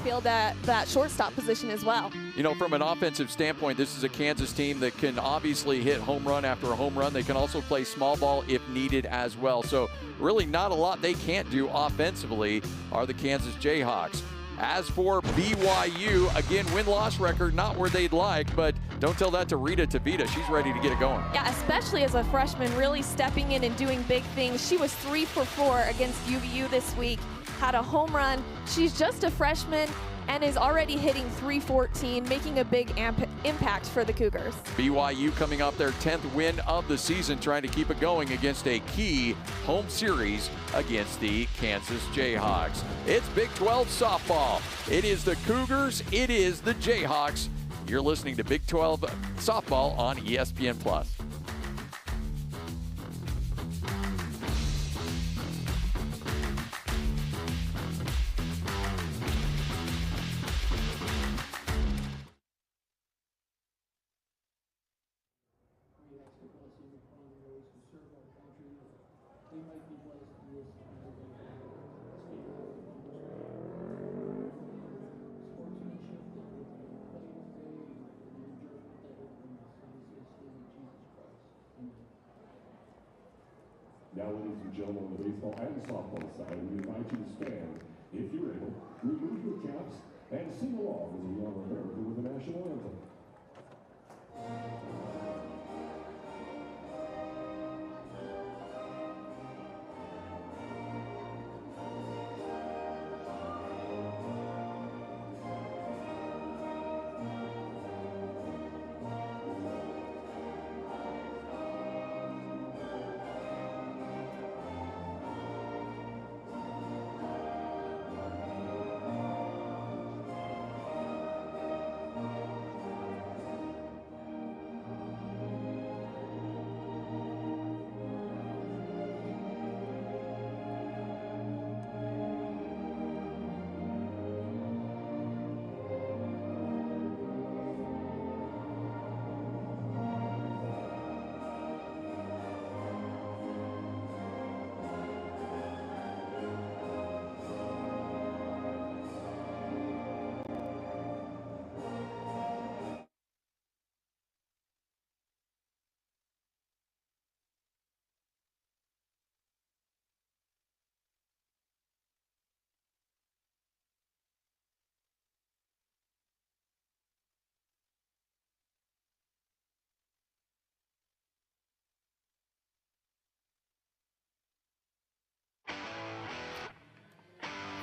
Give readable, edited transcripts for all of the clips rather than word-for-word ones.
backfield at that shortstop position as well. You know, from an offensive standpoint, this is a Kansas team that can obviously hit home run after a home run. They can also play small ball if needed as well. So really not a lot they can't do offensively are the Kansas Jayhawks. As for BYU, again, win-loss record, not where they'd like, but don't tell that to Rita Tavita. She's ready to get it going. Yeah, especially as a freshman, really stepping in and doing big things. She was 3 for 4 against UVU this week, had a home run. She's just a freshman and is already hitting .314, making a big impact for the Cougars. BYU coming off their 10th win of the season, trying to keep it going against a key home series against the Kansas Jayhawks. It's Big 12 softball. It is the Cougars, it is the Jayhawks. You're listening to Big 12 softball on ESPN+. Now, ladies and gentlemen, on the baseball and softball side, we invite you to stand, if you're able, remove your caps, and sing along as we honor America with the national anthem.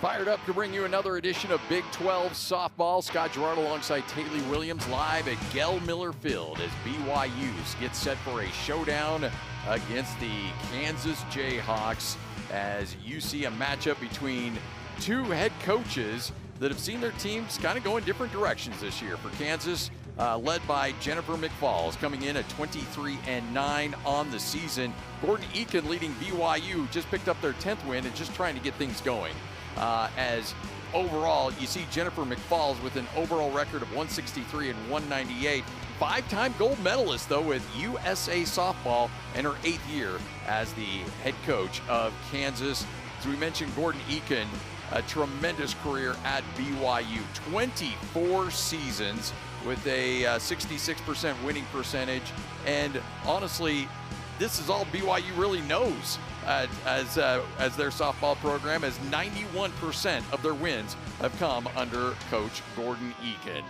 Fired up to bring you another edition of Big 12 softball. Scott Gerard alongside Taylor Williams live at Gell Miller Field as BYU gets set for a showdown against the Kansas Jayhawks, as you see a matchup between two head coaches that have seen their teams kind of go in different directions this year. For Kansas, led by Jennifer McFalls, coming in at 23-9 on the season. Gordon Eakin leading BYU, just picked up their 10th win and just trying to get things going. As overall, you see Jennifer McFalls with an overall record of 163 and 198. Five-time gold medalist, though, with USA Softball in her 8th year as the head coach of Kansas. As we mentioned, Gordon Eakin, a tremendous career at BYU. 24 seasons with a 66% winning percentage. And honestly, this is all BYU really knows as their softball program, as 91% of their wins have come under Coach Gordon Eakin.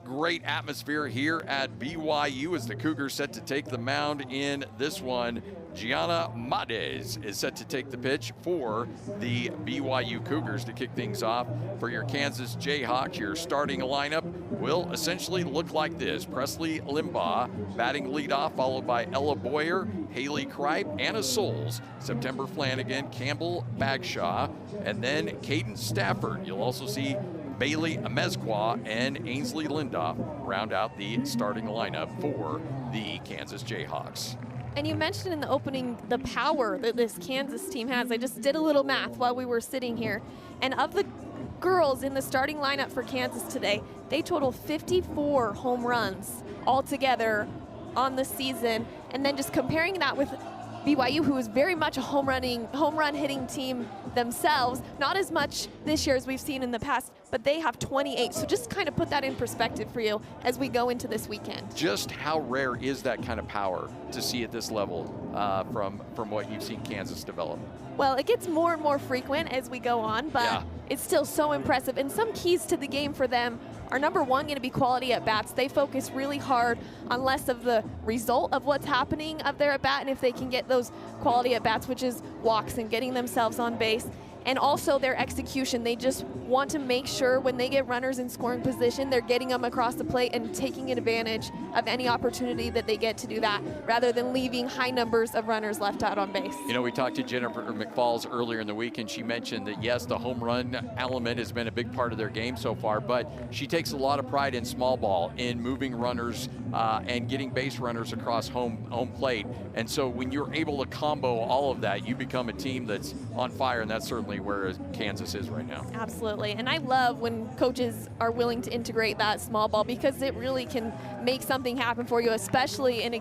Great atmosphere here at BYU as the Cougars set to take the mound in this one. Gianna Mades is set to take the pitch for the BYU Cougars to kick things off. For your Kansas Jayhawks, your starting lineup will essentially look like this. Presley Limbaugh batting leadoff, followed by Ella Boyer, Haley Kripe, Anna Souls, September Flanagan, Campbell Bagshaw, and then Caden Stafford. You'll also see Bailey Amezqua and Ainsley Lindoff round out the starting lineup for the Kansas Jayhawks. And you mentioned in the opening the power that this Kansas team has. I just did a little math while we were sitting here. And of the girls in the starting lineup for Kansas today, they total 54 home runs altogether on the season. And then just comparing that with BYU, who is very much a home run hitting team themselves. Not as much this year as we've seen in the past, but they have 28. So just kind of put that in perspective for you as we go into this weekend. Just how rare is that kind of power to see at this level from what you've seen Kansas develop? Well, it gets more and more frequent as we go on, but it's still so impressive. And some keys to the game for them are, number one, going to be quality at bats. They focus really hard on less of the result of what's happening of their at bat, and if they can get those quality at bats, which is walks and getting themselves on base, and also their execution. They just want to make sure when they get runners in scoring position, they're getting them across the plate and taking advantage of any opportunity that they get to do that, rather than leaving high numbers of runners left out on base. You know, we talked to Jennifer McFalls earlier in the week, and she mentioned that, yes, the home run element has been a big part of their game so far, but she takes a lot of pride in small ball, in moving runners and getting base runners across home plate. And so when you're able to combo all of that, you become a team that's on fire, and that's certainly where Kansas is right now. Absolutely, and I love when coaches are willing to integrate that small ball, because it really can make something happen for you, especially in a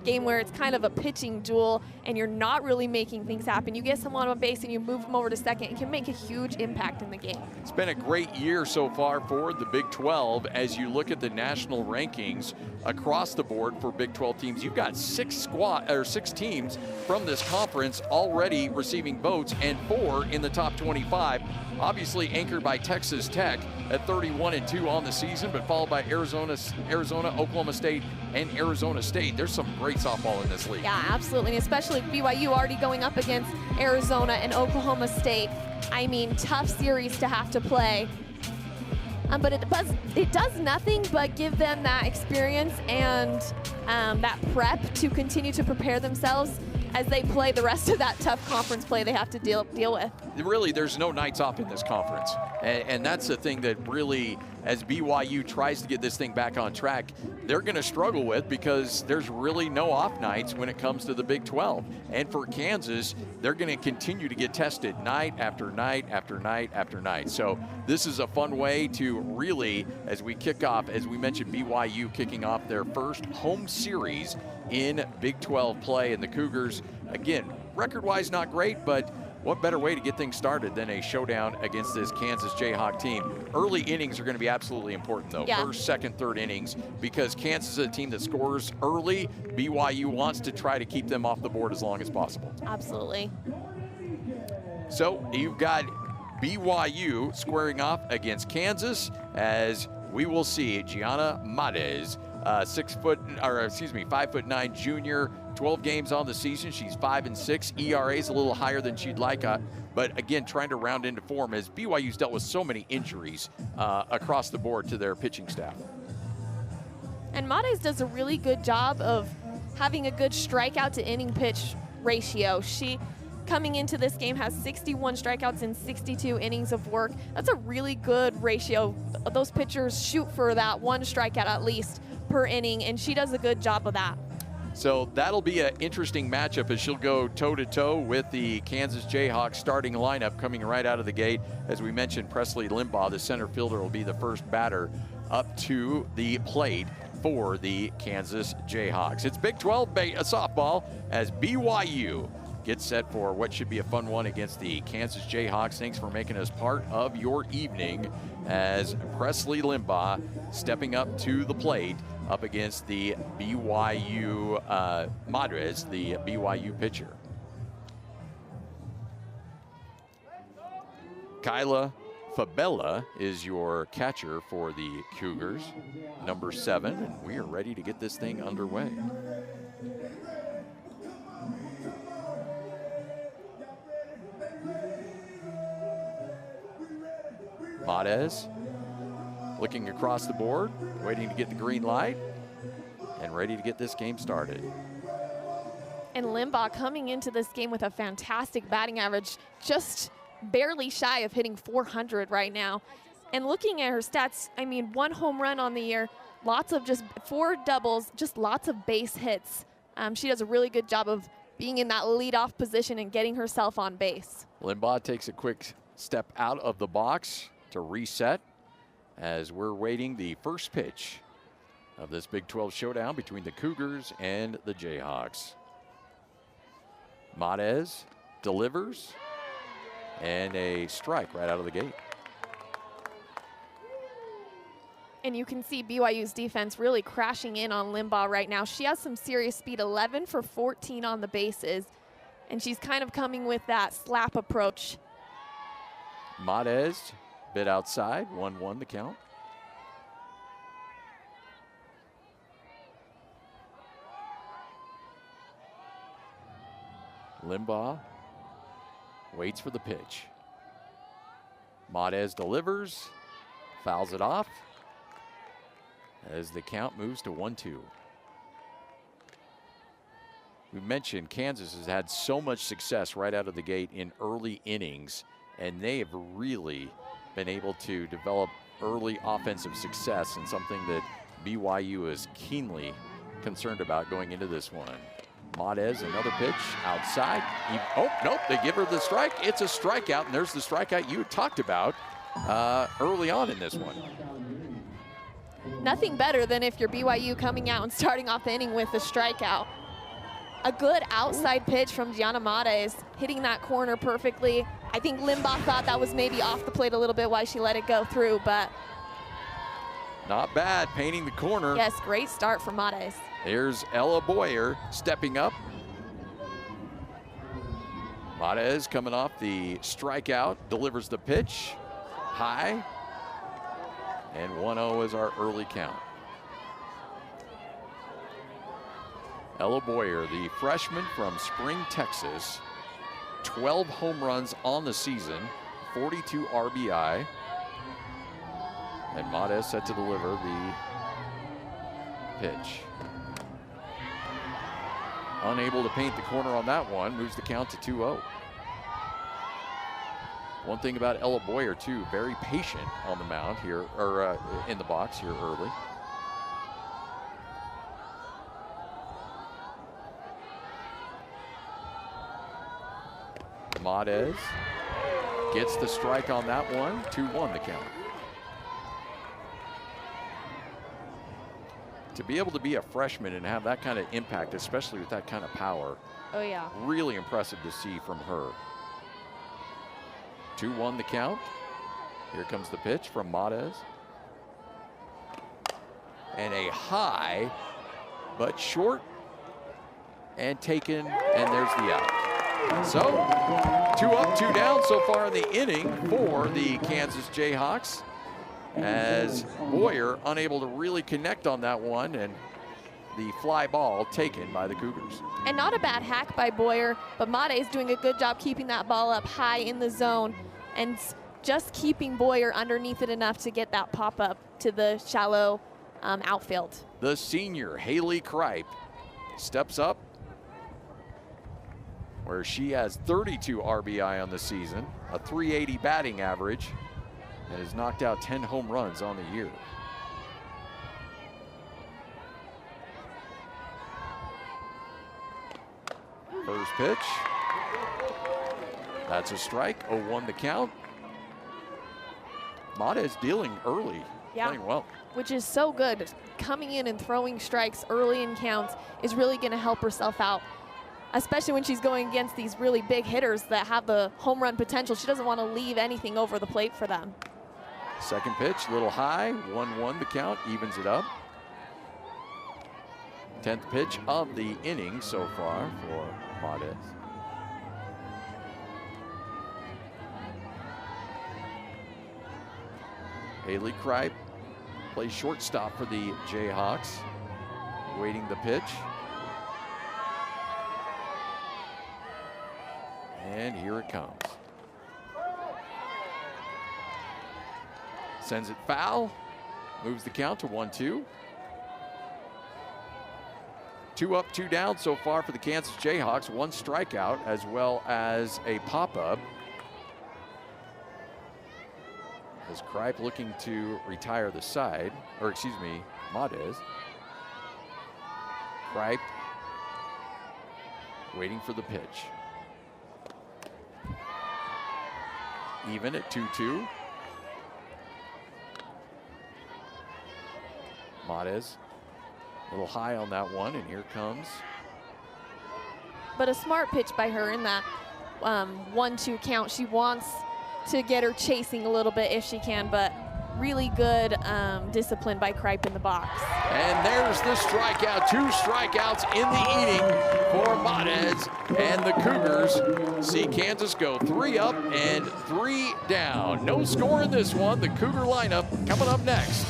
game where it's kind of a pitching duel and you're not really making things happen. You get someone on base and you move them over to second, it can make a huge impact in the game. It's been a great year so far for the Big 12. As you look at the national rankings across the board for Big 12 teams, you've got six teams from this conference already receiving votes, and 4 in the top 25. Obviously anchored by Texas Tech at 31-2 on the season, but followed by Arizona, Oklahoma State, and Arizona State. There's some great softball in this league. Yeah, absolutely, and especially BYU already going up against Arizona and Oklahoma State. I mean, tough series to have to play. But it does nothing but give them that experience and that prep to continue to prepare themselves as they play the rest of that tough conference play they have to deal with. Really, there's no nights off in this conference. And that's the thing that really, as BYU tries to get this thing back on track, they're going to struggle with, because there's really no off nights when it comes to the Big 12. And for Kansas, they're going to continue to get tested night after night after night after night. So this is a fun way to really, as we kick off, as we mentioned, BYU kicking off their first home series in Big 12 play. And the Cougars, again, record-wise not great, but what better way to get things started than a showdown against this Kansas Jayhawk team? Early innings are going to be absolutely important, though. Yeah. First, second, third innings, because Kansas is a team that scores early. BYU wants to try to keep them off the board as long as possible. Absolutely. So you've got BYU squaring off against Kansas, as we will see Gianna Mates, 5'9" junior, 12 games on the season. She's 5-6. ERA is a little higher than she'd like, but again, trying to round into form, as BYU's dealt with so many injuries across the board to their pitching staff. And Mates does a really good job of having a good strikeout to inning pitch ratio. She, coming into this game, has 61 strikeouts in 62 innings of work. That's a really good ratio. Those pitchers shoot for that 1 strikeout at least per inning, and she does a good job of that. So that'll be an interesting matchup, as she'll go toe-to-toe with the Kansas Jayhawks starting lineup coming right out of the gate. As we mentioned, Presley Limbaugh, the center fielder, will be the first batter up to the plate for the Kansas Jayhawks. It's Big 12 softball as BYU gets set for what should be a fun one against the Kansas Jayhawks. Thanks for making us part of your evening, as Presley Limbaugh stepping up to the plate up against the BYU Madres, the BYU pitcher. Kyla Fabella is your catcher for the Cougars, number 7, and we are ready to get this thing underway. Mates looking across the board, waiting to get the green light, and ready to get this game started. And Limbaugh coming into this game with a fantastic batting average, just barely shy of hitting 400 right now. And looking at her stats, I mean, 1 home run on the year, lots of just 4 doubles, just lots of base hits. She does a really good job of being in that leadoff position and getting herself on base. Limbaugh takes a quick step out of the box to reset, as we're waiting the first pitch of this Big 12 showdown between the Cougars and the Jayhawks. Mates delivers, and a strike right out of the gate. And you can see BYU's defense really crashing in on Limbaugh right now. She has some serious speed, 11 for 14 on the bases, and she's kind of coming with that slap approach. Matez, bit outside, 1-1 the count. Limbaugh waits for the pitch. Matez delivers, fouls it off as the count moves to 1-2. We mentioned Kansas has had so much success right out of the gate in early innings, and they have really been able to develop early offensive success, and something that BYU is keenly concerned about going into this one. Matez, another pitch outside. Oh, nope, they give her the strike. It's a strikeout, and there's the strikeout you had talked about early on in this one. Nothing better than if you're BYU coming out and starting off the inning with a strikeout. A good outside pitch from Gianna Matez, hitting that corner perfectly. I think Limbaugh thought that was maybe off the plate a little bit, why she let it go through, but. Not bad, painting the corner. Yes, great start for Matez. Here's Ella Boyer stepping up. Matez coming off the strikeout, delivers the pitch, high, and 1-0 is our early count. Ella Boyer, the freshman from Spring, Texas, 12 home runs on the season, 42 RBI. And Matez set to deliver the pitch. Unable to paint the corner on that one, moves the count to 2-0. One thing about Ella Boyer too, very patient on the mound here, or in the box here early. Matez gets the strike on that one, 2-1 the count. To be able to be a freshman and have that kind of impact, especially with that kind of power. Oh yeah. Really impressive to see from her. 2-1 the count. Here comes the pitch from Matez. And a high, but short and taken, and there's the out. So 2 up, 2 down so far in the inning for the Kansas Jayhawks, as Boyer unable to really connect on that one, and the fly ball taken by the Cougars. And not a bad hack by Boyer, but Matez doing a good job keeping that ball up high in the zone and just keeping Boyer underneath it enough to get that pop up to the shallow outfield. The senior, Haley Kripe, steps up, where she has 32 RBI on the season, a .380 batting average, and has knocked out 10 home runs on the year. First pitch. That's a strike, 0-1 the count. Matez dealing early, playing well. Which is so good. Coming in and throwing strikes early in counts is really gonna help herself out, especially when she's going against these really big hitters that have the home run potential. She doesn't want to leave anything over the plate for them. Second pitch, a little high, 1-1 the count, evens it up. 10th pitch of the inning so far for Matez. Haley Kripe plays shortstop for the Jayhawks, waiting the pitch. And here it comes. Sends it foul, moves the count to 1-2. 2 up, 2 down so far for the Kansas Jayhawks. 1 strikeout as well as a pop-up. As Kripe looking to retire the side, or excuse me, Matez. Kripe waiting for the pitch. Even at 2-2. Matez, a little high on that one, and here comes. But a smart pitch by her in that 1-2 count. She wants to get her chasing a little bit if she can, but really good discipline by Kripe in the box. And there's the strikeout. 2 strikeouts in the inning for Montes. And the Cougars see Kansas go 3 up and 3 down. No score in this one. The Cougar lineup coming up next.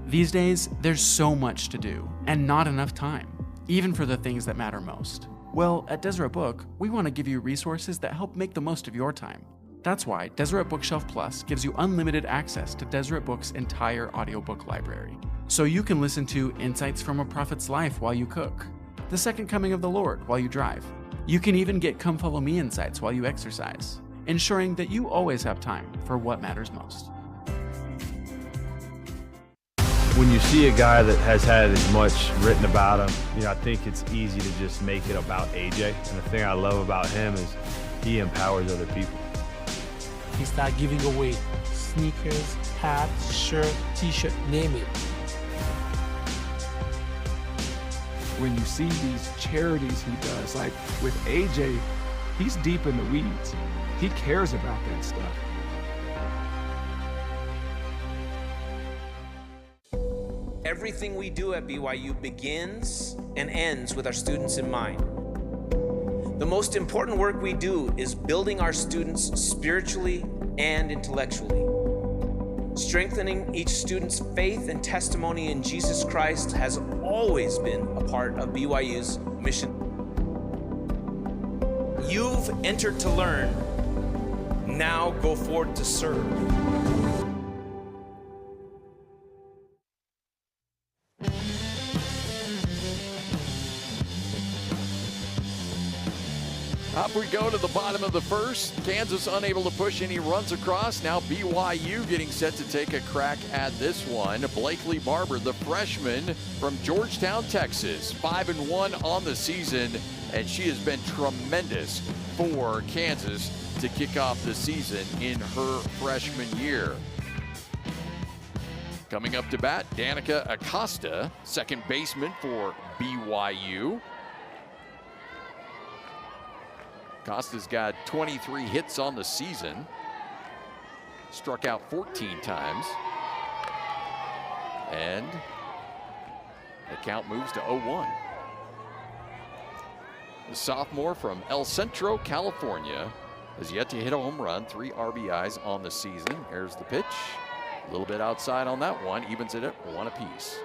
These days, there's so much to do, and not enough time, even for the things that matter most. Well, at Deseret Book, we want to give you resources that help make the most of your time. That's why Deseret Bookshelf Plus gives you unlimited access to Deseret Book's entire audiobook library. So you can listen to Insights from a Prophet's Life while you cook, The Second Coming of the Lord while you drive. You can even get Come Follow Me insights while you exercise, ensuring that you always have time for what matters most. When you see a guy that has had as much written about him, I think it's easy to just make it about AJ. And the thing I love about him is he empowers other people. He started giving away sneakers, hats, shirt, t-shirt, name it. When you see these charities he does, like with AJ, he's deep in the weeds. He cares about that stuff. Everything we do at BYU begins and ends with our students in mind. The most important work we do is building our students spiritually and intellectually. Strengthening each student's faith and testimony in Jesus Christ has always been a part of BYU's mission. You've entered to learn, now go forward to serve. Up we go to the bottom of the first. Kansas unable to push any runs across. Now BYU getting set to take a crack at this one. Blakely Barber, the freshman from Georgetown, Texas, 5-1 on the season, and she has been tremendous for Kansas to kick off the season in her freshman year. Coming up to bat, Danica Acosta, second baseman for BYU. Acosta's got 23 hits on the season, struck out 14 times, and the count moves to 0-1. The sophomore from El Centro, California, has yet to hit a home run, 3 RBIs on the season. Here's the pitch, a little bit outside on that one, evens it at 1 apiece.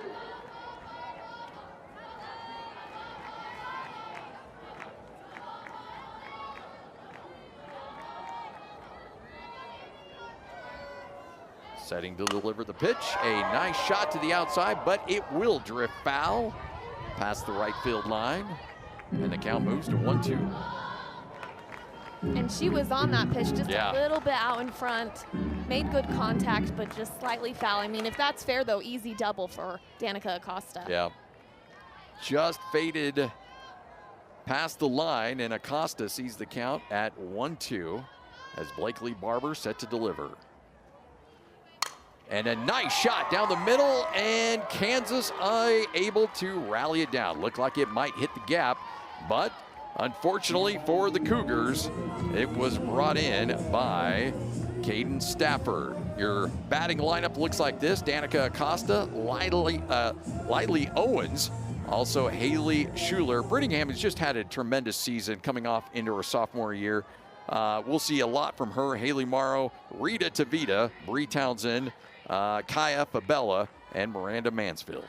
Setting to deliver the pitch. A nice shot to the outside, but it will drift foul past the right field line. And the count moves to 1-2. And she was on that pitch just a little bit out in front. Made good contact, but just slightly foul. I mean, if that's fair, though, easy double for Danica Acosta. Yeah. Just faded past the line, and Acosta sees the count at 1-2 as Blakely Barber set to deliver. And a nice shot down the middle, and Kansas able to rally it down. Looked like it might hit the gap, but unfortunately for the Cougars, it was brought in by Caden Stafford. Your batting lineup looks like this: Danica Acosta, Lily Owens, also Haley Schuler. Brittingham has just had a tremendous season coming off into her sophomore year. We'll see a lot from her. Haley Morrow, Rita Tavita, Bree Townsend, Kaya Fabella, and Miranda Mansfield.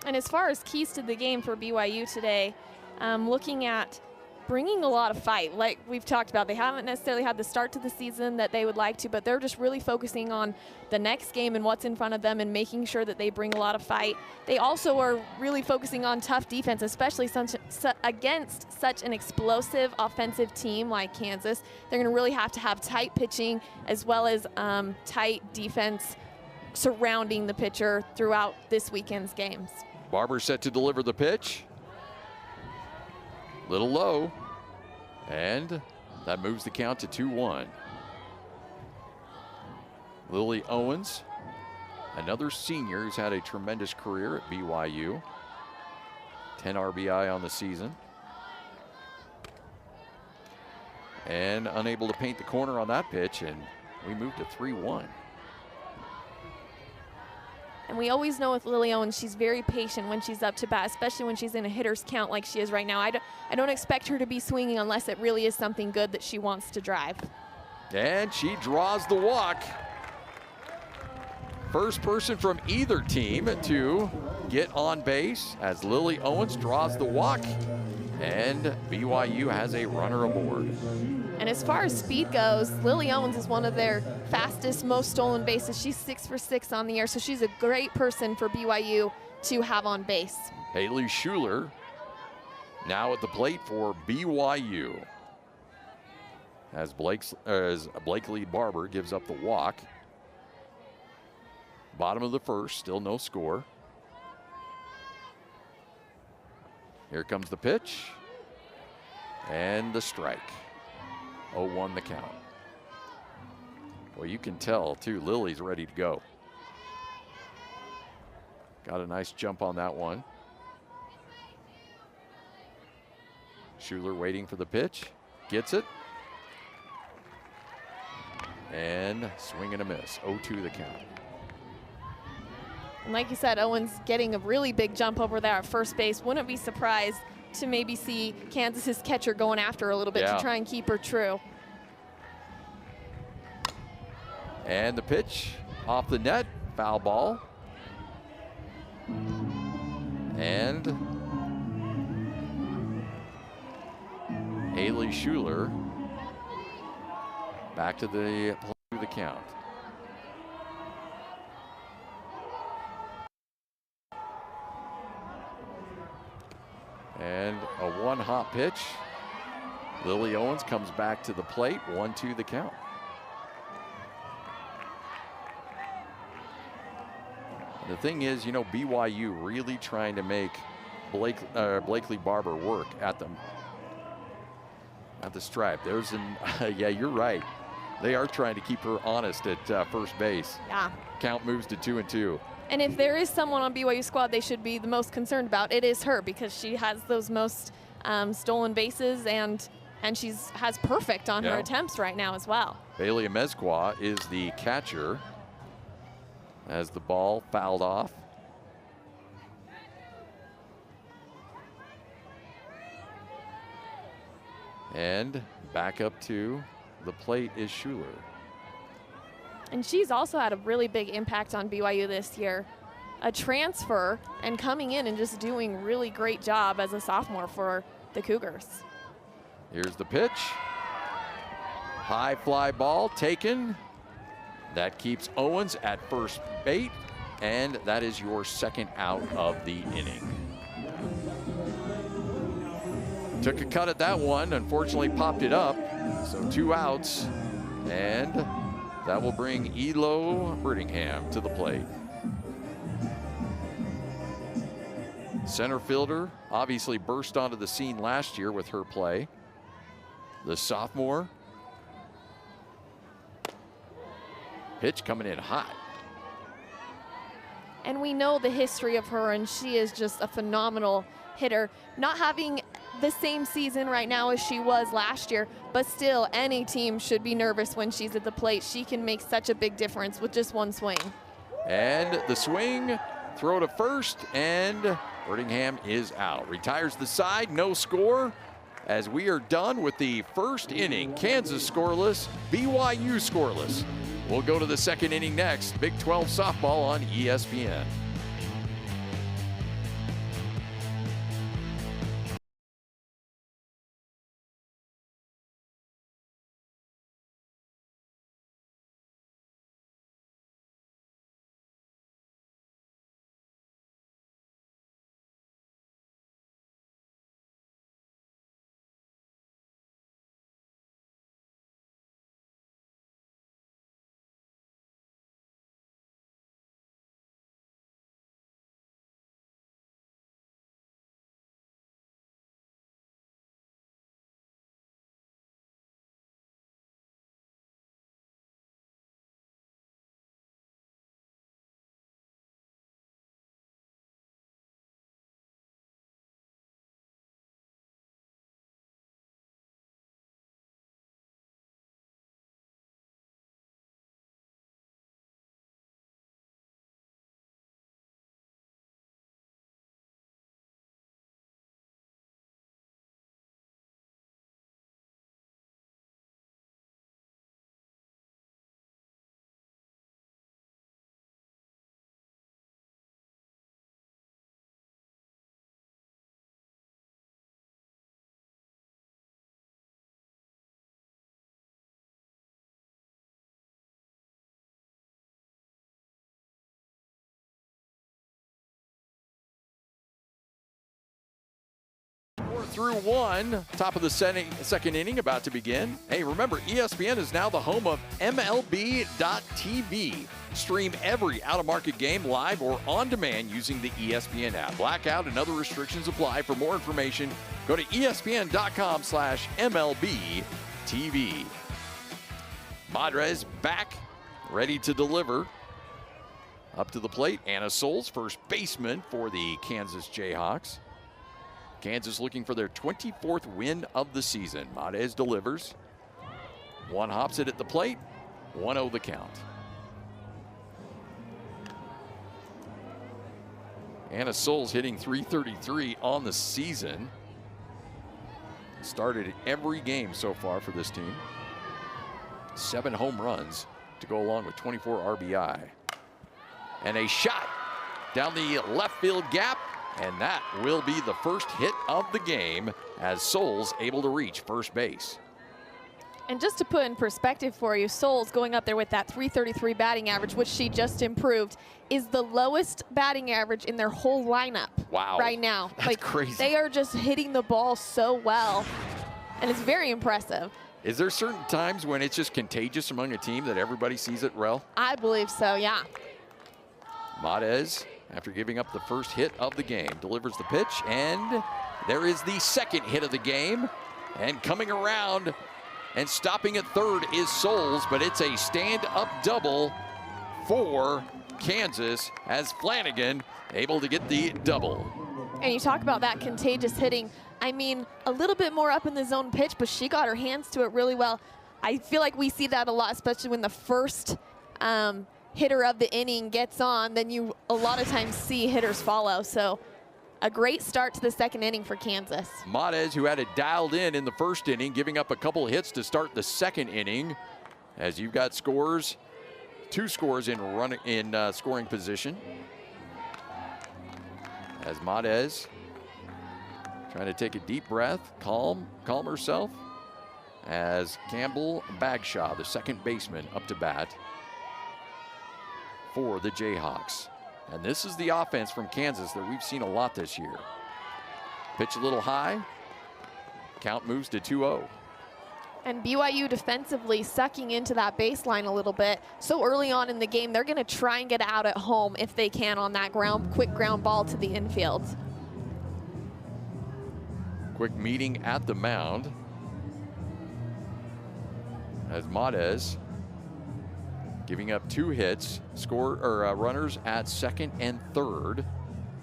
And as far as keys to the game for BYU today, looking at bringing a lot of fight. Like we've talked about, they haven't necessarily had the start to the season that they would like to, but they're just really focusing on the next game and what's in front of them and making sure that they bring a lot of fight. They also are really focusing on tough defense, especially against such an explosive offensive team like Kansas. They're going to really have to have tight pitching as well as tight defense surrounding the pitcher throughout this weekend's games. Barber set to deliver the pitch. Little low, and That moves the count to 2-1. Lily Owens, another senior who's had a tremendous career at BYU. 10 RBI on the season. And unable to paint the corner on that pitch, and we move to 3-1. And we always know with Lily Owens, she's very patient when she's up to bat, especially when she's in a hitter's count like she is right now. I don't expect her to be swinging unless it really is something good that she wants to drive. And she draws the walk. First person from either team to get on base as Lily Owens draws the walk, and BYU has a runner aboard. And as far as speed goes, Lily Owens is one of their fastest, most stolen bases. She's 6 for 6 on the year, so she's a great person for BYU to have on base. Haley Schuler now at the plate for BYU. As Blakely Barber gives up the walk. Bottom of the first, still no score. Here comes the pitch. And the strike. 0-1 the count. Well, you can tell, too, Lily's ready to go. Got a nice jump on that one. Schuler waiting for the pitch. Gets it. And swing and a miss. 0-2 the count. And like you said, Owens getting a really big jump over there at first base. Wouldn't be surprised to maybe see Kansas's catcher going after her a little bit to try and keep her true. And the pitch off the net, foul ball. And Haley Schuler back to the count. And a one-hop pitch. Lily Owens comes back to the plate, 1-2 the count. The thing is, you know, BYU really trying to make Blakely Barber work at the stripe. There's an, yeah, you're right. They are trying to keep her honest at first base. Yeah. Count moves to 2-2. And if there is someone on BYU squad they should be the most concerned about, it is her, because she has those most stolen bases and has perfect on her attempts right now as well. Bailey Amezcua is the catcher as the ball fouled off. And back up to the plate is Schuler. And she's also had a really big impact on BYU this year. A transfer and coming in and just doing really great job as a sophomore for the Cougars. Here's the pitch. High fly ball taken. That keeps Owens at first base, and that is your second out of the inning. Took a cut at that one, unfortunately popped it up. So 2 outs, and that will bring Elo Brittingham to the plate. Center fielder obviously burst onto the scene last year with her play. The sophomore. Pitch coming in hot. And we know the history of her, and she is just a phenomenal hitter. Not having the same season right now as she was last year, but still any team should be nervous when she's at the plate. She can make such a big difference with just one swing. And the swing, throw to first, and Brittingham is out. Retires the side, no score, as we are done with the first inning. Kansas scoreless, BYU scoreless. We'll go to the second inning next. Big 12 softball on ESPN. 4-1, top of the second inning about to begin. Hey, remember, ESPN is now the home of MLB.TV. Stream every out-of-market game live or on demand using the ESPN app. Blackout and other restrictions apply. For more information, go to ESPN.com/MLB.TV. Madres back, ready to deliver. Up to the plate, Anna Souls, first baseman for the Kansas Jayhawks. Kansas looking for their 24th win of the season. Madres delivers. One hops it at the plate, 1-0 the count. Anna Souls hitting .333 on the season. Started every game so far for this team. 7 home runs to go along with 24 RBI. And a shot down the left field gap, and that will be the first hit of the game as Souls able to reach first base. And just to put in perspective for you, Souls going up there with that .333 batting average, which she just improved, is the lowest batting average in their whole lineup. Wow. Right now. That's crazy. They are just hitting the ball so well, and it's very impressive. Is there certain times when it's just contagious among a team that everybody sees it well? I believe so, yeah. Madez, after giving up the first hit of the game, delivers the pitch, and there is the second hit of the game. And coming around and stopping at third is Souls, but it's a stand-up double for Kansas as Flanagan able to get the double. And you talk about that contagious hitting. I mean, a little bit more up in the zone pitch, but she got her hands to it really well. I feel like we see that a lot, especially when the first hitter of the inning gets on, then you a lot of times see hitters follow. So a great start to the second inning for Kansas. Madez, who had it dialed in the first inning, giving up a couple of hits to start the second inning. As you've got scores, 2 scores in scoring position. As Madez trying to take a deep breath, calm herself. As Campbell Bagshaw, the second baseman, up to bat for the Jayhawks. And this is the offense from Kansas that we've seen a lot this year. Pitch a little high. Count moves to 2-0. And BYU defensively sucking into that baseline a little bit. So early on in the game, they're going to try and get out at home if they can on that quick ground ball to the infield. Quick meeting at the mound. As Madez giving up 2 hits, runners at second and third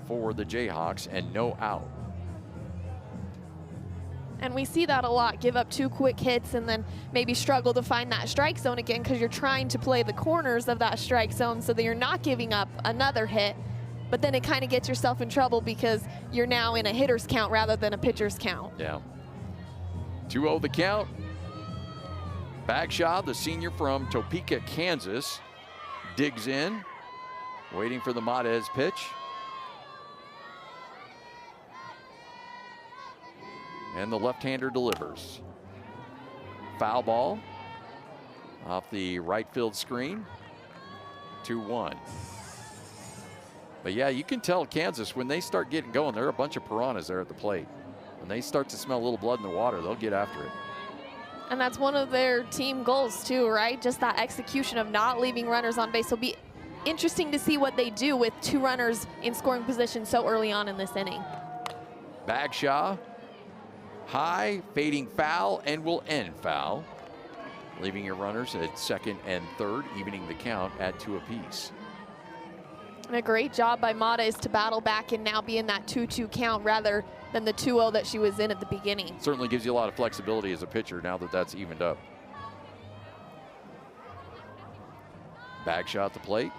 for the Jayhawks, and no out. And we see that a lot, give up 2 quick hits and then maybe struggle to find that strike zone again because you're trying to play the corners of that strike zone so that you're not giving up another hit. But then it kind of gets yourself in trouble because you're now in a hitter's count rather than a pitcher's count. Yeah. 2-0 the count. Bagshaw, the senior from Topeka, Kansas, digs in, waiting for the Madez pitch. And the left-hander delivers. Foul ball off the right field screen. 2-1. But yeah, you can tell Kansas, when they start getting going, there are a bunch of piranhas there at the plate. When they start to smell a little blood in the water, they'll get after it. And that's one of their team goals too, right? Just that execution of not leaving runners on base. It'll be interesting to see what they do with 2 runners in scoring position so early on in this inning. Bagshaw, high, fading foul, and will end foul. Leaving your runners at second and third, evening the count at 2 apiece. And a great job by Madez to battle back and now be in that 2-2 count rather than the 2-0 that she was in at the beginning. Certainly gives you a lot of flexibility as a pitcher now that that's evened up. Bagshaw at the plate.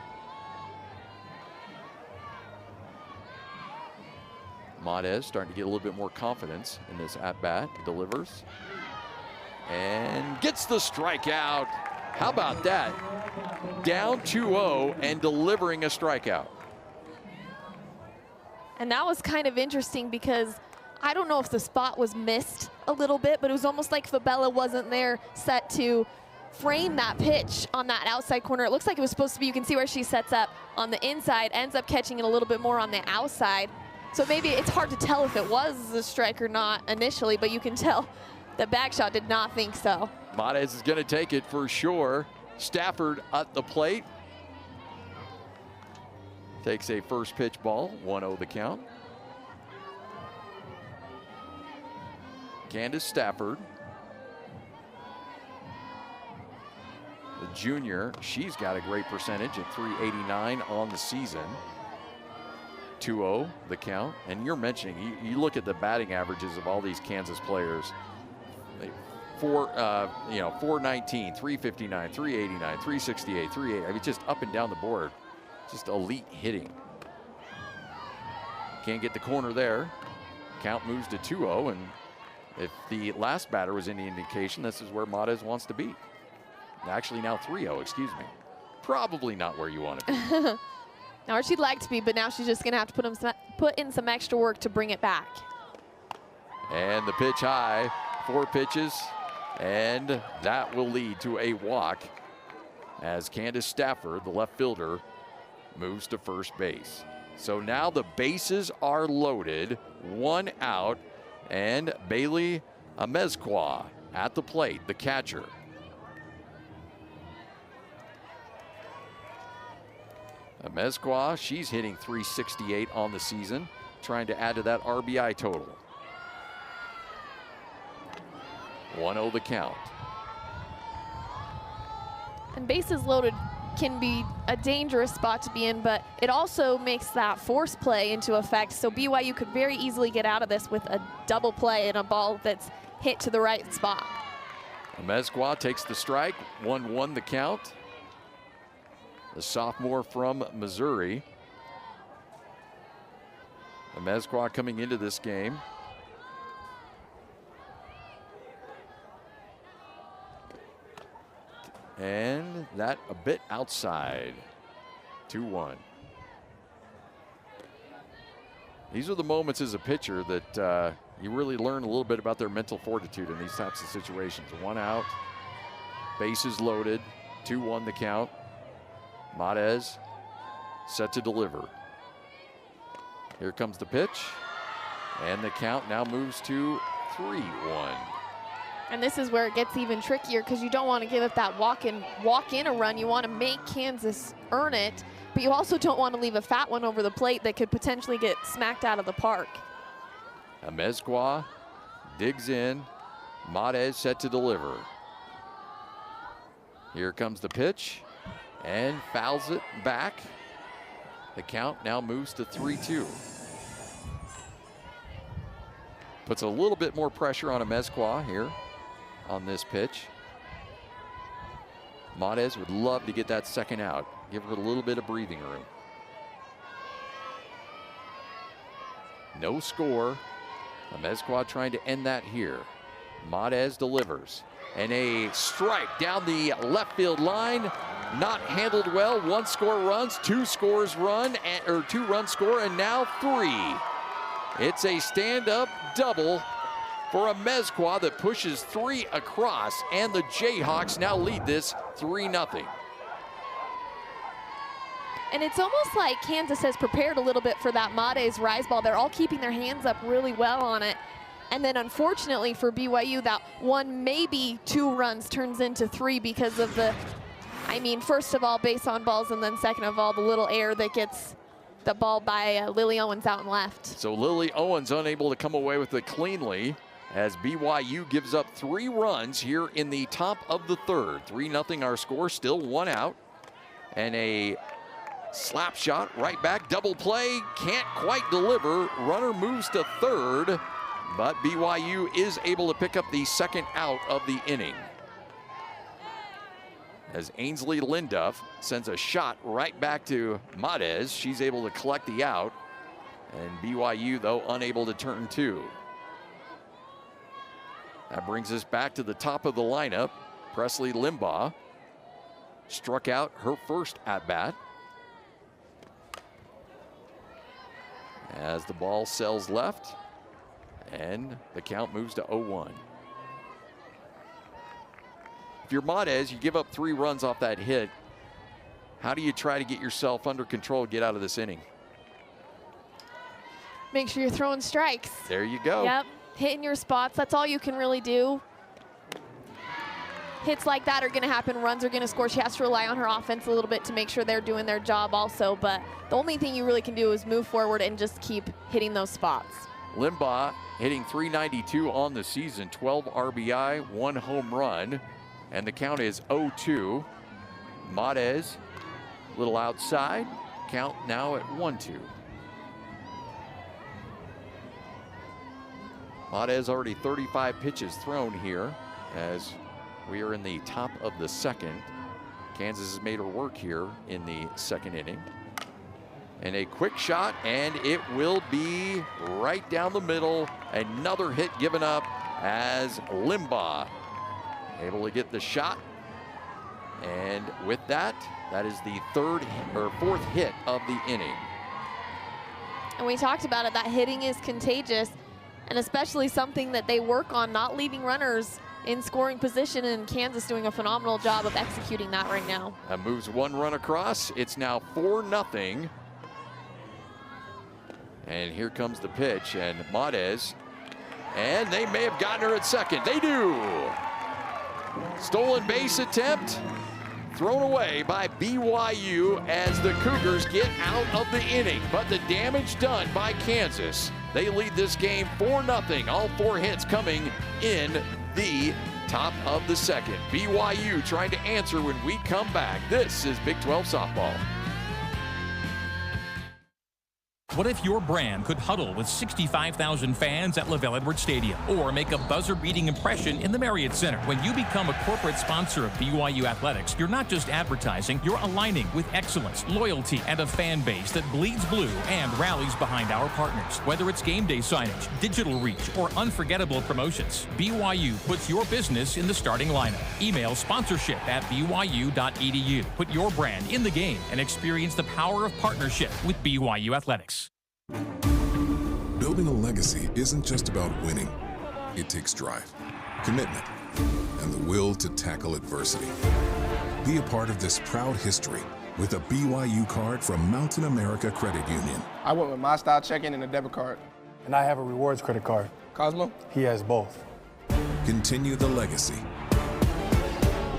Madez starting to get a little bit more confidence in this at-bat. Delivers. And gets the strikeout. How about that? Down 2-0 and delivering a strikeout. And that was kind of interesting because I don't know if the spot was missed a little bit, but it was almost like Fabella wasn't there set to frame that pitch on that outside corner. It looks like it was supposed to be, you can see where she sets up on the inside, ends up catching it a little bit more on the outside. So maybe it's hard to tell if it was a strike or not initially, but you can tell the back shot did not think so. Matez is going to take it for sure. Stafford at the plate. Takes a first pitch ball, 1-0 the count. Candace Stafford, the junior, she's got a great percentage at .389 on the season. 2-0 the count. And you're mentioning, you look at the batting averages of all these Kansas players. 419, 359, 389, 368, 380. I mean, just up and down the board. Just elite hitting. Can't get the corner there. Count moves to 2-0, and if the last batter was any indication, this is where Matez wants to be. Actually, now 3-0, excuse me. Probably not where you want to be. Now where she'd like to be, but now she's just going to have to put in some extra work to bring it back. And the pitch high, 4 pitches, and that will lead to a walk as Candace Stafford, the left fielder, moves to first base. So now the bases are loaded, 1 out, and Bailey Amezcua at the plate, the catcher. Amezcua, she's hitting .368 on the season, trying to add to that RBI total. 1-0 the count. And bases loaded can be a dangerous spot to be in, but it also makes that force play into effect. So BYU could very easily get out of this with a double play and a ball that's hit to the right spot. Amezcua takes the strike, 1-1 the count. The sophomore from Missouri. Amezcua coming into this game. And that a bit outside. 2-1. These are the moments as a pitcher that you really learn a little bit about their mental fortitude in these types of situations. 1 out, bases loaded, 2-1 the count. Matez set to deliver. Here comes the pitch, and the count now moves to 3-1. And this is where it gets even trickier because you don't want to give up that walk in a run. You want to make Kansas earn it, but you also don't want to leave a fat one over the plate that could potentially get smacked out of the park. Amezcua digs in. Matez set to deliver. Here comes the pitch, and fouls it back. The count now moves to 3-2. Puts a little bit more pressure on Amezcua here on this pitch. Matez would love to get that second out, give her a little bit of breathing room. No score. Amezcua trying to end that here. Matez delivers, and a strike down the left field line. Not handled well. 1 score runs, 2 scores run, or 2 runs score, and now 3. It's a stand-up double for Amezcua that pushes 3 across, and the Jayhawks now lead this 3-0. And it's almost like Kansas has prepared a little bit for that Matez rise ball. They're all keeping their hands up really well on it. And then unfortunately for BYU, that 1, maybe 2 runs turns into 3 because of the, first of all, base on balls, and then second of all, the little air that gets the ball by Lily Owens out and left. So Lily Owens unable to come away with it cleanly as BYU gives up 3 runs here in the top of the 3rd. 3-0 our score, still 1 out. And a slap shot right back, double play, can't quite deliver. Runner moves to 3rd, but BYU is able to pick up the 2nd out of the inning. As Ainsley Linduff sends a shot right back to Matez. She's able to collect the out, and BYU, though, unable to turn 2. That brings us back to the top of the lineup. Presley Limbaugh struck out her first at-bat. As the ball sails left, and the count moves to 0-1. If you're Matez, you give up 3 runs off that hit. How do you try to get yourself under control, get out of this inning? Make sure you're throwing strikes. There you go. Yep, hitting your spots. That's all you can really do. Hits like that are going to happen. Runs are going to score. She has to rely on her offense a little bit to make sure they're doing their job also. But the only thing you really can do is move forward and just keep hitting those spots. Limbaugh hitting .392 on the season, 12 RBI, 1 home run, and the count is 0-2. Matez, a little outside, count now at 1-2. Matez already 35 pitches thrown here as we are in the top of the second. Kansas has made her work here in the second inning. And a quick shot, and it will be right down the middle. Another hit given up as Limbaugh able to get the shot. And with that, that is the fourth hit of the inning. And we talked about it, that hitting is contagious, and especially something that they work on, not leaving runners in scoring position, and Kansas doing a phenomenal job of executing that right now. That moves 1 run across. It's now 4-0. And here comes the pitch, and Matez, and they may have gotten her at second. They do. Stolen base attempt, thrown away by BYU as the Cougars get out of the inning. But the damage done by Kansas. They lead this game 4-0. All 4 hits coming in the top of the second. BYU trying to answer when we come back. This is Big 12 softball. What if your brand could huddle with 65,000 fans at LaVelle Edwards Stadium, or make a buzzer-beating impression in the Marriott Center? When you become a corporate sponsor of BYU Athletics, you're not just advertising, you're aligning with excellence, loyalty, and a fan base that bleeds blue and rallies behind our partners. Whether it's game day signage, digital reach, or unforgettable promotions, BYU puts your business in the starting lineup. Email sponsorship@byu.edu. Put your brand in the game and experience the power of partnership with BYU Athletics. Building a legacy isn't just about winning. It takes drive, commitment, and the will to tackle adversity. Be a part of this proud history with a BYU card from Mountain America Credit Union. I went with my style checking and a debit card. And I have a rewards credit card. Cosmo? He has both. Continue the legacy.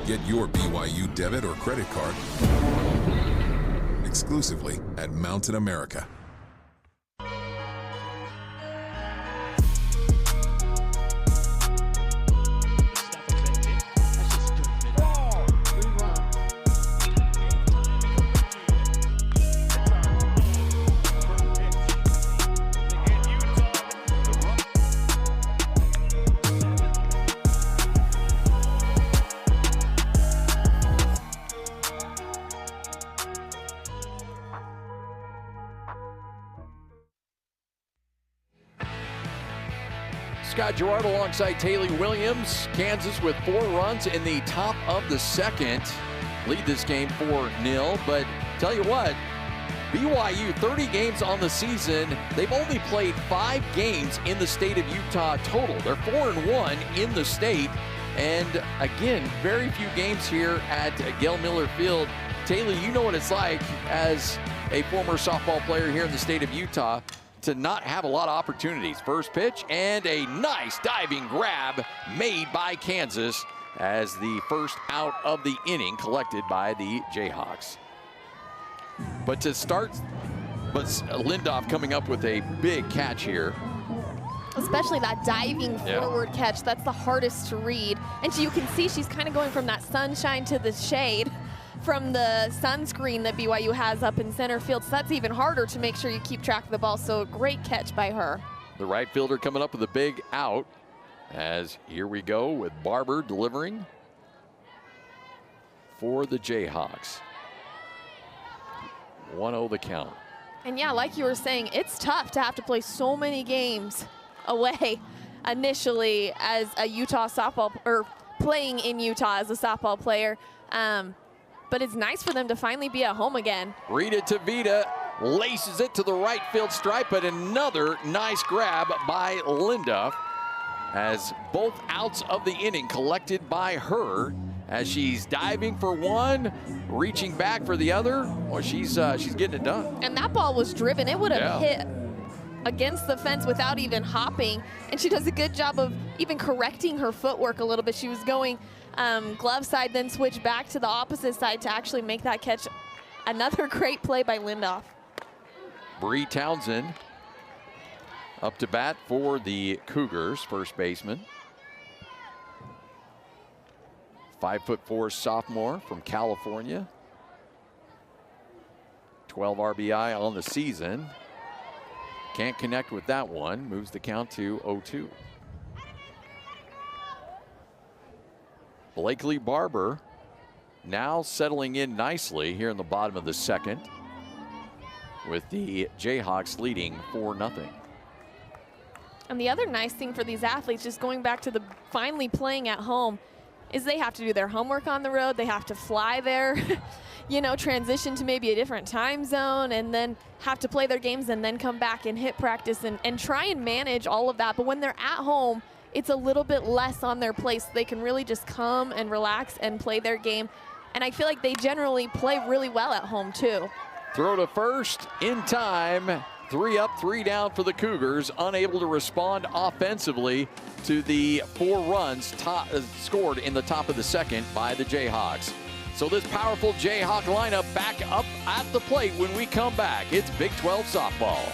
Get your BYU debit or credit card exclusively at Mountain America. Scott Gerard alongside Taylor Williams. Kansas with 4 runs in the top of the second. Lead this game 4-0. But tell you what, BYU 30 games on the season. They've only played 5 games in the state of Utah total. They're 4-1 in the state. And again, very few games here at Gail Miller Field. Taylor, you know what it's like as a former softball player here in the state of Utah to not have a lot of opportunities. First pitch, and a nice diving grab made by Kansas as the first out of the inning collected by the Jayhawks. But to start, Lindoff coming up with a big catch here. Especially that diving forward catch, that's the hardest to read. And you can see she's kind of going from that sunshine to the shade from the sunscreen that BYU has up in center field. So that's even harder to make sure you keep track of the ball. So great catch by her. The right fielder coming up with a big out as here we go with Barber delivering for the Jayhawks. 1-0 the count. And yeah, like you were saying, it's tough to have to play so many games away initially as a Utah softball, or playing in Utah as a softball player. But it's nice for them to finally be at home again. Read it to Vita, laces it to the right field stripe, but another nice grab by Lindoff as both outs of the inning collected by her as she's diving for one, reaching back for the other. Well, she's getting it done. And that ball was driven. It would have hit against the fence without even hopping, and she does a good job of even correcting her footwork a little bit. She was going glove side, then switch back to the opposite side to actually make that catch. Another great play by Lindoff. Bree Townsend up to bat for the Cougars, first baseman. 5'4" sophomore from California. 12 RBI on the season. Can't connect with that one. Moves the count to 0-2. Blakely Barber now settling in nicely here in the bottom of the second, with the Jayhawks leading 4-0. And the other nice thing for these athletes, just going back to the finally playing at home, is they have to do their homework on the road. They have to fly there, you know, transition to maybe a different time zone, and then have to play their games and then come back and hit practice and try and manage all of that. But when they're at home, it's a little bit less on their plate, so they can really just come and relax and play their game. And I feel like they generally play really well at home too. Throw to first in time. 3 up, 3 down for the Cougars, unable to respond offensively to the 4 runs scored in the top of the second by the Jayhawks. So this powerful Jayhawk lineup back up at the plate when we come back. It's Big 12 softball.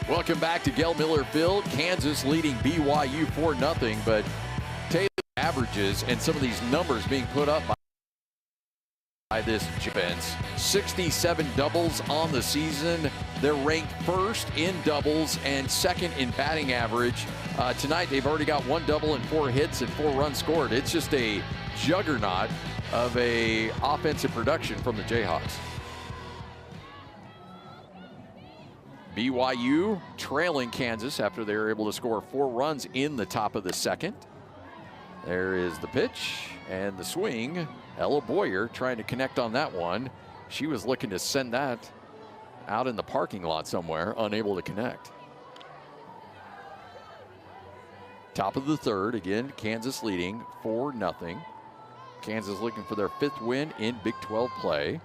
Welcome back to Gell Miller Field. Kansas leading BYU 4-0, but Taylor averages and some of these numbers being put up by this defense. 67 doubles on the season. They're ranked first in doubles and second in batting average. Tonight they've already got 1 double and 4 hits and 4 runs scored. It's just a juggernaut of a offensive production from the Jayhawks. BYU trailing Kansas after they were able to score 4 runs in the top of the second. There is the pitch and the swing. Ella Boyer trying to connect on that one. She was looking to send that out in the parking lot somewhere, unable to connect. Top of the third, again, Kansas leading 4-0. Kansas looking for their 5th win in Big 12 play.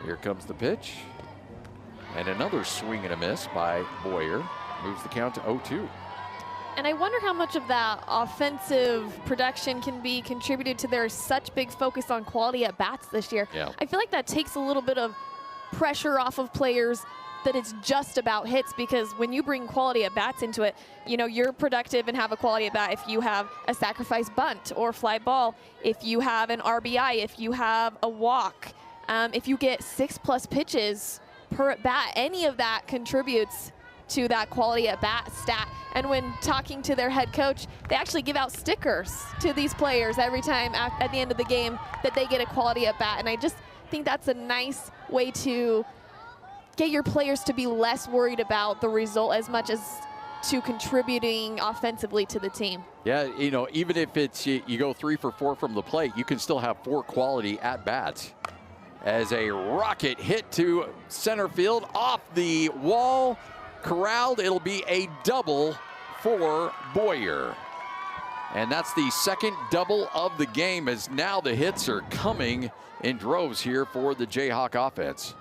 Here comes the pitch. And another swing and a miss by Boyer. Moves the count to 0-2. And I wonder how much of that offensive production can be contributed to their such big focus on quality at bats this year. Yeah. I feel like that takes a little bit of pressure off of players, that it's just about hits, because when you bring quality at bats into it, you know, you're productive and have a quality at bat if you have a sacrifice bunt or fly ball, if you have an RBI, if you have a walk, if you get 6+ pitches per at bat, any of that contributes to that quality at bat stat. And when talking to their head coach, they actually give out stickers to these players every time at the end of the game that they get a quality at bat. And I just think that's a nice way to get your players to be less worried about the result as much as to contributing offensively to the team. Yeah, you know, even if it's you go 3 for 4 from the plate, you can still have 4 quality at-bats. As a rocket hit to center field off the wall, corralled, it'll be a double for Boyer. And that's the second double of the game, as now the hits are coming in droves here for the Jayhawk offense.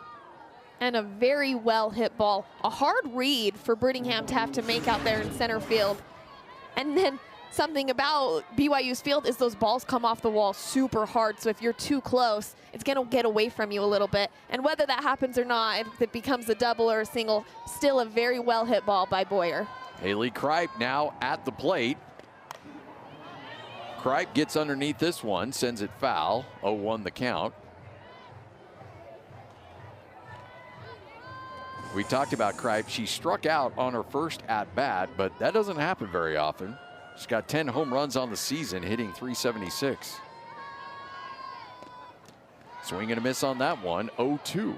And a very well hit ball. A hard read for Brittingham to have to make out there in center field. And then something about BYU's field is those balls come off the wall super hard. So if you're too close, it's going to get away from you a little bit. And whether that happens or not, if it becomes a double or a single, still a very well hit ball by Boyer. Haley Kripe now at the plate. Kripe gets underneath this one, sends it foul. 0-1 the count. We talked about Kripe. She struck out on her first at-bat, but that doesn't happen very often. She's got 10 home runs on the season, hitting .376. Swing and a miss on that one, 0-2.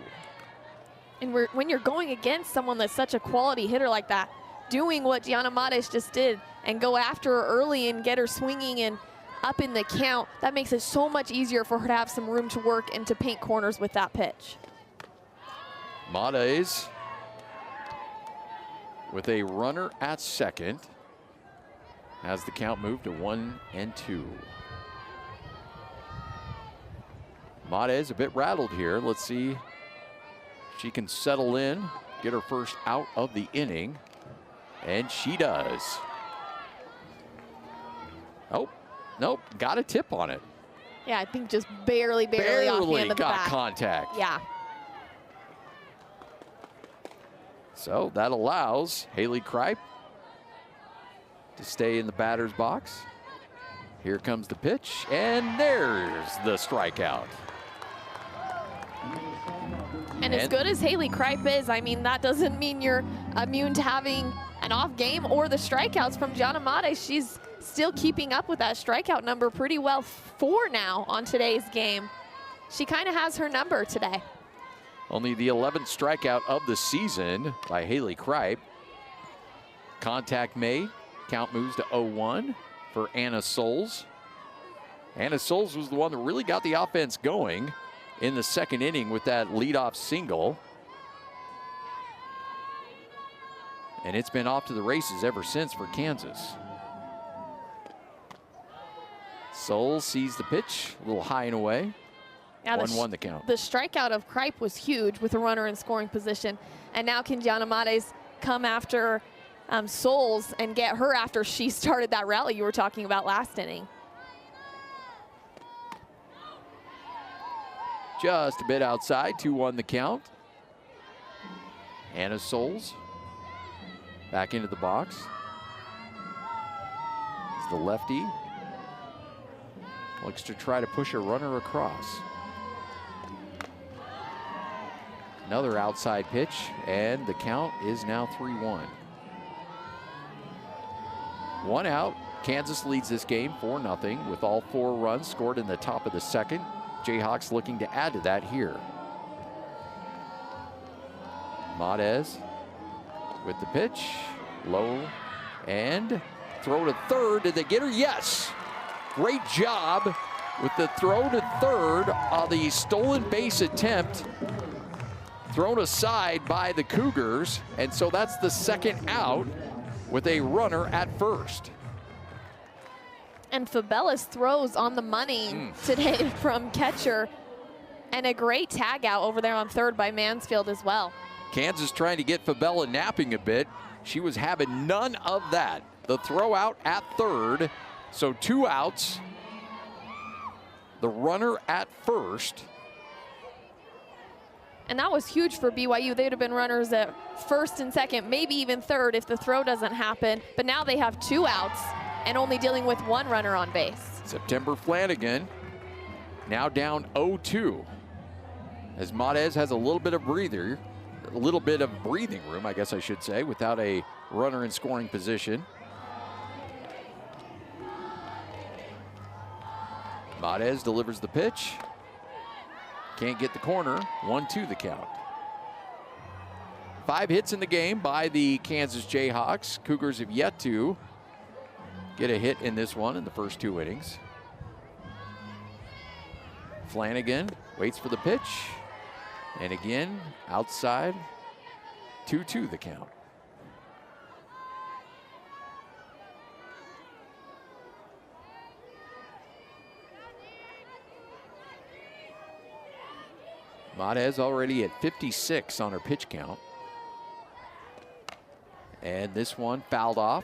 And when you're going against someone that's such a quality hitter like that, doing what Gianna Mates just did and go after her early and get her swinging and up in the count, that makes it so much easier for her to have some room to work and to paint corners with that pitch. Mates with a runner at second has the count moved to 1-2. Mates a bit rattled here. Let's see if she can settle in, get her first out of the inning, and she does. Oh, nope, got a tip on it. Yeah, I think just barely off the end of the got bat. Contact. Yeah. So that allows Haley Kripe to stay in the batter's box. Here comes the pitch, and there's the strikeout. And as good as Haley Kripe is, I mean, that doesn't mean you're immune to having an off game or the strikeouts from Gianna Mates. She's still keeping up with that strikeout number pretty well, 4 now on today's game. She kind of has her number today. Only the 11th strikeout of the season by Haley Kripe. Contact made. Count moves to 0-1 for Anna Souls. Anna Souls was the one that really got the offense going in the second inning with that leadoff single. And it's been off to the races ever since for Kansas. Souls sees the pitch, a little high and away. 1-1 the count. The strikeout of Kripe was huge with a runner in scoring position. And now can Gianna Mates come after Souls and get her after she started that rally you were talking about last inning. Just a bit outside, 2-1 the count. Anna Souls back into the box. It's the lefty. Looks to try to push a runner across. Another outside pitch, and the count is now 3-1. 1 out. Kansas leads this game 4-0 with all 4 runs scored in the top of the second. Jayhawks looking to add to that here. Mates with the pitch, low, and throw to third. Did they get her? Yes. Great job with the throw to third on the stolen base attempt. Thrown aside by the Cougars, and so that's the second out with a runner at first. And Fabella's throws on the money today from catcher, and a great tag out over there on third by Mansfield as well. Kansas trying to get Fabella napping a bit. She was having none of that. The throw out at third, so 2 outs. The runner at first. And that was huge for BYU. They'd have been runners at first and second, maybe even third if the throw doesn't happen. But now they have 2 outs and only dealing with 1 runner on base. September Flanagan now down 0-2. As Mates has a little bit of breathing room, I guess I should say, without a runner in scoring position. Mates delivers the pitch. Can't get the corner. 1-2 the count. 5 hits in the game by the Kansas Jayhawks. Cougars have yet to get a hit in this one in the first 2 innings. Flanagan waits for the pitch. And again, outside, 2-2 the count. Matez already at 56 on her pitch count. And this one fouled off.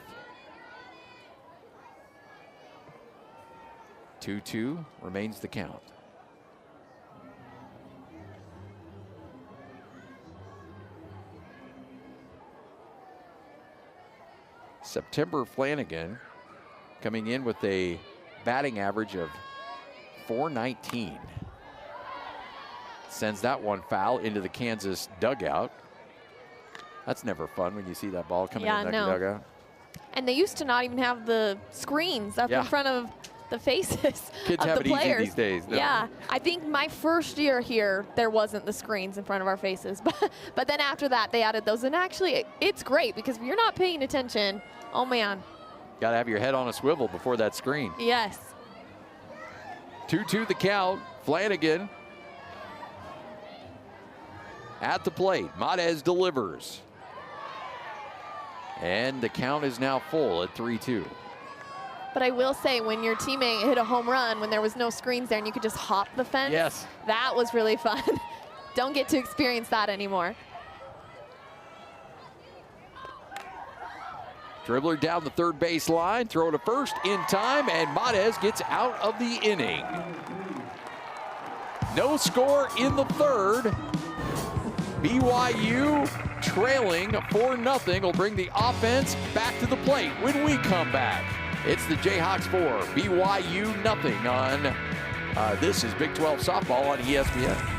2-2 remains the count. September Flanagan coming in with a batting average of .419. Sends that one foul into the Kansas dugout. That's never fun when you see that ball coming in that dugout. And they used to not even have the screens up in front of the faces Kids of have the it players. easy these days. Yeah, I think my first year here, there wasn't the screens in front of our faces. But then after that, they added those. And actually, it's great because if you're not paying attention, oh man. Got to have your head on a swivel before that screen. Yes. 2-2 the count. Flanagan at the plate. Matez delivers. And the count is now full at 3-2. But I will say, when your teammate hit a home run, when there was no screens there and you could just hop the fence, yes, that was really fun. Don't get to experience that anymore. Dribbler down the third base line, throw to first in time, and Matez gets out of the inning. No score in the third. BYU trailing 4-0 will bring the offense back to the plate when we come back. It's the Jayhawks 4, BYU nothing on, this is Big 12 softball on ESPN.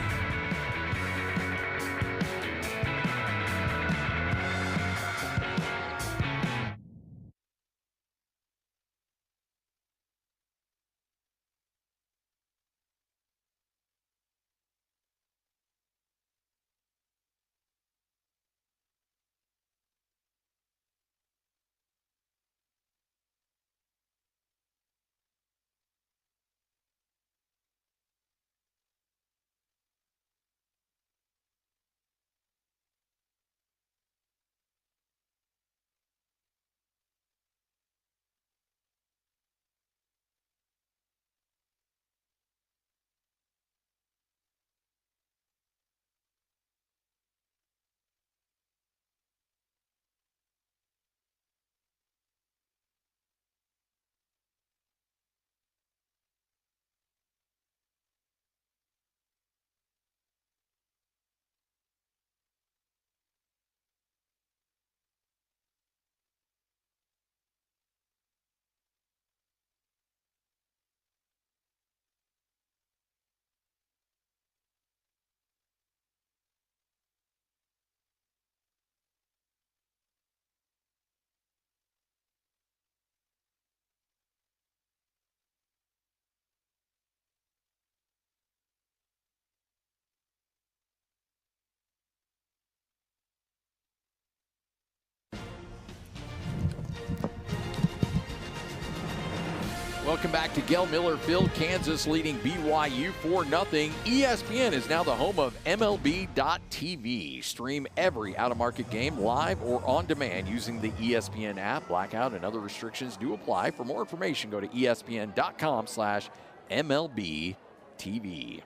Welcome back to Gale Miller Field. Kansas leading BYU 4-0. ESPN is now the home of MLB.TV. Stream every out-of-market game live or on demand using the ESPN app. Blackout and other restrictions do apply. For more information, go to ESPN.com/MLBTV.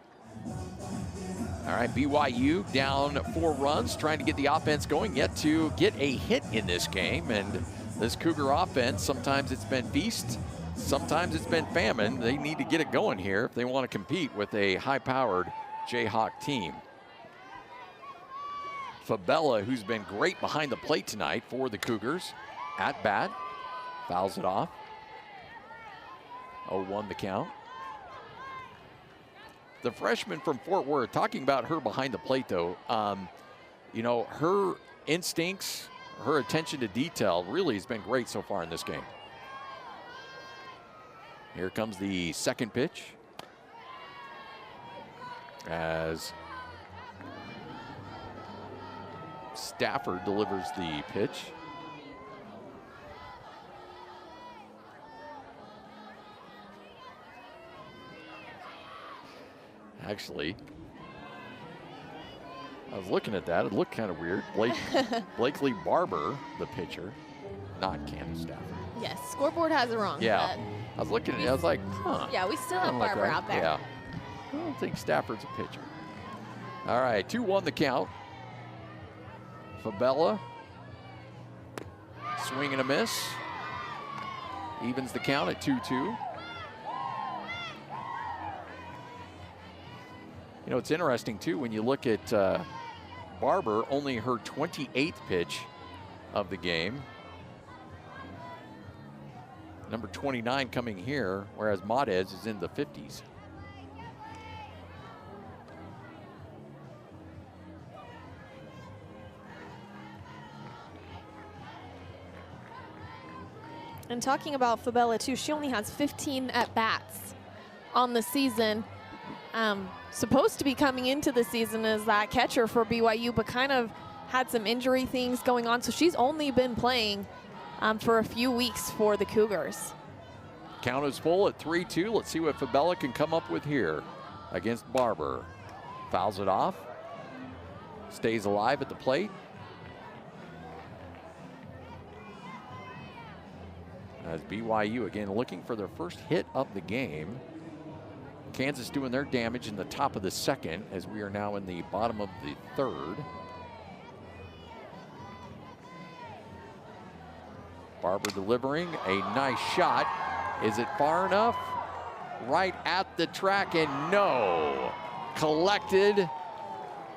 All right, BYU down 4 runs, trying to get the offense going, yet to get a hit in this game. And this Cougar offense, sometimes it's been feast, sometimes it's been famine. They need to get it going here if they want to compete with a high-powered Jayhawk team. Fabella, who's been great behind the plate tonight for the Cougars, at bat, fouls it off. 0-1 the count. The freshman from Fort Worth, talking about her behind the plate though, you know, her instincts, her attention to detail really has been great so far in this game. Here comes the second pitch. As Stafford delivers the pitch. Actually, I was looking at that. It looked kind of weird. Blakely Barber, the pitcher, not Candace Stafford. Yes, scoreboard has it wrong. Yeah. I was looking at it. I was like, huh. Yeah, we still have Barber out there. Yeah. I don't think Stafford's a pitcher. All right, 2-1 the count. Fabella. Swing and a miss. Evens the count at 2-2. You know, it's interesting, too, when you look at Barber, only her 28th pitch of the game. Number 29 coming here, whereas Maddez is in the 50s. And talking about Fabella, too, she only has 15 at-bats on the season. Supposed to be coming into the season as that catcher for BYU, but kind of had some injury things going on. So she's only been playing for a few weeks for the Cougars. Count is full at 3-2. Let's see what Fabella can come up with here against Barber. Fouls it off. Stays alive at the plate. As BYU again looking for their first hit of the game. Kansas doing their damage in the top of the second as we are now in the bottom of the third. Barber delivering a nice shot. Is it far enough? Right at the track, and no. Collected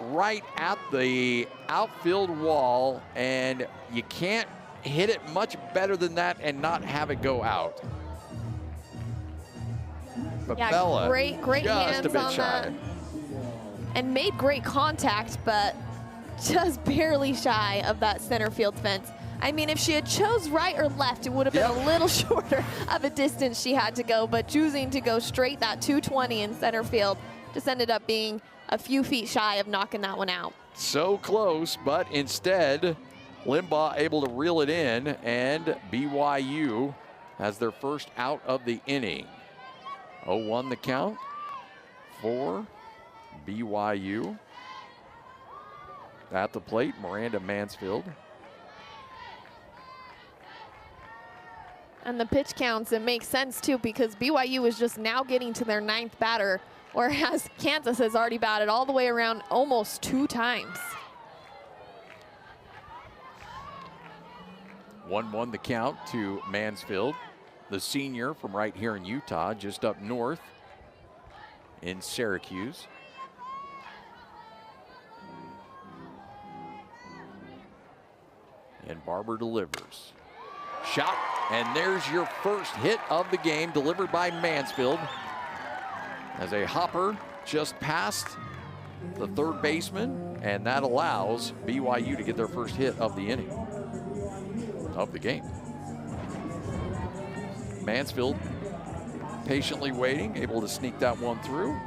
right at the outfield wall, and you can't hit it much better than that and not have it go out. Fabella, yeah, great hands on that. And made great contact, but just barely shy of that center field fence. I mean, if she had chose right or left, it would have been a little shorter of a distance she had to go, but choosing to go straight that 220 in center field just ended up being a few feet shy of knocking that one out. So close, but instead, Limbaugh able to reel it in, and BYU has their first out of the inning. 0-1 the count for BYU. At the plate, Miranda Mansfield. And the pitch counts, it makes sense too, because BYU is just now getting to their 9th batter, whereas Kansas has already batted all the way around almost 2 times. 1-1 the count to Mansfield, the senior from right here in Utah, just up north in Syracuse. And Barber delivers. Shot, and there's your first hit of the game, delivered by Mansfield. As a hopper just past the third baseman, and that allows BYU to get their first hit of the inning, of the game. Mansfield patiently waiting, able to sneak that one through.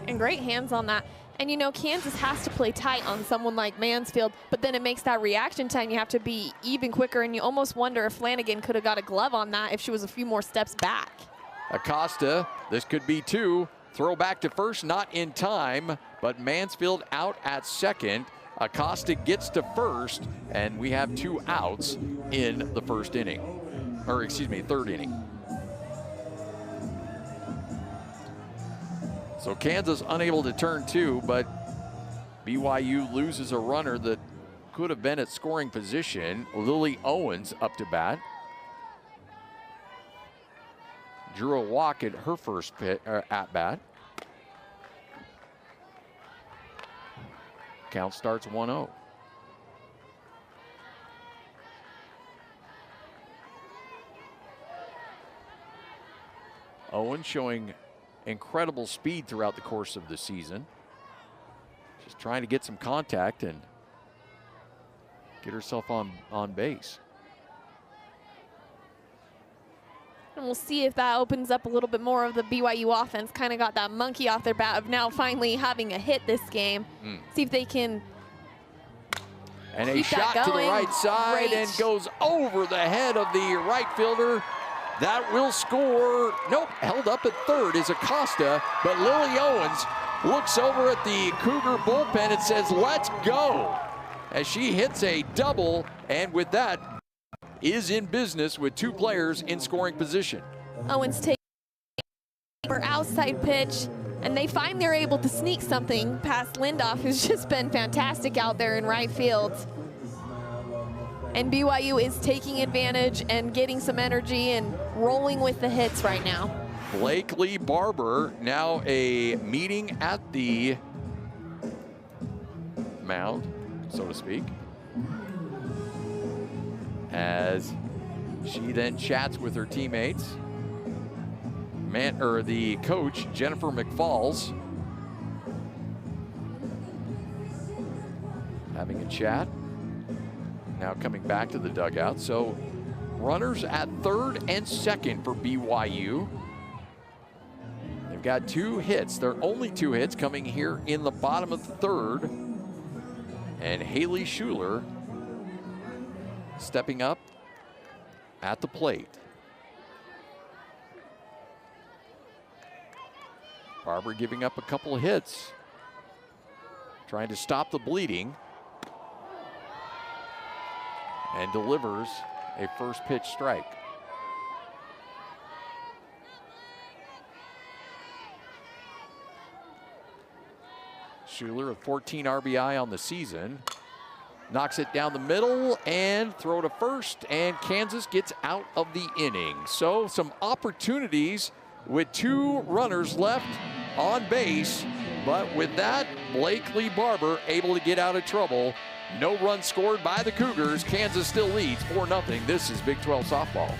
And great hands on that. And you know, Kansas has to play tight on someone like Mansfield, but then it makes that reaction time, you have to be even quicker, and you almost wonder if Flanagan could have got a glove on that if she was a few more steps back. Acosta, this could be 2. Throw back to first, not in time, but Mansfield out at second. Acosta gets to first, and we have 2 outs in the first inning. Or excuse me, third inning. So Kansas unable to turn 2, but BYU loses a runner that could have been at scoring position. Lily Owens up to bat. Drew a walk at her first at bat. Count starts 1-0. Owens showing incredible speed throughout the course of the season. Just trying to get some contact and get herself on base. And we'll see if that opens up a little bit more of the BYU offense. Kind of got that monkey off their bat of now finally having a hit this game. See if they can And a Keep shot that to the going. right side Great. and goes over the head of the right fielder. That will score. Nope, held up at third is Acosta, but Lily Owens looks over at the Cougar bullpen and says, let's go, as she hits a double, and with that, is in business with 2 players in scoring position. Owens takes her outside pitch, and they find they're able to sneak something past Lindoff, who's just been fantastic out there in right field. And BYU is taking advantage and getting some energy and rolling with the hits right now. Blakely Barber now a meeting at the mound, so to speak, as she then chats with her teammates. The coach, Jennifer McFalls, having a chat. Now coming back to the dugout. So runners at third and second for BYU. They've got 2 hits. Their only 2 hits coming here in the bottom of the third. And Haley Schuler stepping up at the plate. Barber giving up a couple of hits, trying to stop the bleeding, and delivers a first pitch strike. Schuler with 14 RBI on the season. Knocks it down the middle and throw to first, and Kansas gets out of the inning. So some opportunities with 2 runners left on base, but with that, Blakely Barber able to get out of trouble. No runs scored by the Cougars. Kansas still leads 4-0. This is Big 12 softball.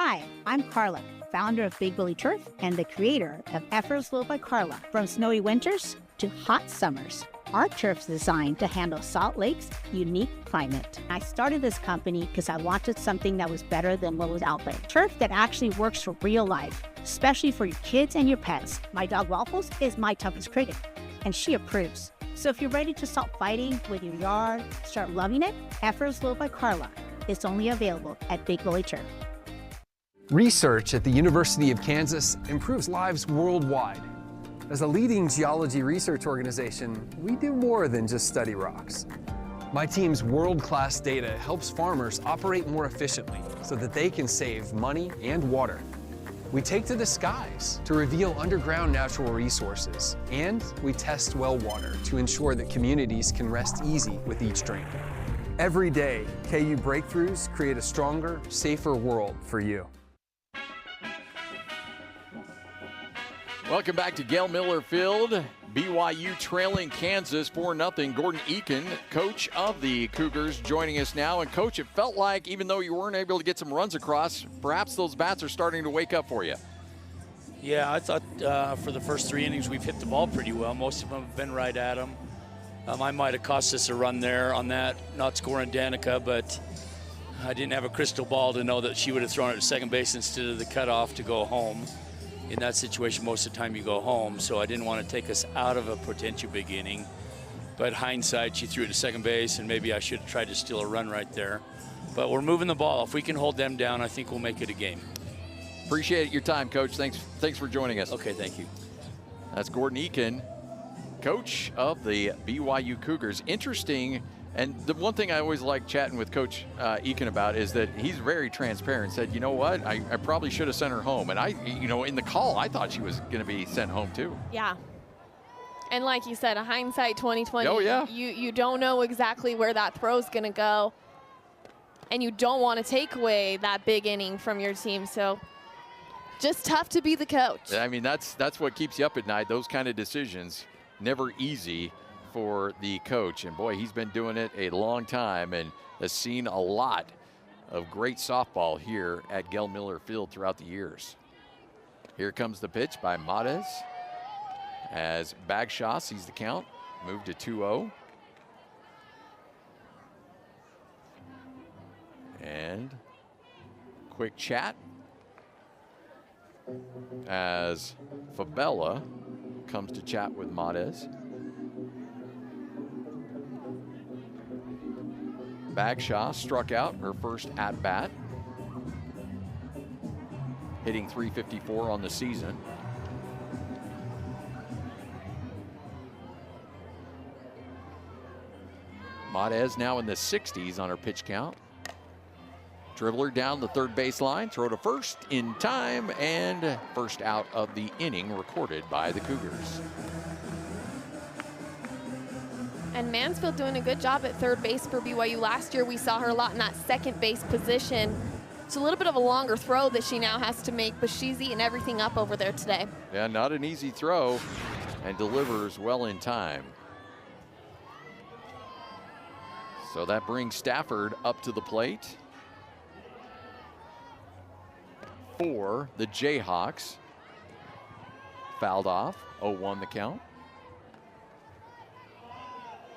Hi, I'm Carla, founder of Big Billy Turf and the creator of Effortless by Carla. From snowy winters to hot summers, our turf is designed to handle Salt Lake's unique climate. I started this company because I wanted something that was better than what was out there. Turf that actually works for real life, especially for your kids and your pets. My dog Waffles is my toughest critic, and she approves. So if you're ready to stop fighting with your yard, start loving it, Effortless by Carla is only available at Big Billy Turf. Research at the University of Kansas improves lives worldwide. As a leading geology research organization, we do more than just study rocks. My team's world-class data helps farmers operate more efficiently so that they can save money and water. We take to the skies to reveal underground natural resources, and we test well water to ensure that communities can rest easy with each drink. Every day, KU breakthroughs create a stronger, safer world for you. Welcome back to Gail Miller Field. BYU trailing Kansas 4-0. Gordon Eakin, coach of the Cougars, joining us now. And Coach, it felt like even though you weren't able to get some runs across, perhaps those bats are starting to wake up for you. Yeah, I thought for the first 3 innings we've hit the ball pretty well. Most of them have been right at them. I might have cost us a run there on that, not scoring Danica, but I didn't have a crystal ball to know that she would have thrown it to second base instead of the cutoff to go home. In that situation, most of the time you go home, so I didn't want to take us out of a potential big inning. But hindsight, she threw it to second base, and maybe I should have tried to steal a run right there. But we're moving the ball. If we can hold them down, I think we'll make it a game. Appreciate your time, Coach. Thanks for joining us. Okay, thank you. That's Gordon Eakin, coach of the BYU Cougars. Interesting. And the one thing I always like chatting with Coach Eakin about is that he's very transparent. Said, you know what, I probably should have sent her home. And in the call, I thought she was going to be sent home too. Yeah. And like you said, a hindsight 2020. Oh, yeah. You don't know exactly where that throw's going to go. And you don't want to take away that big inning from your team. So Just tough to be the coach. I mean, that's what keeps you up at night. Those kind of decisions, never easy for the coach. And boy, he's been doing it a long time and has seen a lot of great softball here at Gell Miller Field throughout the years. Here comes the pitch by Matez as Bagshaw sees the count, move to 2-0. And quick chat as Fabella comes to chat with Matez. Bagshaw struck out her first at-bat, hitting .354 on the season. Matez now in the 60s on her pitch count. Dribbler down the third baseline, throw to first in time, and first out of the inning recorded by the Cougars. And Mansfield doing a good job at third base for BYU. Last year we saw her a lot in that second base position. It's a little bit of a longer throw that she now has to make, but she's eating everything up over there today. Yeah, not an easy throw, and delivers well in time. So that brings Stafford up to the plate for the Jayhawks. Fouled off, 0-1 the count.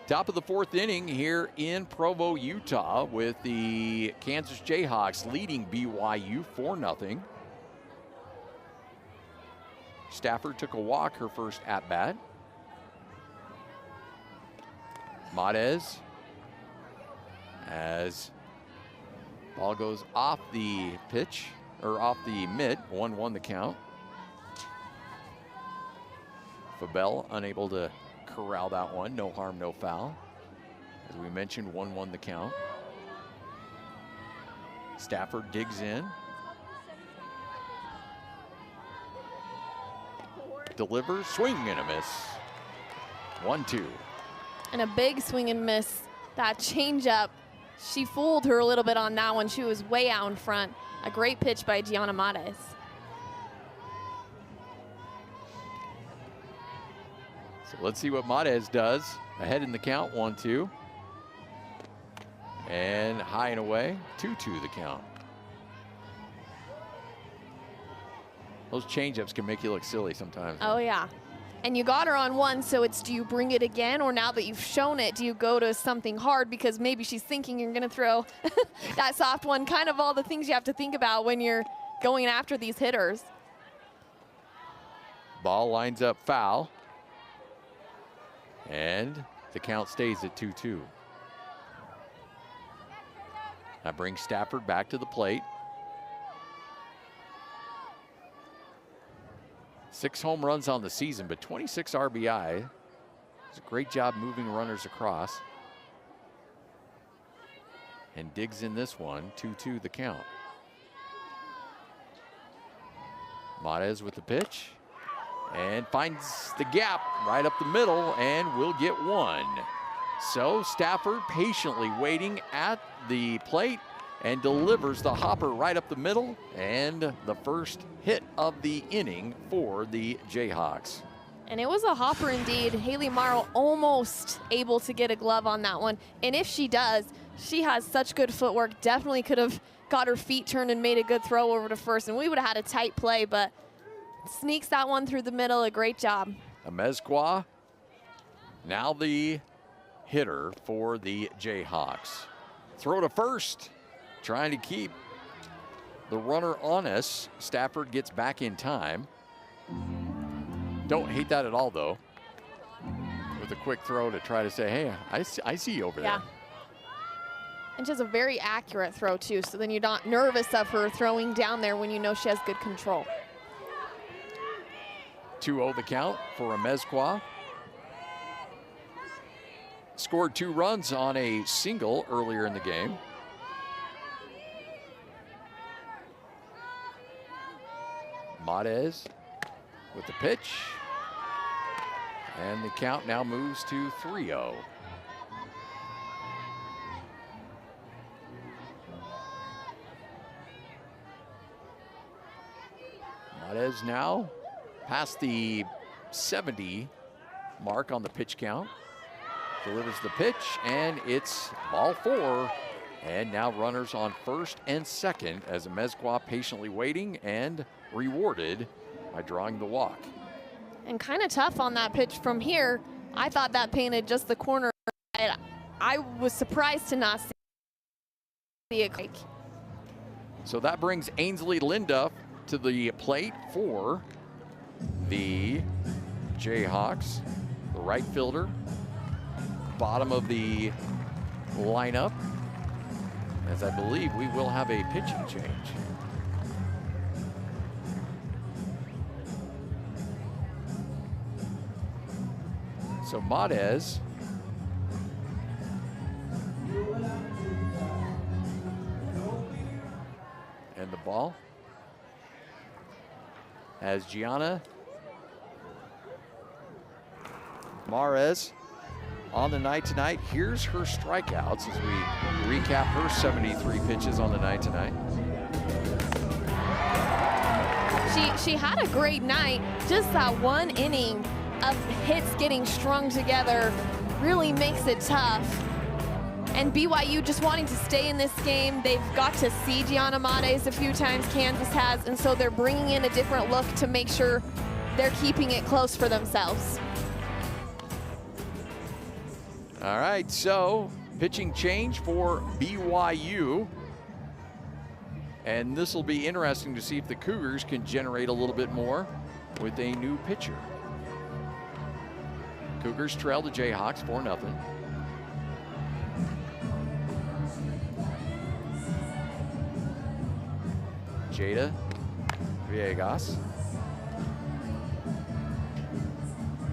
Top of the fourth inning here in Provo, Utah, with the Kansas Jayhawks leading BYU 4-0. Stafford took a walk her first at-bat. Matez, as ball goes off the pitch, or off the mitt, 1-1 the count. Fabell unable to corral that one, no harm, no foul. As we mentioned, 1-1 the count. Stafford digs in. Delivers, swing and a miss. 1-2. And a big swing and miss. That changeup, she fooled her a little bit on that one. She was way out in front. A great pitch by Gianna Matez. So let's see what Matez does. Ahead in the count, 1-2. And high and away, 2-2 the count. Those changeups can make you look silly sometimes. Oh, yeah. And you got her on one, so it's, do you bring it again, or now that you've shown it, do you go to something hard because maybe she's thinking you're going to throw that soft one? Kind of all the things you have to think about when you're going after these hitters. Ball lines up foul. And the count stays at 2-2. That brings Stafford back to the plate. 6 home runs on the season, but 26 RBI. It's a great job moving runners across. And digs in this one, 2-2 the count. Matez with the pitch. And finds the gap right up the middle and will get one. So Stafford patiently waiting at the plate and delivers the hopper right up the middle, and the first hit of the inning for the Jayhawks. And it was a hopper indeed. Haley Morrow almost able to get a glove on that one. And if she does, she has such good footwork, definitely could have got her feet turned and made a good throw over to first, and we would have had a tight play, but sneaks that one through the middle, a great job. Amezcua, now the hitter for the Jayhawks. Throw to first, trying to keep the runner on us. Stafford gets back in time. Don't hate that at all, though. With a quick throw to try to say, hey, I see you over there. And she has a very accurate throw, too, so then you're not nervous of her throwing down there when you know she has good control. 2-0 the count for Amezcua. Scored 2 runs on a single earlier in the game. Matez with the pitch. And the count now moves to 3-0. Matez now past the 70 mark on the pitch count. Delivers the pitch, and it's ball 4. And now runners on first and second as Mezcua patiently waiting and rewarded by drawing the walk. And kind of tough on that pitch from here. I thought that painted just the corner. I was surprised to not see it. So that brings Ainsley Linduff to the plate for the Jayhawks, the right fielder, bottom of the lineup, as I believe we will have a pitching change. So Matez and the ball as Gianna Mares on the night tonight. Here's her strikeouts as we recap her 73 pitches on the night tonight. She had a great night. Just that one inning of hits getting strung together really makes it tough. And BYU just wanting to stay in this game. They've got to see Gianna Mares a few times, Kansas has, and so they're bringing in a different look to make sure they're keeping it close for themselves. All right, so pitching change for BYU. And this will be interesting to see if the Cougars can generate a little bit more with a new pitcher. Cougars trail the Jayhawks 4-0. Jada Villegas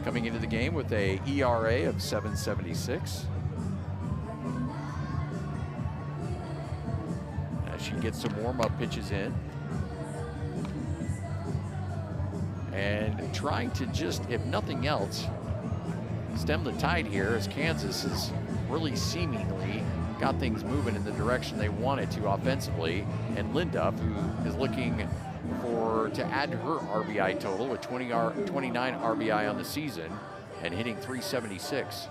coming into the game with a ERA of 7.76. As she gets some warm-up pitches in. And trying to just, if nothing else, stem the tide here as Kansas has really seemingly got things moving in the direction they wanted to offensively. And Linduff, who is looking to add to her RBI total with 29 RBI on the season and hitting .376.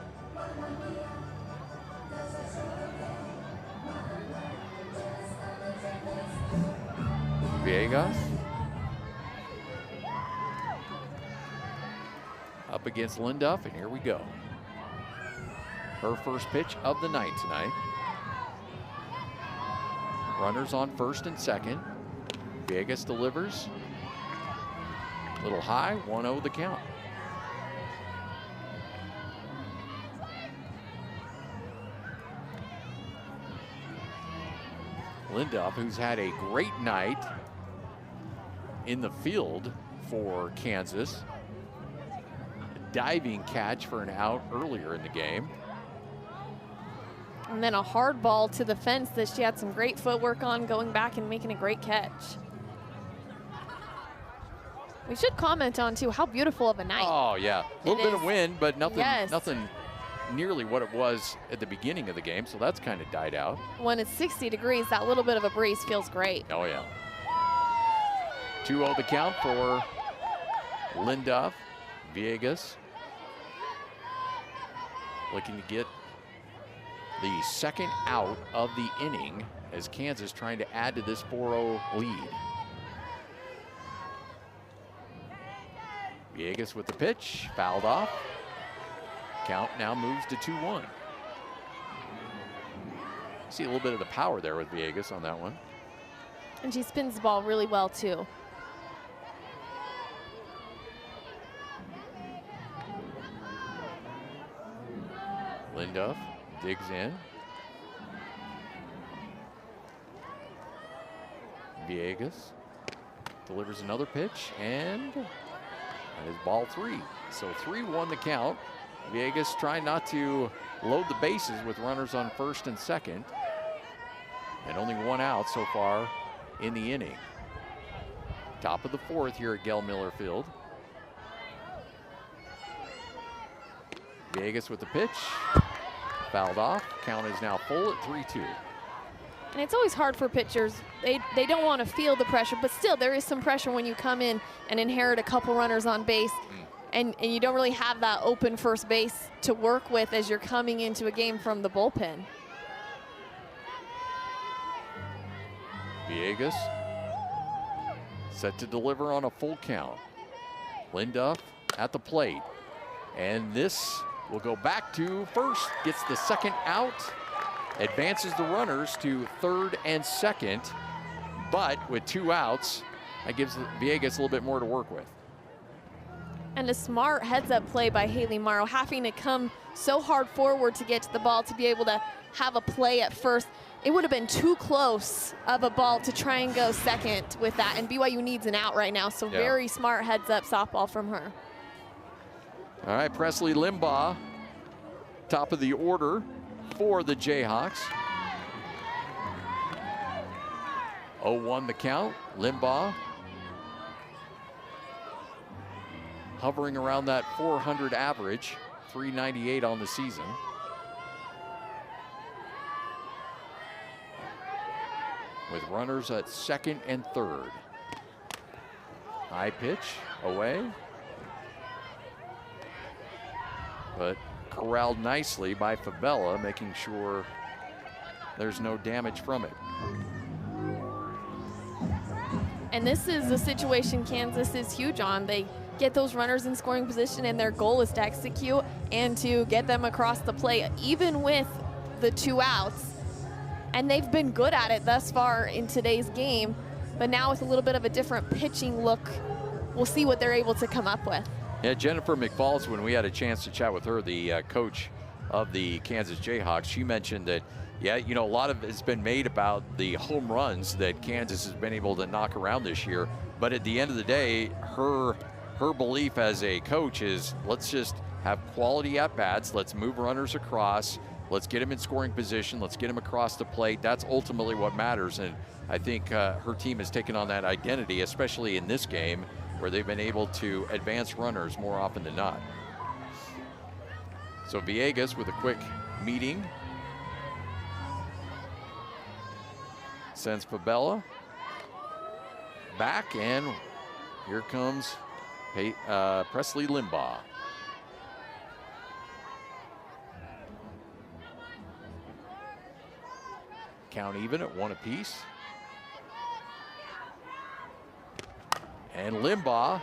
Villegas up against Linduff, and here we go. Her first pitch of the night tonight. Runners on first and second. Villegas delivers. A little high, 1-0 the count. Linduff, who's had a great night in the field for Kansas. A diving catch for an out earlier in the game. And then a hard ball to the fence that she had some great footwork on, going back and making a great catch. We should comment on, too, how beautiful of a night. Oh, yeah. A little bit of wind, but nothing, Yes. nothing nearly what it was at the beginning of the game, so that's kind of died out. When it's 60 degrees, that little bit of a breeze feels great. Oh, yeah. 2-0 the count for Linduff. Villegas looking to get the second out of the inning as Kansas trying to add to this 4-0 lead. Villegas with the pitch, fouled off. Count now moves to 2-1. See a little bit of the power there with Villegas on that one. And she spins the ball really well, too. Linduff digs in. Villegas delivers another pitch, and that is ball 3. So 3-1 the count. Villegas trying not to load the bases with runners on first and second. And only one out so far in the inning. Top of the 4th here at Gell Miller Field. Villegas with the pitch. Fouled off. Count is now full at 3-2. And it's always hard for pitchers. They don't want to feel the pressure, but still there is some pressure when you come in and inherit a couple runners on base. And you don't really have that open first base to work with as you're coming into a game from the bullpen. Villegas set to deliver on a full count. Linduff at the plate. And this will go back to first, gets the second out, advances the runners to third and second, but with 2 outs, that gives Villegas a little bit more to work with. And a smart heads-up play by Haley Morrow, having to come so hard forward to get to the ball to be able to have a play at first. It would have been too close of a ball to try and go second with that, and BYU needs an out right now, so very smart heads-up softball from her. All right, Presley Limbaugh, top of the order for the Jayhawks. 0-1 the count. Limbaugh hovering around that 400 average, 398 on the season. With runners at second and third. High pitch, away. But corralled nicely by Fabella, making sure there's no damage from it. And this is a situation Kansas is huge on. They get those runners in scoring position, and their goal is to execute and to get them across the plate, even with the 2 outs. And they've been good at it thus far in today's game, but now with a little bit of a different pitching look, we'll see what they're able to come up with. Yeah, Jennifer McFalls, when we had a chance to chat with her, the coach of the Kansas Jayhawks, she mentioned that, yeah, you know, a lot of it's been made about the home runs that Kansas has been able to knock around this year. But at the end of the day, her belief as a coach is, let's just have quality at-bats, let's move runners across, let's get them in scoring position, let's get them across the plate. That's ultimately what matters. And I think her team has taken on that identity, especially in this game, where they've been able to advance runners more often than not. So Villegas with a quick meeting. Sends Fabella back, and here comes Presley Limbaugh. Count even at 1 apiece. And Limbaugh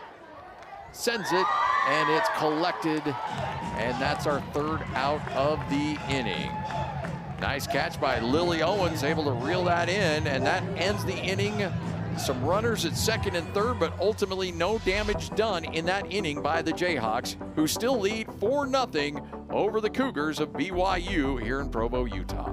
sends it, and it's collected, and that's our 3rd out of the inning. Nice catch by Lily Owens, able to reel that in, and that ends the inning. Some runners at second and third, but ultimately no damage done in that inning by the Jayhawks, who still lead 4-0 over the Cougars of BYU here in Provo, Utah.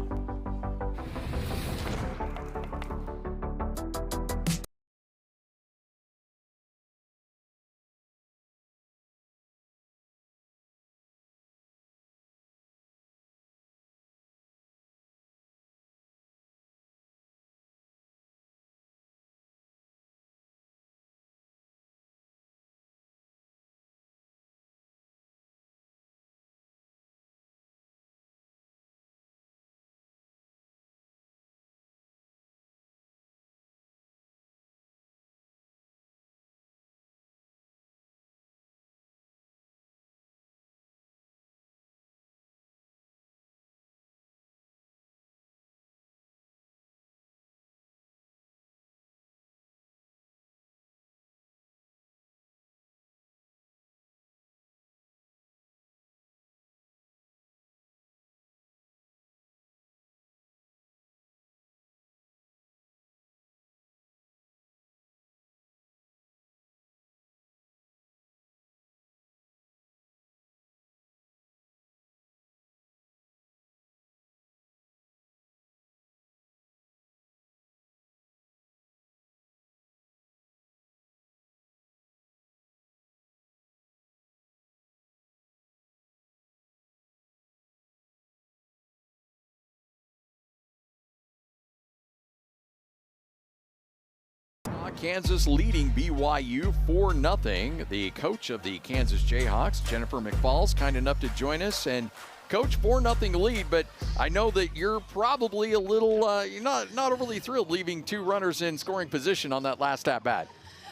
Kansas leading BYU 4-0. The coach of the Kansas Jayhawks, Jennifer McFalls, kind enough to join us and Coach, 4-0 lead, but I know that you're probably a little, you're not overly thrilled leaving 2 runners in scoring position on that last at-bat.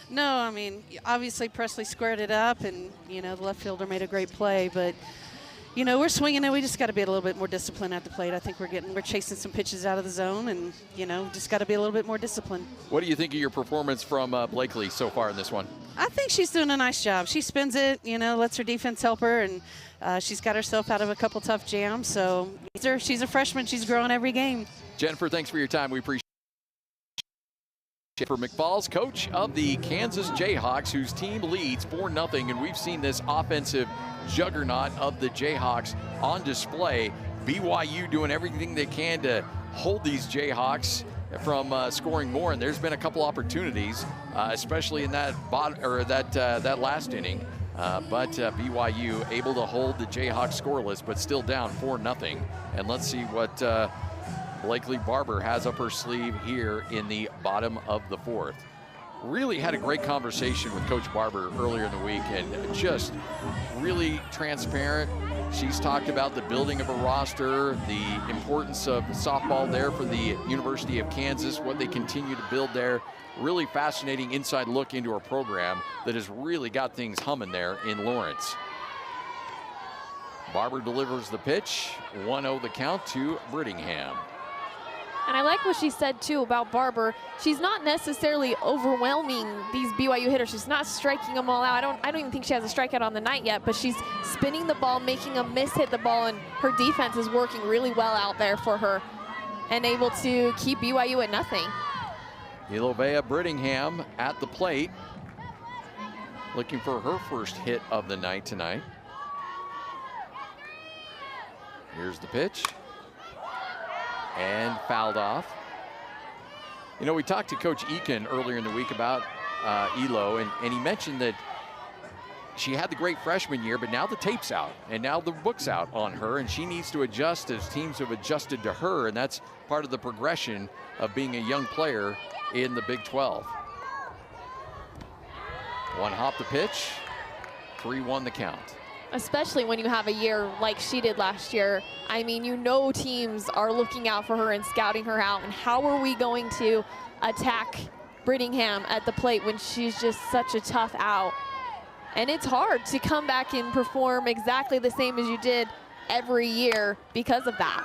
No, I mean, obviously Presley squared it up, and, you know, the left fielder made a great play, but, you know, we're swinging it. We just got to be a little bit more disciplined at the plate. I think we're chasing some pitches out of the zone, and, you know, just got to be a little bit more disciplined. What do you think of your performance from Blakely so far in this one? I think she's doing a nice job. She spins it, you know, lets her defense help her, and she's got herself out of a couple tough jams. So she's a freshman. She's growing every game. Jennifer, thanks for your time. We appreciate it. For McFalls, coach of the Kansas Jayhawks, whose team leads 4-0, and we've seen this offensive juggernaut of the Jayhawks on display. BYU doing everything they can to hold these Jayhawks from scoring more, and there's been a couple opportunities, especially in that that last inning. But BYU able to hold the Jayhawks scoreless, but still down 4-0. And let's see what Blakely Barber has up her sleeve here in the bottom of the 4th. Really had a great conversation with Coach Barber earlier in the week, and just really transparent. She's talked about the building of a roster, the importance of softball there for the University of Kansas, what they continue to build there. Really fascinating inside look into her program that has really got things humming there in Lawrence. Barber delivers the pitch, 1-0 the count to Brittingham. And I like what she said, too, about Barber. She's not necessarily overwhelming these BYU hitters. She's not striking them all out. I don't even think she has a strikeout on the night yet, but she's spinning the ball, making a miss hit the ball, and her defense is working really well out there for her and able to keep BYU at 0. Ilovea Brittingham at the plate, looking for her first hit of the night tonight. Here's the pitch. And fouled off. You know, we talked to Coach Eakin earlier in the week about Elo, and he mentioned that she had the great freshman year, but now the tape's out, and now the book's out on her, and she needs to adjust as teams have adjusted to her, and that's part of the progression of being a young player in the Big 12. One hop the pitch, 3-1 the count. Especially when you have a year like she did last year. I mean, you know teams are looking out for her and scouting her out, and how are we going to attack Brittingham at the plate when she's just such a tough out? And it's hard to come back and perform exactly the same as you did every year because of that.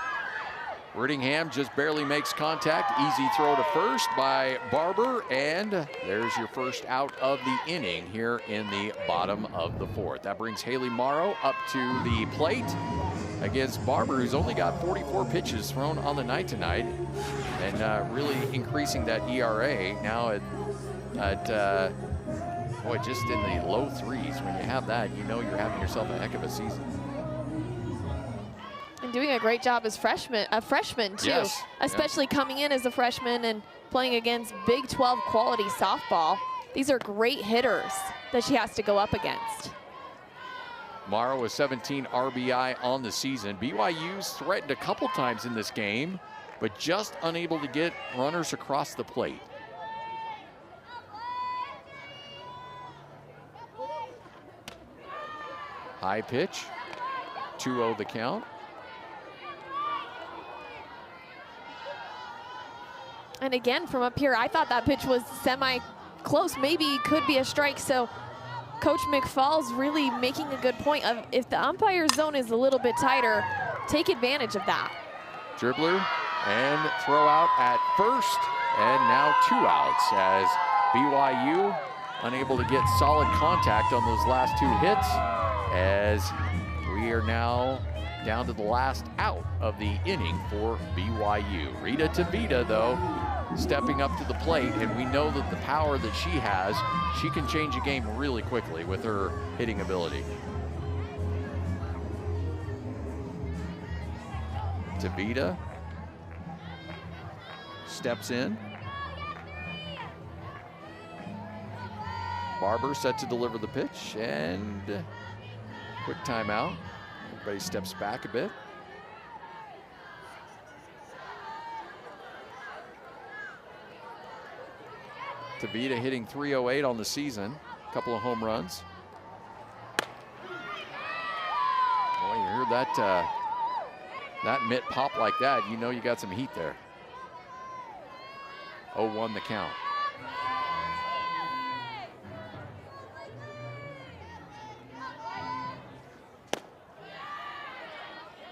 Brittingham just barely makes contact. Easy throw to first by Barber, and there's your first out of the inning here in the bottom of the 4th. That brings Haley Morrow up to the plate against Barber, who's only got 44 pitches thrown on the night tonight, and really increasing that ERA now at boy, just in the low 3s. When you have that, you know you're having yourself a heck of a season. And doing a great job as a freshman too, yes. Especially coming in as a freshman and playing against Big 12 quality softball. These are great hitters that she has to go up against. Morrow with 17 RBI on the season. BYU's threatened a couple times in this game, but just unable to get runners across the plate. High pitch, 2-0 the count. And again, from up here, I thought that pitch was semi-close, maybe could be a strike. So Coach McFalls really making a good point of, if the umpire zone is a little bit tighter, take advantage of that. Dribbler and throw out at first, and now 2 outs as BYU unable to get solid contact on those last 2 hits, as we are now down to the last out of the inning for BYU. Rita Tavita, though, stepping up to the plate, and we know that the power that she has, she can change a game really quickly with her hitting ability. Tavita steps in. Barber set to deliver the pitch, and quick timeout. Everybody steps back a bit. Tavita hitting .308 on the season, a couple of home runs. Boy, you heard that That mitt pop like that, you know you got some heat there. 0-1 the count.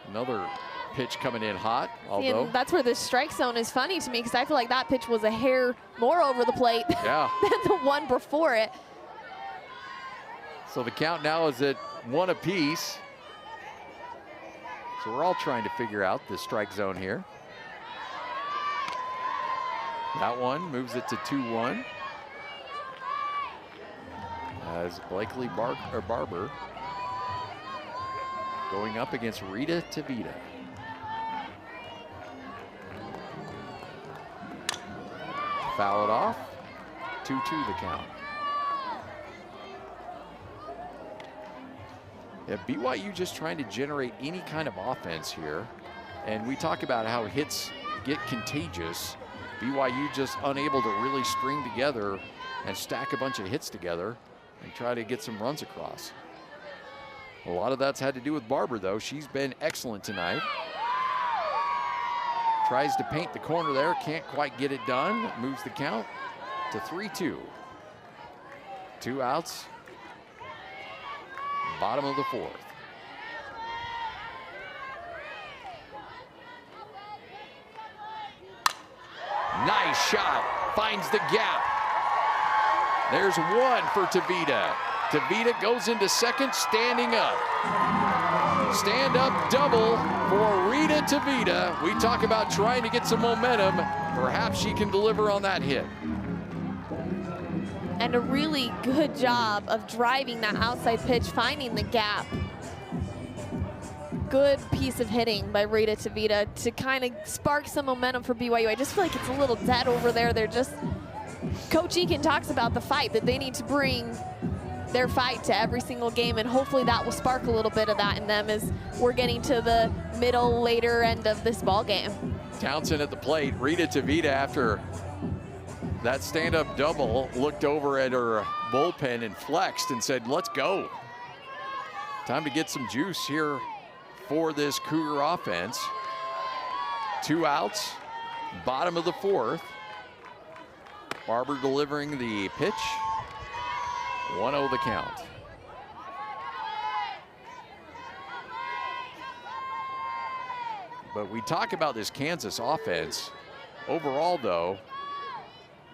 Another pitch coming in hot, although. And that's where the strike zone is funny to me, because I feel like that pitch was a hair more over the plate yeah. than the one before it. So the count now is at 1 apiece. So we're all trying to figure out the strike zone here. That one moves it to 2-1. As Blakely Barber going up against Rita Tavita. Foul it off. 2-2 the count. Yeah, BYU just trying to generate any kind of offense here. And we talk about how hits get contagious. BYU just unable to really string together and stack a bunch of hits together and try to get some runs across. A lot of that's had to do with Barber, though. She's been excellent tonight. Tries to paint the corner there, can't quite get it done. Moves the count to 3-2. 2 outs. Bottom of the 4th. Nice shot, finds the gap. There's 1 for Tavita. Tavita goes into second, standing up. Stand up double for Rita Tavita. We talk about trying to get some momentum. Perhaps she can deliver on that hit. And a really good job of driving that outside pitch, finding the gap. Good piece of hitting by Rita Tavita to kind of spark some momentum for BYU. I just feel like it's a little dead over there. They're just, Coach Eakin talks about the fight, that they need to bring their fight to every single game, and hopefully that will spark a little bit of that in them as we're getting to the middle, later end of this ball game. Townsend at the plate. Rita Tavita, after that stand-up double, looked over at her bullpen and flexed and said, let's go. Time to get some juice here for this Cougar offense. 2 outs, bottom of the 4th. Barber delivering the pitch. 1-0 the count. But we talk about this Kansas offense. Overall, though,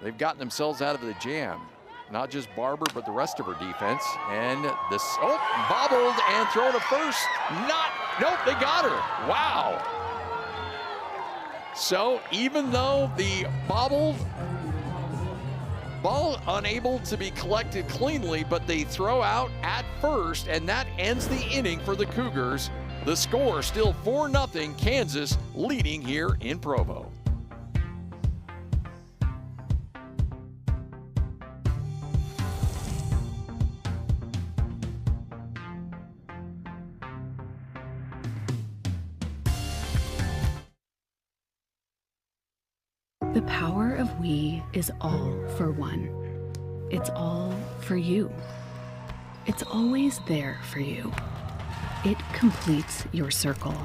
they've gotten themselves out of the jam. Not just Barber, but the rest of her defense. And this, bobbled and thrown to first. Nope, they got her. Wow. So even though the bobbled ball unable to be collected cleanly, but they throw out at first, and that ends the inning for the Cougars. The score still 4-0, Kansas leading here in Provo. The power of we is all for one. It's all for you. It's always there for you. It completes your circle.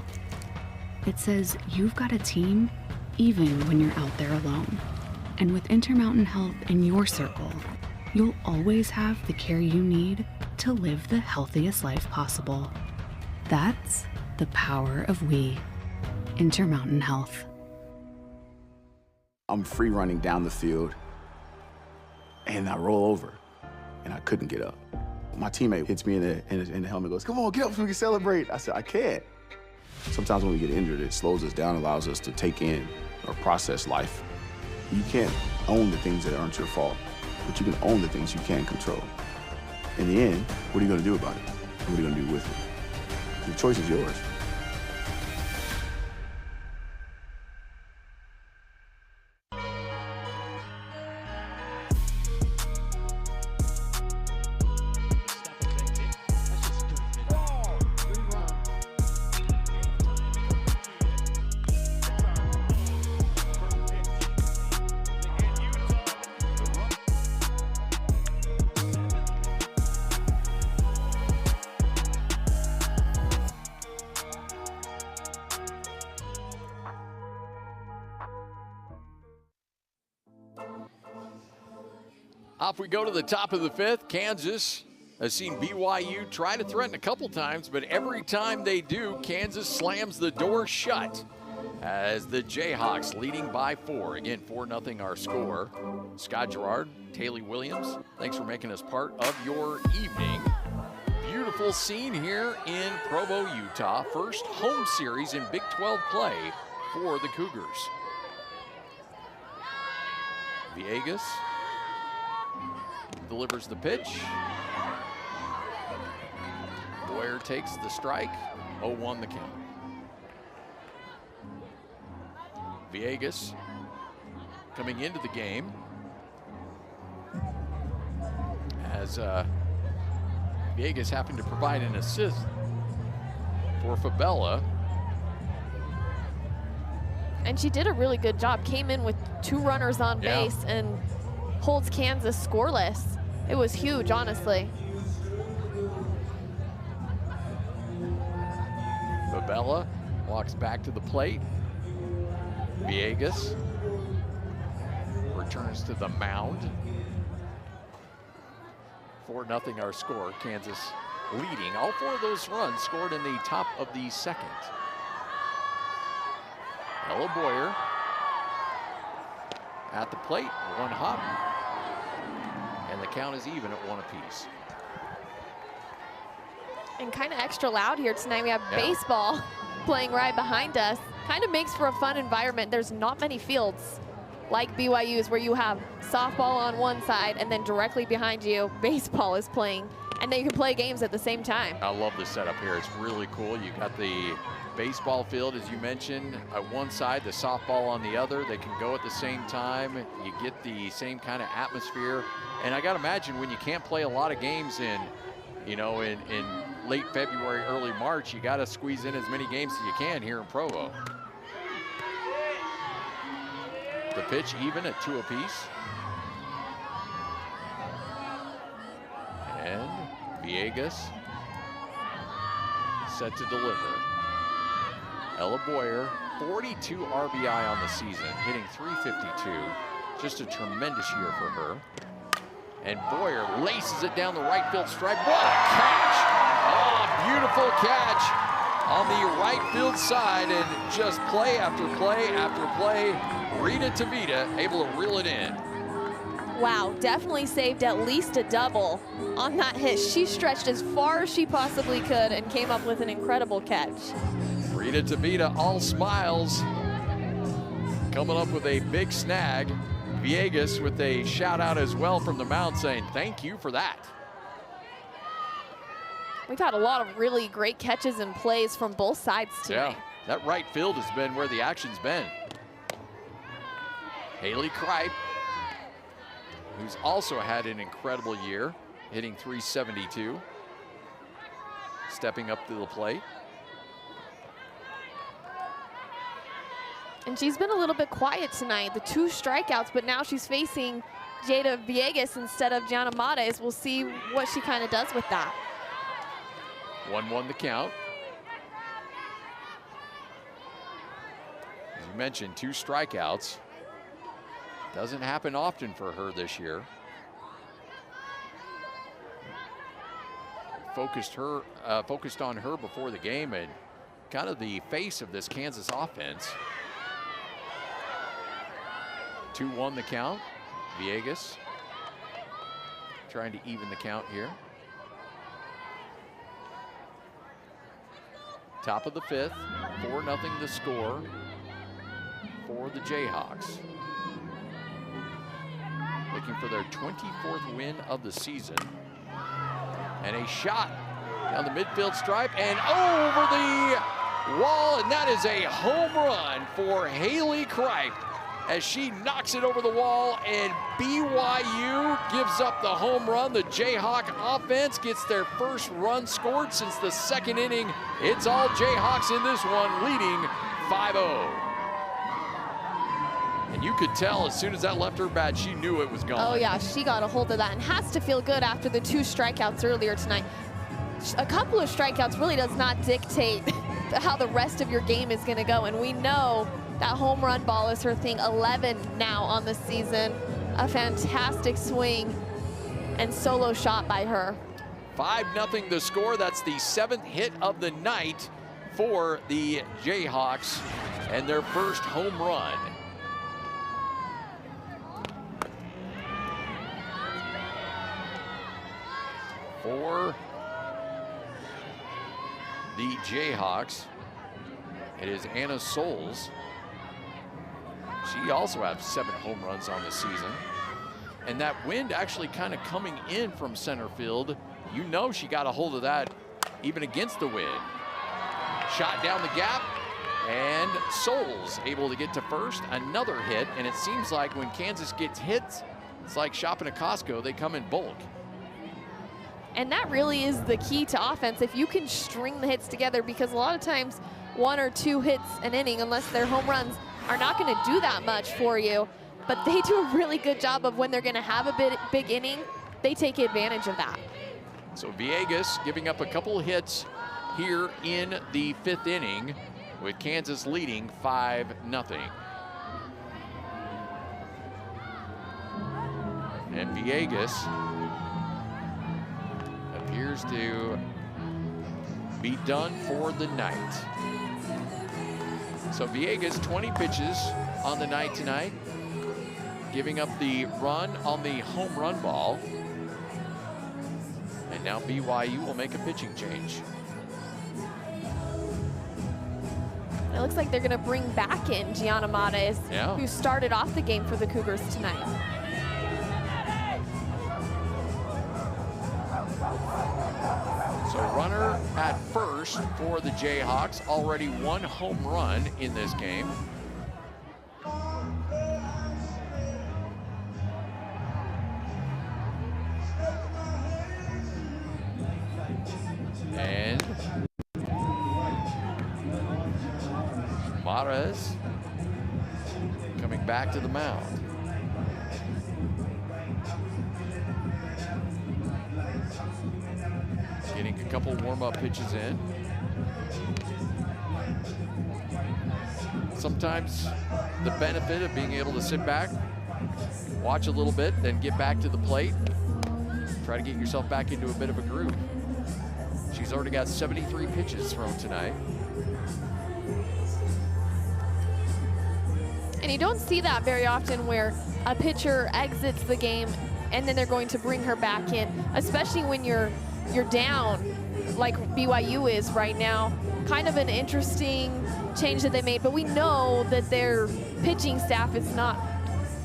It says you've got a team even when you're out there alone. And with Intermountain Health in your circle, you'll always have the care you need to live the healthiest life possible. That's the power of we. Intermountain Health. I'm free running down the field, and I roll over, and I couldn't get up. My teammate hits me in the helmet and goes, come on, get up so we can celebrate. I said, I can't. Sometimes when we get injured, it slows us down, allows us to take in or process life. You can't own the things that aren't your fault, but you can own the things you can control. In the end, what are you gonna do about it? What are you gonna do with it? The choice is yours. Off we go to the top of the 5th. Kansas has seen BYU try to threaten a couple times, but every time they do, Kansas slams the door shut as the Jayhawks leading by 4. Again, 4-0 our score. Scott Gerard, Taylor Williams, thanks for making us part of your evening. Beautiful scene here in Provo, Utah. First home series in Big 12 play for the Cougars. Villegas delivers the pitch. Boyer takes the strike. 0-1 the count. Villegas coming into the game as Villegas happened to provide an assist for Fabella. And she did a really good job. Came in with 2 runners on base and holds Kansas scoreless. It was huge, honestly. Fabella walks back to the plate. Villegas returns to the mound. 4-0 our score. Kansas leading. All 4 of those runs scored in the top of the 2nd. Ella Boyer at the plate, 1 hop. And the count is even at 1 apiece. And kind of extra loud here tonight. We have baseball playing right behind us. Kind of makes for a fun environment. There's not many fields like BYU's where you have softball on one side and then directly behind you, baseball is playing. And then you can play games at the same time. I love the setup here. It's really cool. You got the baseball field, as you mentioned, at one side, the softball on the other. They can go at the same time. You get the same kind of atmosphere. And I got to imagine when you can't play a lot of games in late February, early March, you got to squeeze in as many games as you can here in Provo. The pitch even at 2 apiece. And Villegas set to deliver. Ella Boyer, 42 RBI on the season, hitting .352. Just a tremendous year for her. And Boyer laces it down the right field stripe. What a catch! Oh, beautiful catch on the right field side, and just play after play after play. Rita Tavita able to reel it in. Wow, definitely saved at least a double on that hit. She stretched as far as she possibly could and came up with an incredible catch. Rita Tavita, all smiles, coming up with a big snag. Villegas with a shout out as well from the mound saying, thank you for that. We've had a lot of really great catches and plays from both sides tonight. Yeah, that right field has been where the action's been. Haley Kripe, who's also had an incredible year, hitting .372, stepping up to the plate. And she's been a little bit quiet tonight, the 2 strikeouts, but now she's facing Jada Villegas instead of Gianna Mates. We'll see what she kind of does with that. 1-1 the count. As you mentioned, 2 strikeouts. Doesn't happen often for her this year. Focused on her before the game and kind of the face of this Kansas offense. 2-1 the count. Villegas trying to even the count here. Top of the 5th, 4-0 the score for the Jayhawks. Looking for their 24th win of the season. And a shot down the midfield stripe and over the wall, and that is a home run for Haley Kripe as she knocks it over the wall, and BYU gives up the home run. The Jayhawk offense gets their first run scored since the 2nd inning. It's all Jayhawks in this one, leading 5-0. And you could tell as soon as that left her bat, she knew it was gone. Oh yeah, she got a hold of that and has to feel good after the 2 strikeouts earlier tonight. A couple of strikeouts really does not dictate how the rest of your game is gonna go, and we know that home run ball is her thing. 11 now on the season. A fantastic swing and solo shot by her. 5-0 the score. That's the 7th hit of the night for the Jayhawks and their first home run. For the Jayhawks, it is Anna Souls. She also has 7 home runs on the season. And that wind actually kind of coming in from center field, you know she got a hold of that even against the wind. Shot down the gap, and Souls able to get to first. Another hit, and it seems like when Kansas gets hits, it's like shopping at Costco, they come in bulk. And that really is the key to offense, if you can string the hits together, because a lot of times 1 or 2 hits an inning, unless they're home runs, are not going to do that much for you. But they do a really good job of when they're going to have a big inning, they take advantage of that. So Villegas giving up a couple hits here in the 5th inning, with Kansas leading 5-0. And Villegas appears to be done for the night. So Villegas, 20 pitches on the night tonight, giving up the run on the home run ball. And now BYU will make a pitching change. It looks like they're going to bring back in Gianna Mares, who started off the game for the Cougars tonight. So runner at first for the Jayhawks, already 1 home run in this game. And Mares coming back to the mound. Getting a couple warm-up pitches in. Sometimes the benefit of being able to sit back, watch a little bit, then get back to the plate, try to get yourself back into a bit of a groove. She's already got 73 pitches thrown tonight. And you don't see that very often, where a pitcher exits the game and then they're going to bring her back in, especially when you're down like BYU is right now. Kind of an interesting change that they made, but we know that their pitching staff is not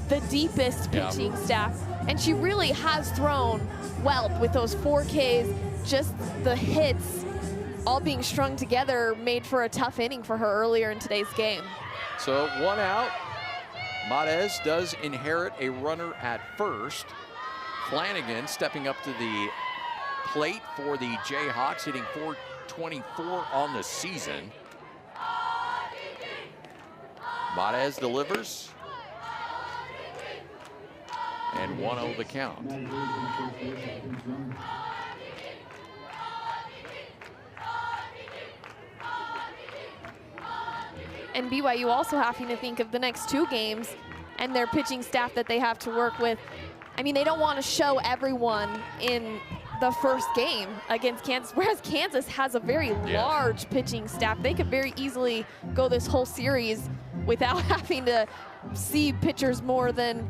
the deepest pitching staff, and she really has thrown well with those 4 Ks. Just the hits all being strung together made for a tough inning for her earlier in today's game. So 1 out. Mares does inherit a runner at first. Flanagan stepping up to the plate for the Jayhawks, hitting .424 on the season. Mares delivers. And 1-0 the count. And BYU also having to think of the next 2 games and their pitching staff that they have to work with. I mean, they don't want to show everyone in the first game against Kansas, whereas Kansas has a very large pitching staff. They could very easily go this whole series without having to see pitchers more than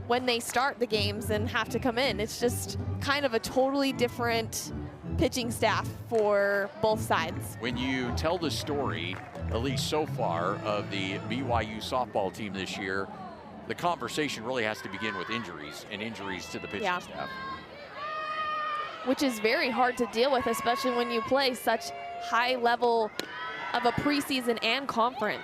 when they start the games and have to come in. It's just kind of a totally different pitching staff for both sides. When you tell the story, at least so far, of the BYU softball team this year, the conversation really has to begin with injuries and injuries to the pitching staff. Which is very hard to deal with, especially when you play such high level of a preseason and conference.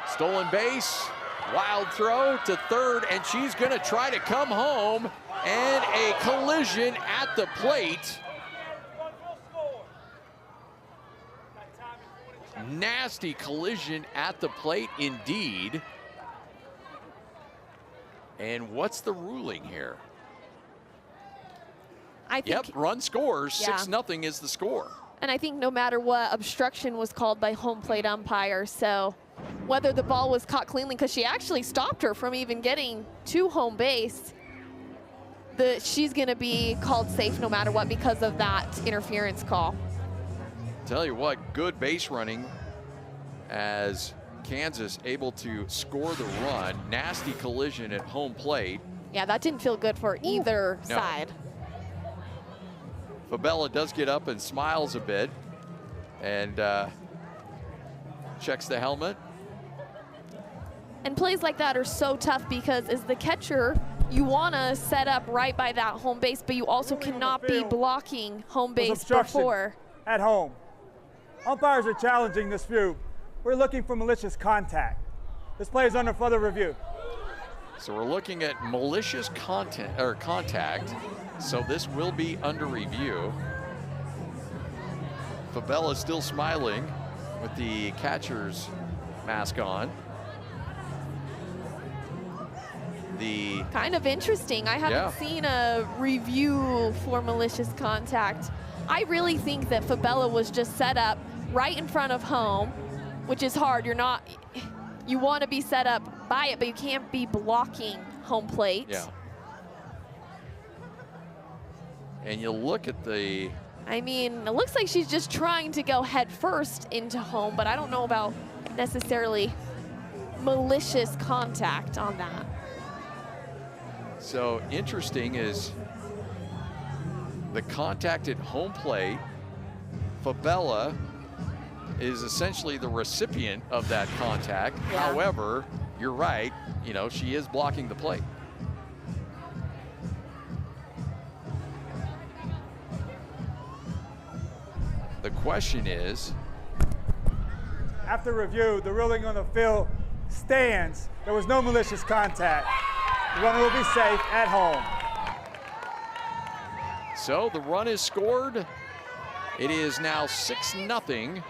Stolen base, wild throw to third, and she's gonna try to come home, and a collision at the plate. Nasty collision at the plate indeed. And what's the ruling here? I think, run scores. 6-0 is the score. And I think no matter what, obstruction was called by home plate umpire. So whether the ball was caught cleanly, because she actually stopped her from even getting to home base, she's going to be called safe no matter what because of that interference call. Tell you what, good base running as Kansas able to score the run. Nasty collision at home plate. Yeah, that didn't feel good for either side. Fabella does get up and smiles a bit and checks the helmet. And plays like that are so tough because as the catcher, you want to set up right by that home base, but you also cannot be blocking home base before. At home. Umpires are challenging this view. We're looking for malicious contact. This play is under further review. So we're looking at malicious contact. So this will be under review. Fabella still smiling with the catcher's mask on. Kind of interesting. I haven't seen a review for malicious contact. I really think that Fabella was just set up right in front of home, which is hard. You want to be set up by it, but you can't be blocking home plate. Yeah. And you look at I mean, it looks like she's just trying to go head first into home, but I don't know about necessarily malicious contact on that. So interesting is the contact at home plate. Fabella is essentially the recipient of that contact. Yeah. However, you're right, she is blocking the plate. The question is, after review, the ruling on the field stands. There was no malicious contact. The runner will be safe at home. So the run is scored. It is now 6-0.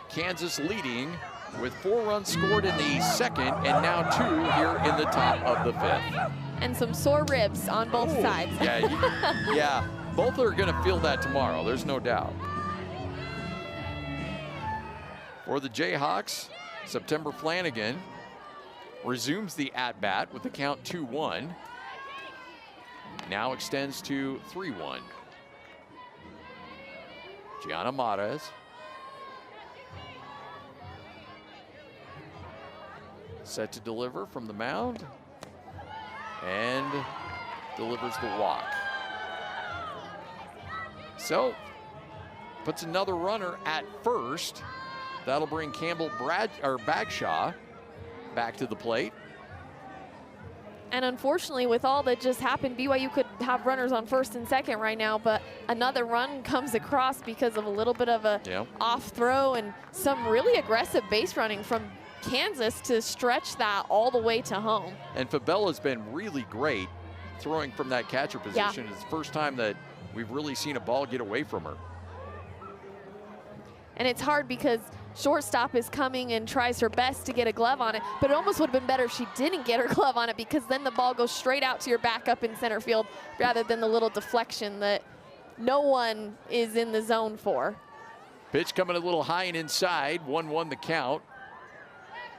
Kansas leading with 4 runs scored in the second and now 2 here in the top of the 5th. And some sore ribs on both sides. Yeah, both are going to feel that tomorrow. There's no doubt. For the Jayhawks, September Flanagan resumes the at-bat with the count 2-1. Now extends to 3-1. Gianna Mares. Set to deliver from the mound. And delivers the walk. So, puts another runner at first. That'll bring Campbell Bagshaw back to the plate. And unfortunately, with all that just happened, BYU could have runners on first and second right now, but another run comes across because of a little bit of a off throw and some really aggressive base running from Kansas to stretch that all the way to home. And Fabella's been really great throwing from that catcher position. It's the first time that we've really seen a ball get away from her. And it's hard because shortstop is coming and tries her best to get a glove on it, but it almost would have been better if she didn't get her glove on it because then the ball goes straight out to your backup in center field rather than the little deflection that no one is in the zone for. Pitch coming a little high and inside, 1-1 the count.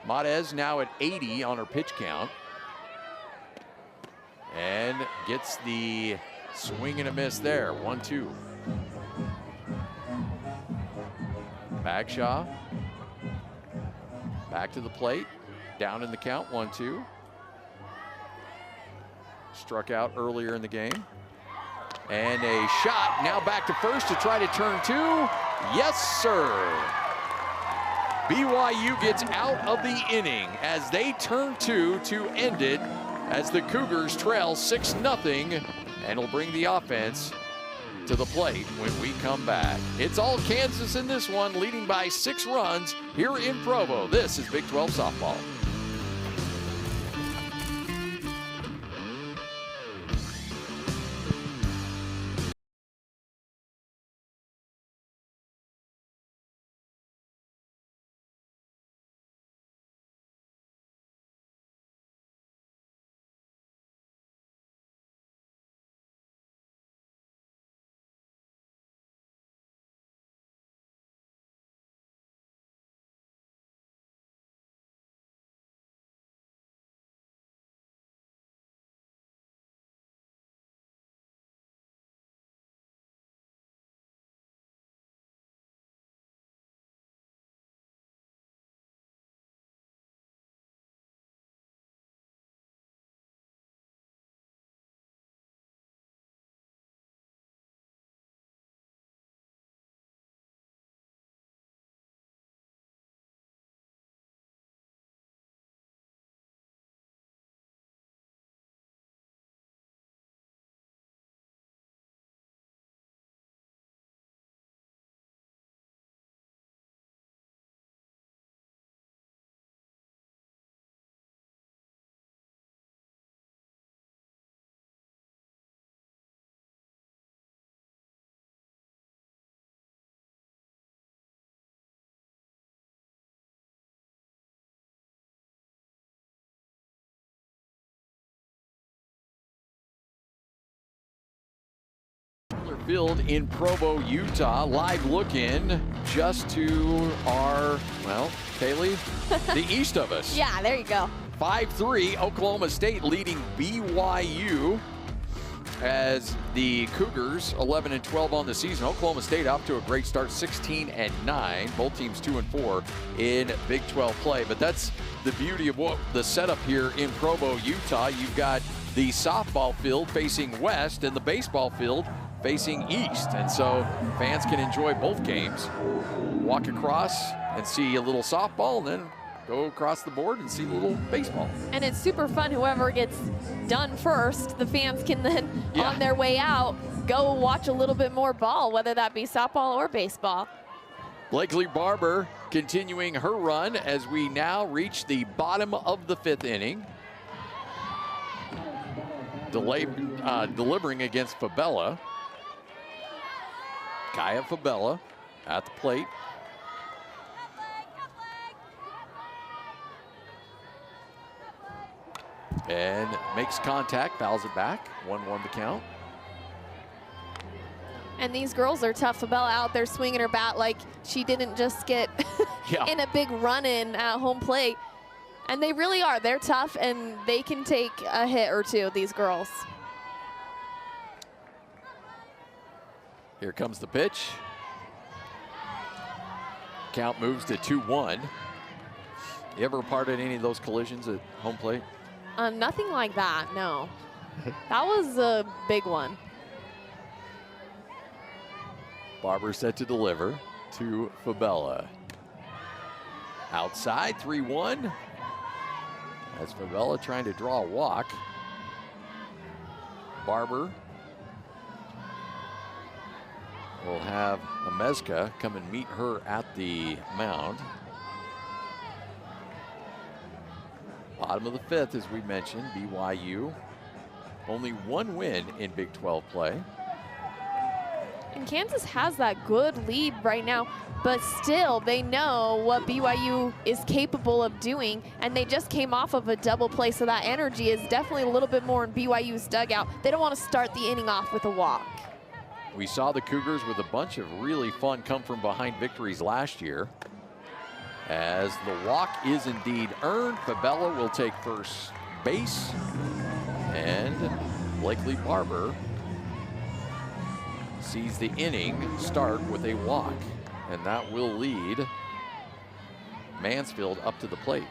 Mares now at 80 on her pitch count. And gets the swing and a miss there, 1-2. Bagshaw back to the plate, down in the count, 1-2. Struck out earlier in the game. And a shot now back to first to try to turn 2. Yes, sir. BYU gets out of the inning as they turn 2 to end it as the Cougars trail 6-0 and will bring the offense to the plate when we come back. It's all Kansas in this one, leading by 6 runs here in Provo. This is Big 12 softball. Field in Provo, Utah. Live look-in just to our, well, Kaylee, the east of us. Yeah, there you go. 5-3, Oklahoma State leading BYU as the Cougars 11-12 on the season. Oklahoma State off to a great start, 16-9. Both teams 2-4 in Big 12 play. But that's the beauty of what the setup here in Provo, Utah. You've got the softball field facing west and the baseball field facing east. And so fans can enjoy both games. Walk across and see a little softball, and then go across the board and see a little baseball. And it's super fun. Whoever gets done first, the fans can then, on their way out, go watch a little bit more ball, whether that be softball or baseball. Blakely Barber continuing her run as we now reach the bottom of the 5th inning. Delivering against Fabella. Kaya Fabella at the plate. And makes contact, fouls it back. 1-1 the count. And these girls are tough. Fabella out there swinging her bat like she didn't just get in a big run-in at home plate. And they really are. They're tough, and they can take a hit or two, these girls. Here comes the pitch. Count moves to 2-1. You ever part in any of those collisions at home plate? Nothing like that, no. That was a big one. Barber set to deliver to Fabella. Outside, 3-1. As Fabella trying to draw a walk. Barber will have Amezca come and meet her at the mound. Bottom of the 5th, as we mentioned, BYU. Only one win in Big 12 play. And Kansas has that good lead right now, but still they know what BYU is capable of doing, and they just came off of a double play, so that energy is definitely a little bit more in BYU's dugout. They don't want to start the inning off with a walk. We saw the Cougars with a bunch of really fun come-from-behind victories last year. As the walk is indeed earned, Fabella will take first base, and Blakely Barber sees the inning start with a walk, and that will lead Mansfield up to the plate.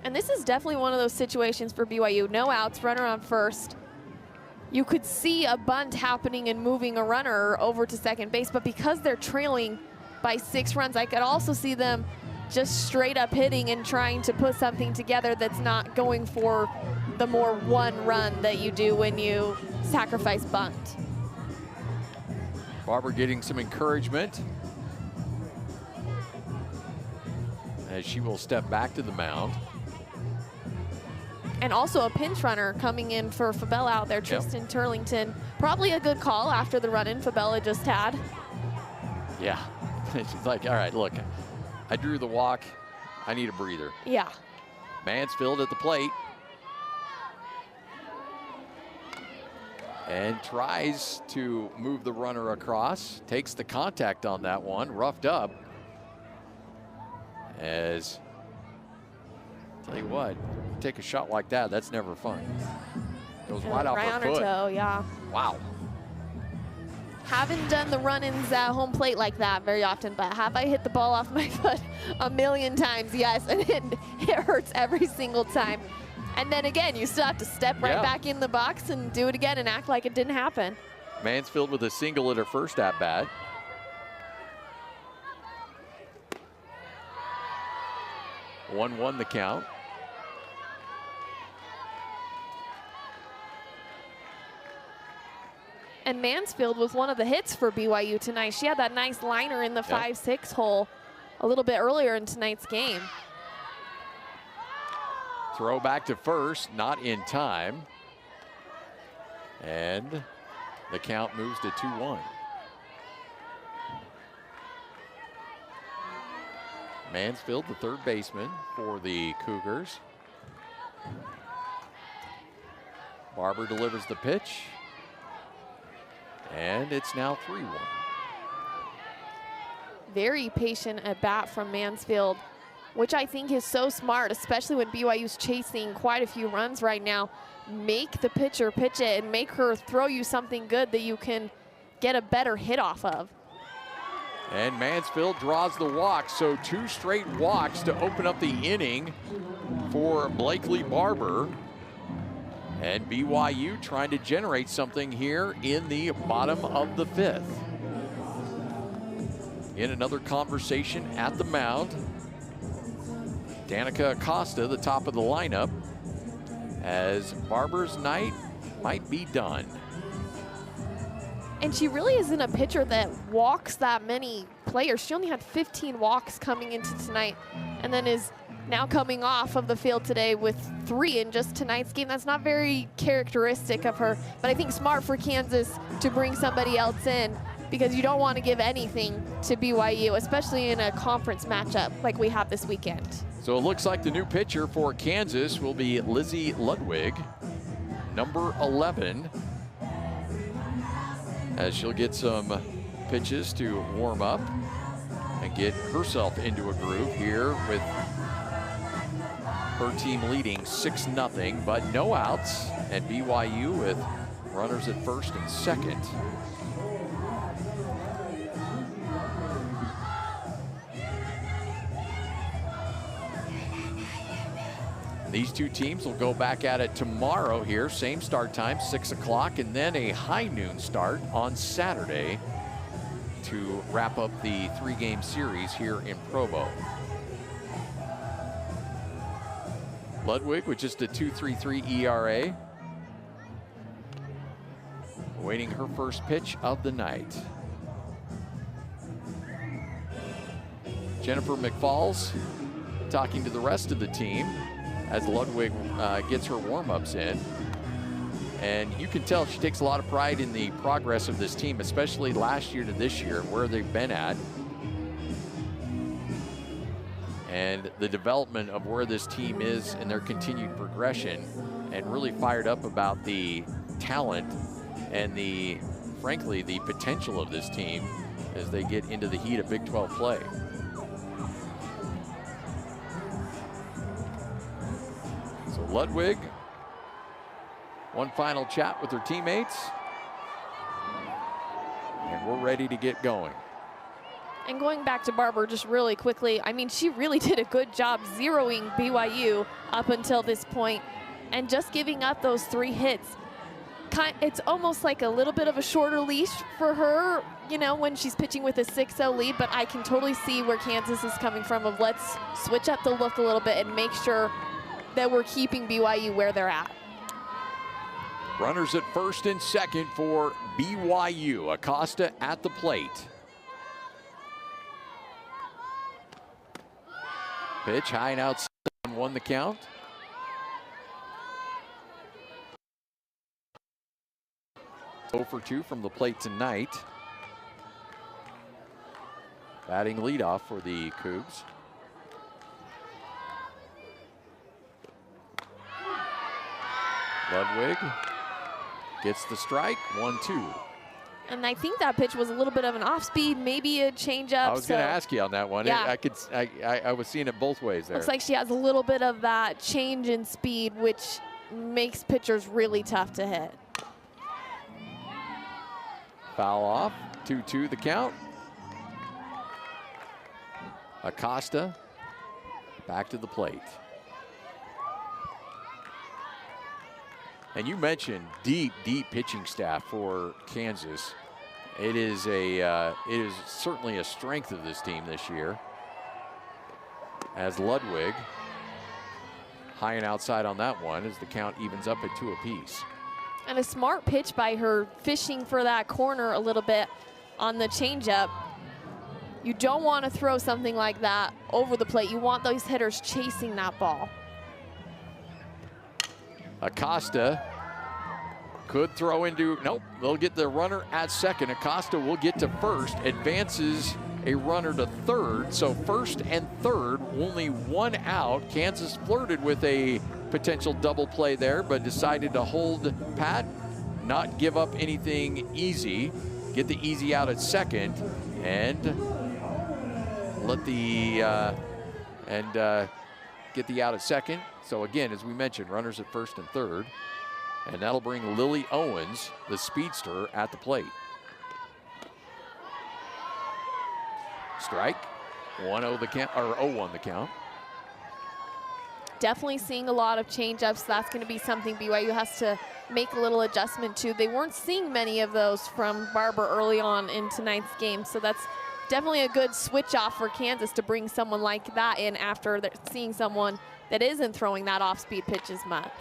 And this is definitely one of those situations for BYU. No outs, runner on first. You could see a bunt happening and moving a runner over to second base, but because they're trailing by 6 runs, I could also see them just straight up hitting and trying to put something together that's not going for the more one run that you do when you sacrifice bunt. Barber getting some encouragement as she will step back to the mound. And also a pinch runner coming in for Fabella out there, Tristan Turlington. Probably a good call after the run-in Fabella just had. Yeah, she's like, all right, look, I drew the walk, I need a breather. Yeah. Mansfield at the plate. And tries to move the runner across. Takes the contact on that one, roughed up. As, tell you what, take a shot like that, that's never fun. Goes right off her foot. Toe, yeah. Wow. Haven't done the run-ins at home plate like that very often, but have I hit the ball off my foot a million times? Yes, and it hurts every single time. And then again, you still have to step right back in the box and do it again and act like it didn't happen. Mansfield with a single at her first at-bat. One the count. And Mansfield was one of the hits for BYU tonight. She had that nice liner in the 5-6 hole a little bit earlier in tonight's game. Throw back to first, not in time. And the count moves to 2-1. Mansfield, the third baseman for the Cougars. Barber delivers the pitch. And it's now 3-1. Very patient at bat from Mansfield, which I think is so smart, especially when BYU's chasing quite a few runs right now. Make the pitcher pitch it and make her throw you something good that you can get a better hit off of. And Mansfield draws the walk, so 2 straight walks to open up the inning for Blakely Barber. And BYU trying to generate something here in the bottom of the 5th. In another conversation at the mound, Danica Acosta, the top of the lineup, as Barber's night might be done. And she really isn't a pitcher that walks that many players. She only had 15 walks coming into tonight, and then is now coming off of the field today with 3 in just tonight's game. That's not very characteristic of her, but I think smart for Kansas to bring somebody else in, because you don't want to give anything to BYU, especially in a conference matchup like we have this weekend. So it looks like the new pitcher for Kansas will be Lizzie Ludwig, number 11, as she'll get some pitches to warm up and get herself into a groove here with her team leading 6-0, but no outs, and BYU with runners at first and second. These two teams will go back at it tomorrow here, same start time, 6 o'clock, and then a high noon start on Saturday to wrap up the 3-game series here in Provo. Ludwig with just a 2.33 ERA, awaiting her first pitch of the night. Jennifer McFalls talking to the rest of the team as Ludwig gets her warm-ups in. And you can tell she takes a lot of pride in the progress of this team, especially last year to this year, where they've been at. And the development of where this team is and their continued progression, and really fired up about the talent and the, frankly, the potential of this team as they get into the heat of Big 12 play. So Ludwig, one final chat with her teammates, and we're ready to get going. And going back to Barber just really quickly, I mean, she really did a good job zeroing BYU up until this point, and just giving up those 3 hits. It's almost like a little bit of a shorter leash for her, you know, when she's pitching with a 6-0 lead, but I can totally see where Kansas is coming from of let's switch up the look a little bit and make sure that we're keeping BYU where they're at. Runners at first and second for BYU. Acosta at the plate. Pitch high and outside, 1 the count. Oh for 2 from the plate tonight. Batting leadoff for the Cougs. Ludwig gets the strike, 1-2. And I think that pitch was a little bit of an off speed, maybe a changeup. I was going to ask you on that one. Yeah. I was seeing it both ways there. Looks like she has a little bit of that change in speed, which makes pitchers really tough to hit. Foul off, 2-2 the count. Acosta back to the plate. And you mentioned deep pitching staff for Kansas. It is certainly a strength of this team this year. As Ludwig, high and outside on that one, as the count evens up at 2 apiece. And a smart pitch by her, fishing for that corner a little bit on the changeup. You don't want to throw something like that over the plate. You want those hitters chasing that ball. Acosta could throw into, nope, they'll get the runner at second. Acosta will get to first, advances a runner to third. So first and third, only 1 out. Kansas flirted with a potential double play there, but decided to hold pat not give up anything easy, get the easy out at second, and let the get the out at second. So again, as we mentioned, runners at first and third, and that'll bring Lily Owens, the speedster, at the plate. Strike, 1-0 the count, or 0-1 the count. Definitely seeing a lot of changeups. That's going to be something BYU has to make a little adjustment to. They weren't seeing many of those from Barber early on in tonight's game, so that's definitely a good switch off for Kansas to bring someone like that in after they're seeing someone that isn't throwing that off-speed pitch as much.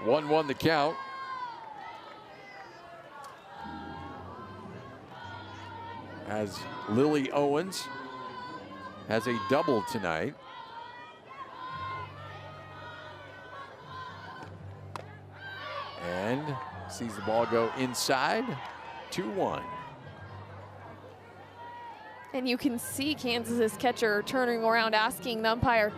1-1 the count. As Lily Owens has a double tonight. And sees the ball go inside, 2-1. And you can see Kansas's catcher turning around asking the umpire,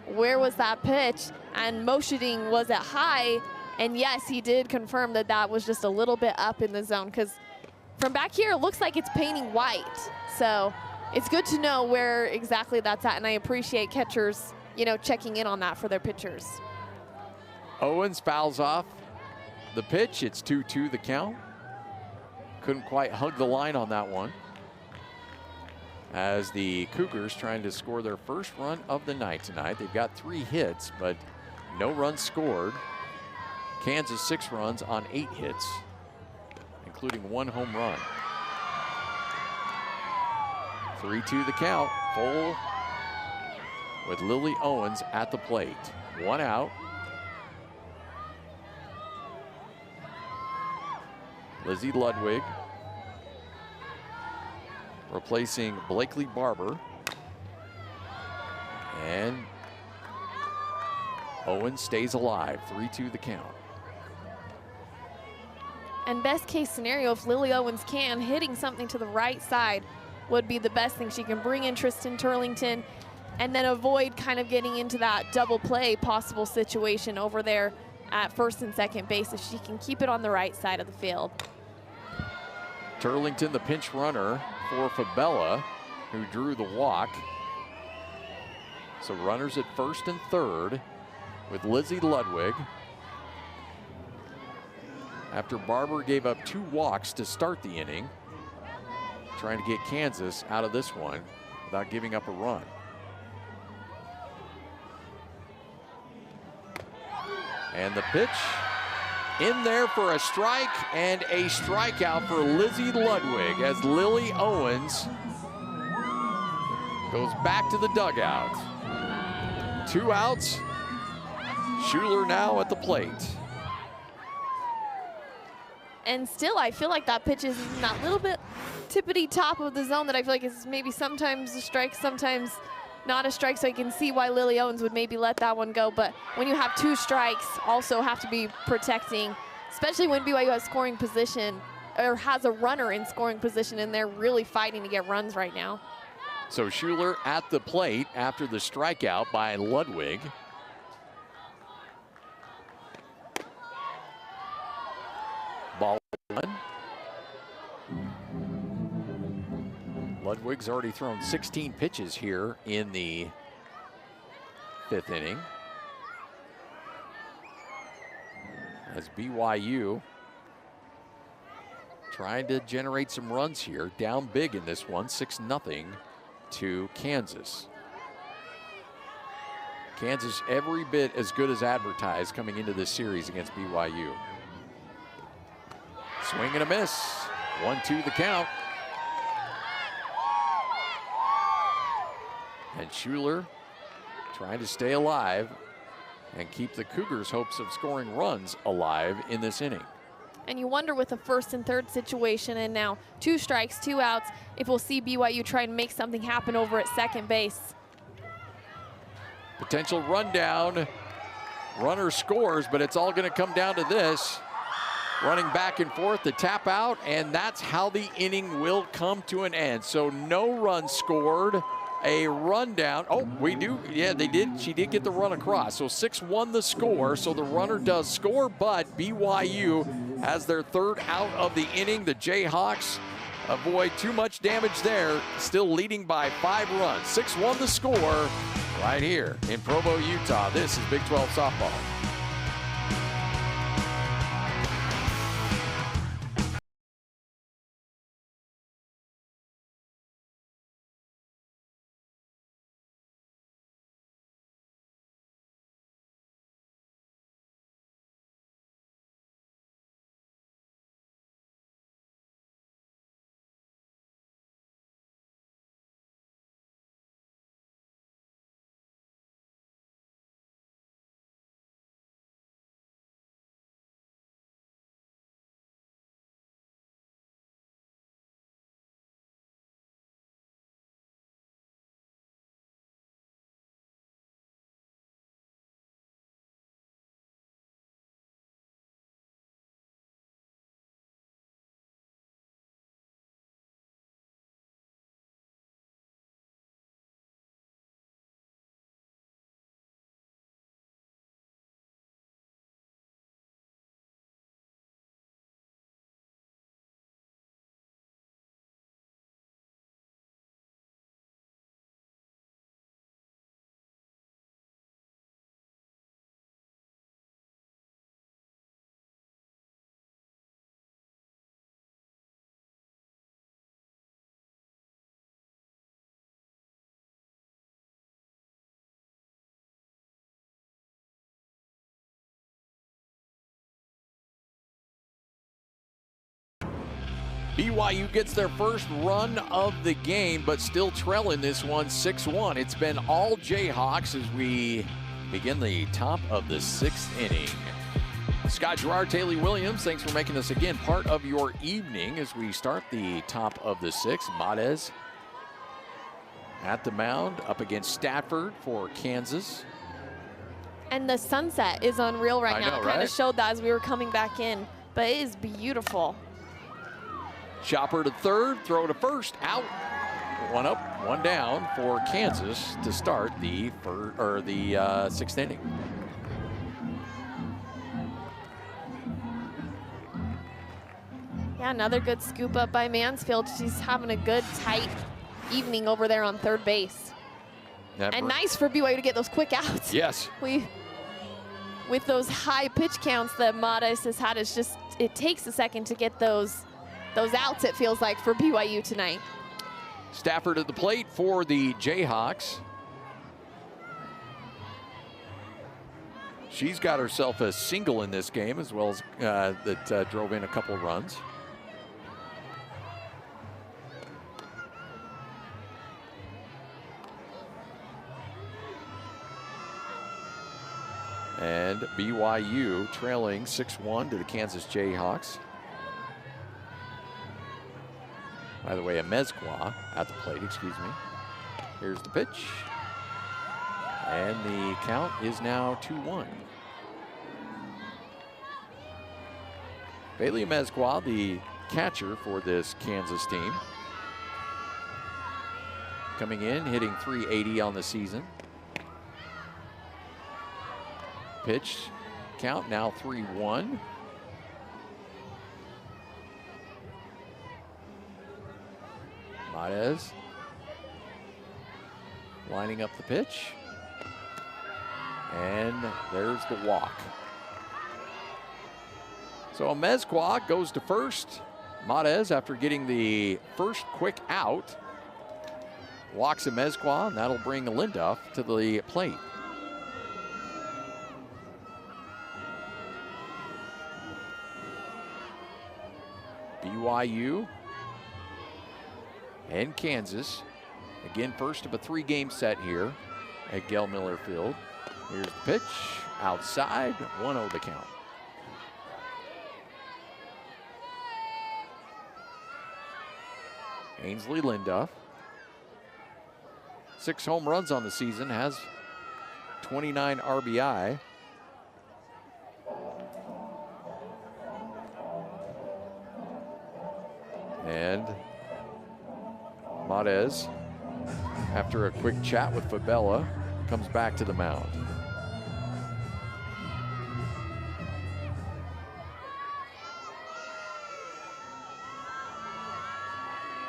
where was that pitch? And motioning, was it high? And yes, he did confirm that that was just a little bit up in the zone, because from back here, it looks like it's painting white. So it's good to know where exactly that's at, and I appreciate catchers, you know, checking in on that for their pitchers. Owens fouls off the pitch. It's 2-2 the count. Couldn't quite hug the line on that one, as the Cougars trying to score their first run of the night tonight. They've got 3 hits, but no runs scored. Kansas 6 runs on 8 hits, including 1 home run. 3-2 the count, full with Lily Owens at the plate. 1 out. Lizzie Ludwig replacing Blakely Barber. And Owens stays alive, 3-2 the count. And best case scenario, if Lily Owens can, hitting something to the right side would be the best thing. She can bring in Tristan Turlington and then avoid kind of getting into that double play possible situation over there at first and second base if she can keep it on the right side of the field. Turlington, the pinch runner for Fabella, who drew the walk. So runners at first and third with Lizzie Ludwig. After Barber gave up 2 walks to start the inning, trying to get Kansas out of this one without giving up a run. And the pitch in there for a strike and a strikeout for Lizzie Ludwig, as Lily Owens goes back to the dugout. 2 outs. Schuler now at the plate. And still, I feel like that pitch is in that little bit tippity top of the zone that I feel like is maybe sometimes a strike, sometimes not a strike, so I can see why Lily Owens would maybe let that one go. But when you have 2 strikes, also have to be protecting, especially when BYU has scoring position or has a runner in scoring position, and they're really fighting to get runs right now. So Schuler at the plate after the strikeout by Ludwig. Ball 1. Ludwig's already thrown 16 pitches here in the 5th inning, as BYU trying to generate some runs here. Down big in this one, 6-0 to Kansas. Kansas every bit as good as advertised coming into this series against BYU. Swing and a miss. 1-2 the count. And Schuler trying to stay alive and keep the Cougars' hopes of scoring runs alive in this inning. And you wonder with a first and third situation and now 2 strikes, 2 outs, if we'll see BYU try and make something happen over at second base. Potential rundown. Runner scores, but it's all going to come down to this. Running back and forth, the tap out, and that's how the inning will come to an end. So no runs scored, a rundown. Oh, we do. Yeah, they did. She did get the run across. So 6-1 the score. So the runner does score, but BYU has their third out of the inning. The Jayhawks avoid too much damage there. Still leading by 5 runs. 6-1 the score right here in Provo, Utah. This is Big 12 softball. BYU gets their first run of the game, but still trailing this one 6-1. It's been all Jayhawks as we begin the top of the 6th inning. Scott Gerard, Taylor Williams, thanks for making this again part of your evening as we start the top of the 6th. Matez at the mound up against Stafford for Kansas. And the sunset is unreal right now. Know, It kind right? of showed that as we were coming back in, but it is beautiful. Chopper to third, throw to first, out. 1 up, 1 down for Kansas to start the 6th inning. Yeah, another good scoop up by Mansfield. She's having a good, tight evening over there on third base. And nice for BYU to get those quick outs. Yes. With those high pitch counts that Matez has had, it's just, it takes a second to get those outs, it feels like, for BYU tonight. Stafford at the plate for the Jayhawks. She's got herself a single in this game, as well as that drove in a couple runs. And BYU trailing 6-1 to the Kansas Jayhawks. By the way, Amezcua at the plate, excuse me. Here's the pitch. And the count is now 2-1. Bailey Amezcua, the catcher for this Kansas team. Coming in, hitting .380 on the season. Pitch count now 3-1. Matez lining up the pitch. And there's the walk. So Amezcua goes to first. Matez, after getting the first quick out, walks Amezcua, and that'll bring Linduff to the plate. BYU and Kansas, again, first of a 3-game set here at Gail Miller Field. Here's the pitch, outside, 1-0 the count. Ainsley Linduff, 6 home runs on the season, has 29 RBI. And Matez after a quick chat with Fabella, comes back to the mound.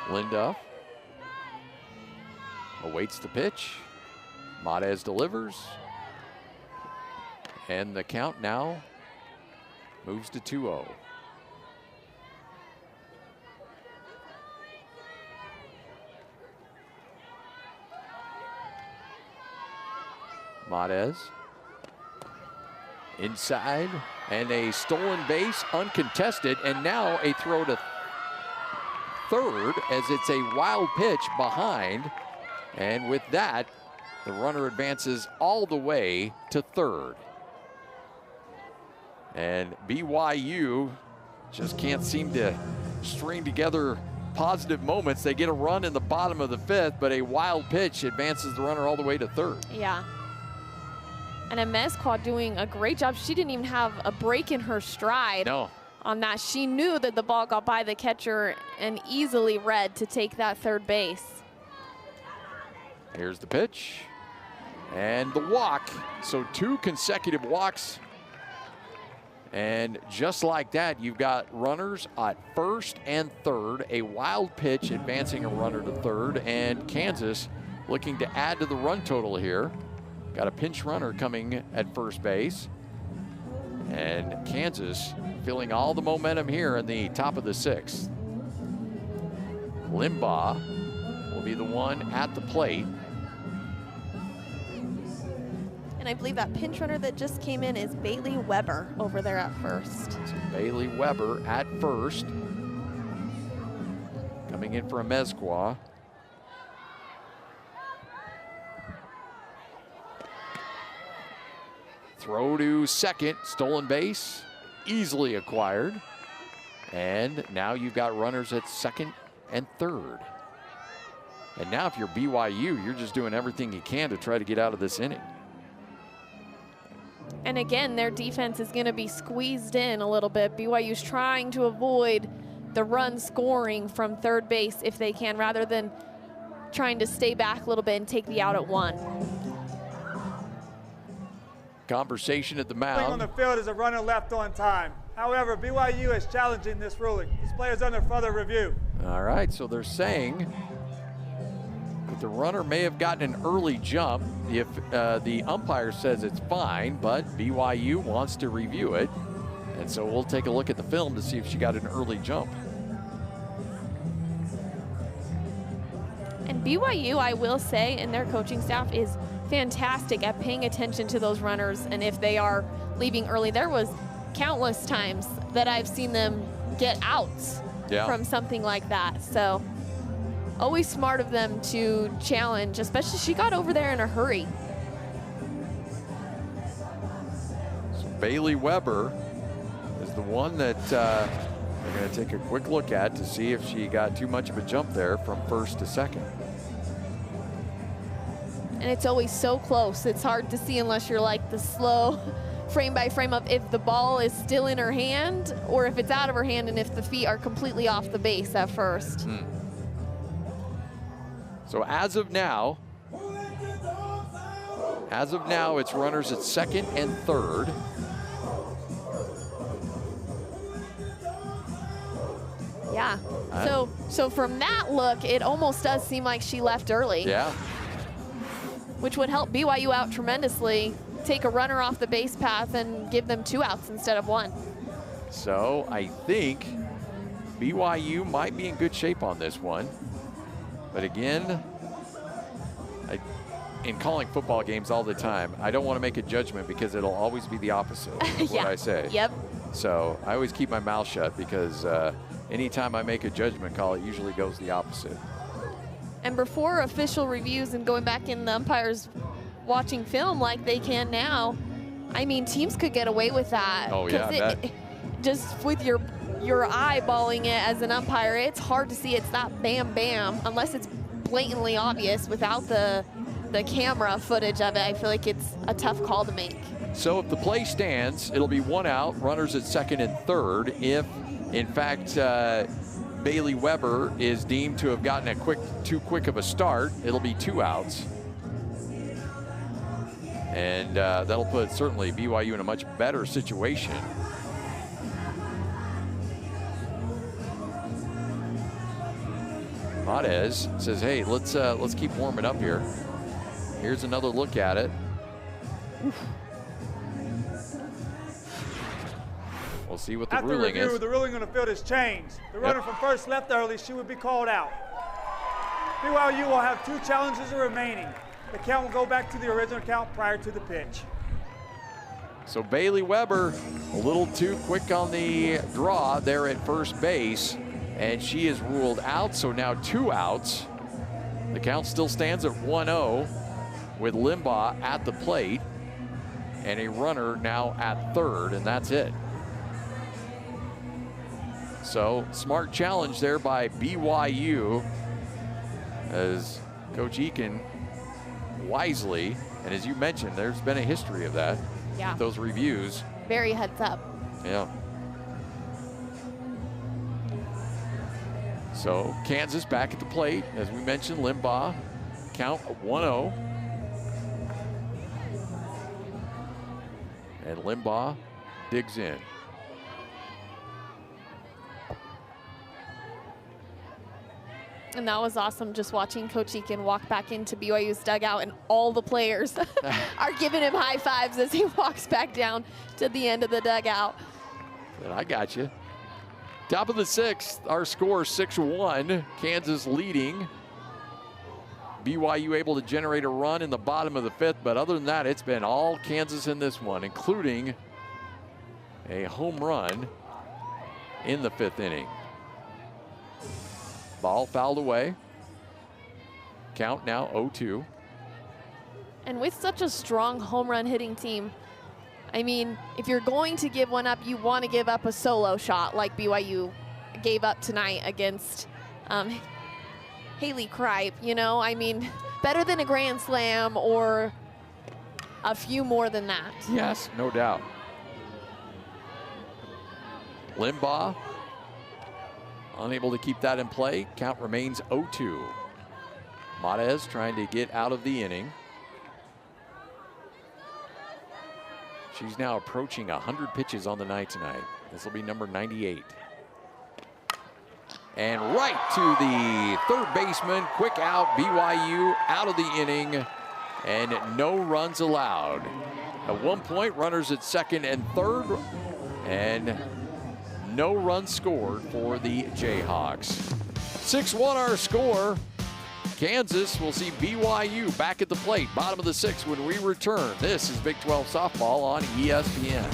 Linduff awaits the pitch. Matez delivers. And the count now moves to 2-0. Matez inside, and a stolen base, uncontested, and now a throw to third as it's a wild pitch behind. And with that, the runner advances all the way to third. And BYU just can't seem to string together positive moments. They get a run in the bottom of the fifth, but a wild pitch advances the runner all the way to third. Yeah. And Amezcua doing a great job. She didn't even have a break in her stride. No. On that. She knew that the ball got by the catcher and easily read to take that third base. Here's the pitch and the walk. So 2 consecutive walks. And just like that, you've got runners at first and third, a wild pitch advancing a runner to third, and Kansas looking to add to the run total here. Got a pinch runner coming at first base. And Kansas feeling all the momentum here in the top of the 6th. Limbaugh will be the one at the plate. And I believe that pinch runner that just came in is Bailey Weber over there at first. So Bailey Weber at first. Coming in for Amezcua. Throw to second, stolen base, easily acquired. And now you've got runners at second and third. And now if you're BYU, you're just doing everything you can to try to get out of this inning. And again, their defense is going to be squeezed in a little bit. BYU's trying to avoid the run scoring from third base if they can, rather than trying to stay back a little bit and take the out at 1. Conversation at the Ruling mound. on the field is a runner left on time. However, BYU is challenging this ruling. This player is under further review. All right, so they're saying that the runner may have gotten an early jump if the umpire says it's fine, but BYU wants to review it. And so we'll take a look at the film to see if she got an early jump. And BYU, I will say, and their coaching staff is fantastic at paying attention to those runners, and if they are leaving early. There was countless times that I've seen them get outs from something like that. So always smart of them to challenge, especially she got over there in a hurry. So Bailey Weber is the one that they're going to take a quick look at to see if she got too much of a jump there from first to second. And it's always so close. It's hard to see unless you're like the slow frame by frame of if the ball is still in her hand or if it's out of her hand and if the feet are completely off the base at first. So as of now, it's runners at second and third. Yeah. So from that look, it almost does seem like she left early. Yeah. Which would help BYU out tremendously. Take a runner off the base path and give them 2 outs instead of 1. So I think BYU might be in good shape on this one. But again, in calling football games all the time, I don't want to make a judgment because it'll always be the opposite of what I say. Yep. So I always keep my mouth shut because anytime I make a judgment call, it usually goes the opposite. And before official reviews and going back in the umpires watching film like they can now, I mean, teams could get away with that. Oh, yeah. Just with your eyeballing it as an umpire, it's hard to see. It's not bam, bam, unless it's blatantly obvious without the camera footage of it. I feel like it's a tough call to make. So if the play stands, it'll be 1 out, runners at second and third. If, in fact, Bailey Weber is deemed to have gotten too quick of a start. It'll be 2 outs. And that'll put certainly BYU in a much better situation. Matez says, hey, let's keep warming up here. Here's another look at it. We'll see what the ruling is. The ruling on the field has changed. The runner from first left early, she would be called out. BYU will have 2 challenges remaining. The count will go back to the original count prior to the pitch. So Bailey Weber, a little too quick on the draw there at first base, and she is ruled out, so now 2 outs. The count still stands at 1-0 with Limbaugh at the plate and a runner now at third, and that's it. So smart challenge there by BYU as Coach Eakin wisely, and as you mentioned, there's been a history of that. Yeah. Those reviews. Very heads up. Yeah. So Kansas back at the plate. As we mentioned, Limbaugh, count 1-0. And Limbaugh digs in. And that was awesome, just watching Coach Eakin walk back into BYU's dugout, and all the players are giving him high fives as he walks back down to the end of the dugout. But I got you. Top of the 6th, our score 6-1. Kansas leading. BYU able to generate a run in the bottom of the 5th, but other than that, it's been all Kansas in this one, including a home run in the 5th inning. Ball fouled away. Count now 0-2. And with such a strong home run hitting team, I mean, if you're going to give one up, you want to give up a solo shot like BYU gave up tonight against Haley Kripe. You know, I mean, better than a grand slam or a few more than that. Yes, no doubt. Limbaugh unable to keep that in play. Count remains 0-2. Matez trying to get out of the inning. She's now approaching 100 pitches on the night tonight. This will be number 98. And right to the third baseman. Quick out, BYU out of the inning. And no runs allowed. At one point, runners at second and third. And no runs scored for the Jayhawks. 6-1 our score. Kansas will see BYU back at the plate, bottom of the 6th when we return. This is Big 12 softball on ESPN.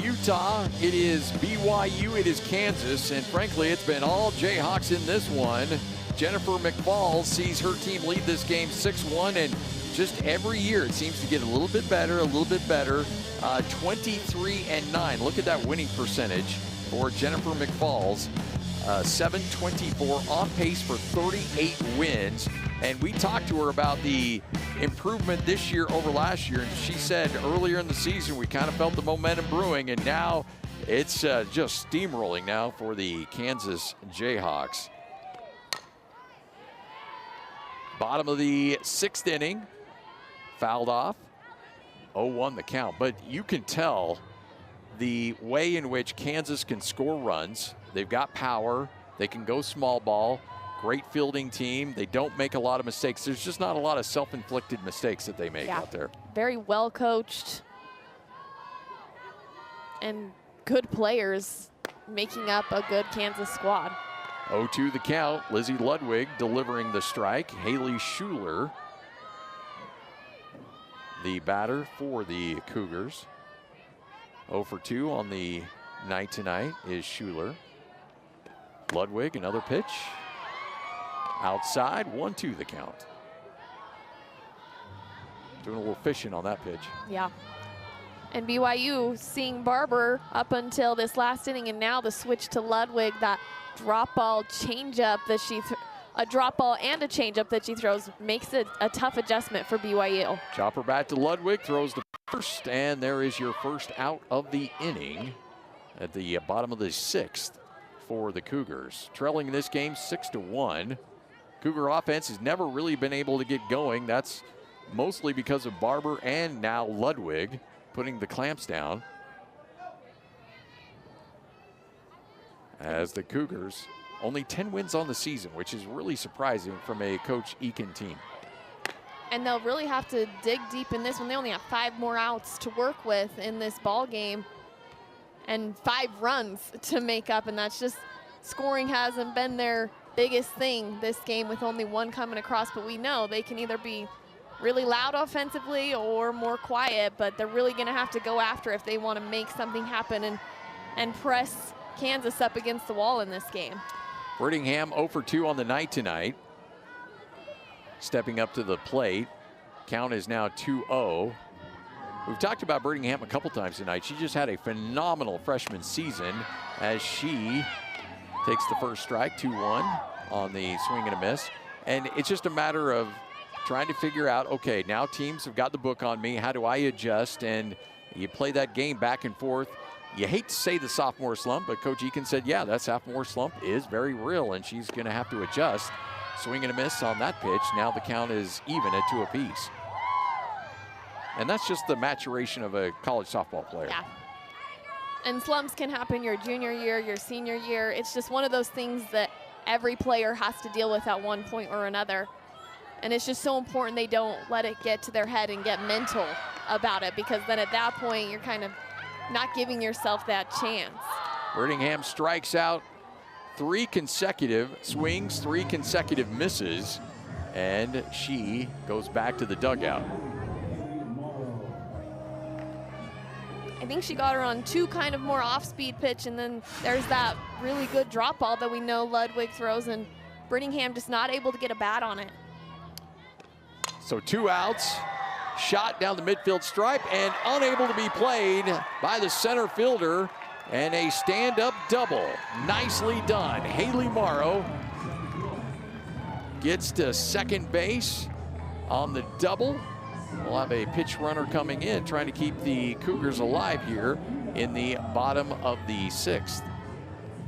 Utah, it is BYU, it is Kansas, and frankly, it's been all Jayhawks in this one. Jennifer McFalls sees her team lead this game 6-1, and just every year it seems to get a little bit better, 23-9. Look at that winning percentage for Jennifer McFalls. 724, on pace for 38 wins. And we talked to her about the improvement this year over last year, and she said earlier in the season we kind of felt the momentum brewing, and now it's just steamrolling now for the Kansas Jayhawks. Bottom of the 6th inning, fouled off, 0-1 the count. But you can tell the way in which Kansas can score runs. They've got power, they can go small ball, great fielding team. They don't make a lot of mistakes. There's just not a lot of self-inflicted mistakes that they make out there. Very well coached and good players making up a good Kansas squad. 0-2 the count. Lizzie Ludwig delivering the strike. Haley Schuler, the batter for the Cougars. 0 for 2 on the night tonight is Schuler. Ludwig, another pitch. Outside, 1-2 the count. Doing a little fishing on that pitch. Yeah. And BYU seeing Barber up until this last inning, and now the switch to Ludwig, that drop ball changeup that a drop ball and a changeup that she throws makes it a tough adjustment for BYU. Chopper back to Ludwig, throws the first, and there is your first out of the inning at the bottom of the 6th for the Cougars. Trailing this game 6-1. Cougar offense has never really been able to get going. That's mostly because of Barber and now Ludwig putting the clamps down. As the Cougars, only 10 wins on the season, which is really surprising from a Coach Eakin team. And they'll really have to dig deep in this one. They only have 5 more outs to work with in this ball game and 5 runs to make up, and that's just, scoring hasn't been their biggest thing this game with only 1 coming across, but we know they can either be really loud offensively or more quiet, but they're really going to have to go after if they want to make something happen and press Kansas up against the wall in this game. Brittingham 0 for 2 on the night tonight. Stepping up to the plate. Count is now 2-0. We've talked about Brittingham a couple times tonight. She just had a phenomenal freshman season as she takes the first strike, 2-1 on the swing and a miss. And it's just a matter of trying to figure out, okay, now teams have got the book on me. How do I adjust? And you play that game back and forth. You hate to say the sophomore slump, but Coach Eakin said, yeah, that sophomore slump is very real, and she's going to have to adjust. Swing and a miss on that pitch. Now the count is even at 2 apiece. And that's just the maturation of a college softball player. Yeah. And slumps can happen your junior year, your senior year. It's just one of those things that every player has to deal with at one point or another. And it's just so important they don't let it get to their head and get mental about it, because then at that point you're kind of not giving yourself that chance. Brittingham strikes out 3 consecutive swings, 3 consecutive misses, and she goes back to the dugout. I think she got her on 2 kind of more off-speed pitch, and then there's that really good drop ball that we know Ludwig throws, and Brittingham just not able to get a bat on it. So 2 outs, shot down the midfield stripe and unable to be played by the center fielder, and a stand-up double. Nicely done. Haley Morrow gets to second base on the double. We'll have a pitch runner coming in, trying to keep the Cougars alive here in the bottom of the 6th.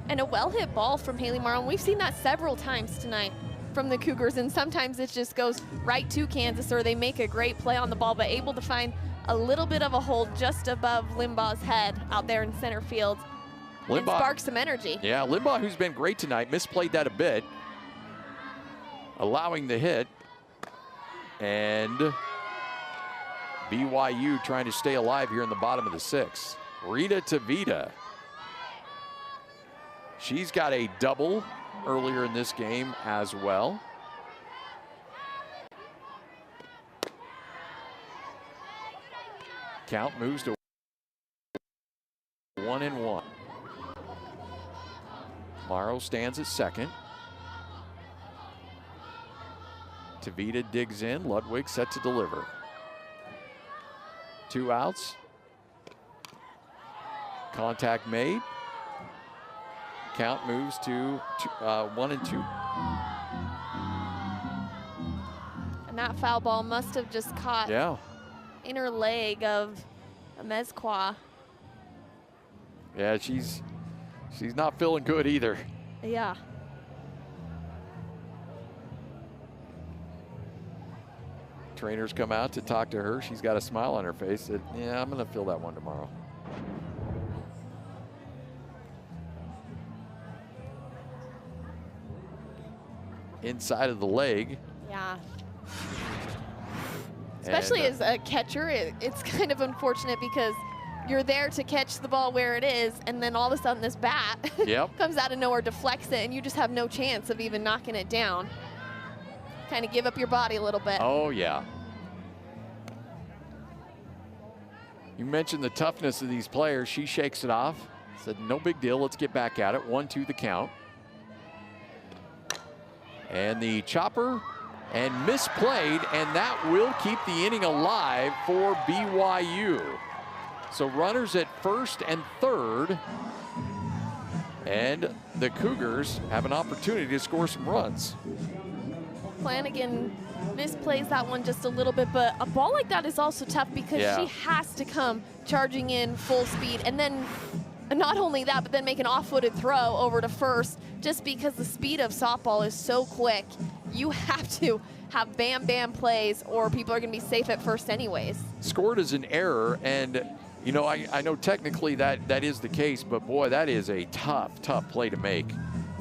And a well-hit ball from Haley Morrow. We've seen that several times tonight from the Cougars, and sometimes it just goes right to Kansas, or they make a great play on the ball, but able to find a little bit of a hold just above Limbaugh's head out there in center field. Limbaugh, and spark some energy. Yeah, Limbaugh, who's been great tonight, misplayed that a bit, allowing the hit. And BYU trying to stay alive here in the bottom of the 6th. Rita Tavita. She's got a double earlier in this game as well. Count moves to 1-1. Morrow stands at second. Tavita digs in. Ludwig set to deliver. 2 outs. Contact made. Count moves to 1-2. And that foul ball must have just caught inner leg of Mezqua. Yeah, she's not feeling good either. Yeah. Trainers come out to talk to her. She's got a smile on her face. Said, yeah, I'm going to feel that one tomorrow. Inside of the leg. Yeah. Especially as a catcher, it's kind of unfortunate because you're there to catch the ball where it is, and then all of a sudden this bat comes out of nowhere, deflects it, and you just have no chance of even knocking it down. Kind of give up your body a little bit. Oh, yeah. You mentioned the toughness of these players. She shakes it off. Said, no big deal. Let's get back at it. 1-2 the count. And the chopper and misplayed, and that will keep the inning alive for BYU. So runners at first and third, and the Cougars have an opportunity to score some runs. Flanagan misplays that one just a little bit, but a ball like that is also tough because she has to come charging in full speed, and then not only that, but then make an off-footed throw over to first, just because the speed of softball is so quick. You have to have bam plays or people are going to be safe at first anyways. Scored as an error, and you know, I know technically that is the case, but boy, that is a tough play to make,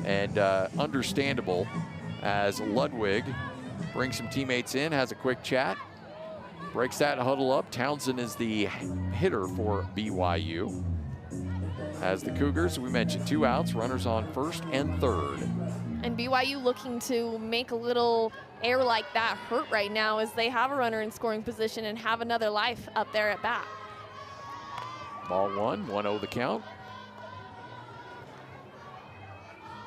and understandable as Ludwig brings some teammates in, has a quick chat, breaks that huddle up. Townsend is the hitter for BYU. As the Cougars, we mentioned 2 outs, runners on first and third. And BYU looking to make a little air like that hurt right now as they have a runner in scoring position and have another life up there at bat. Ball 1-0 the count.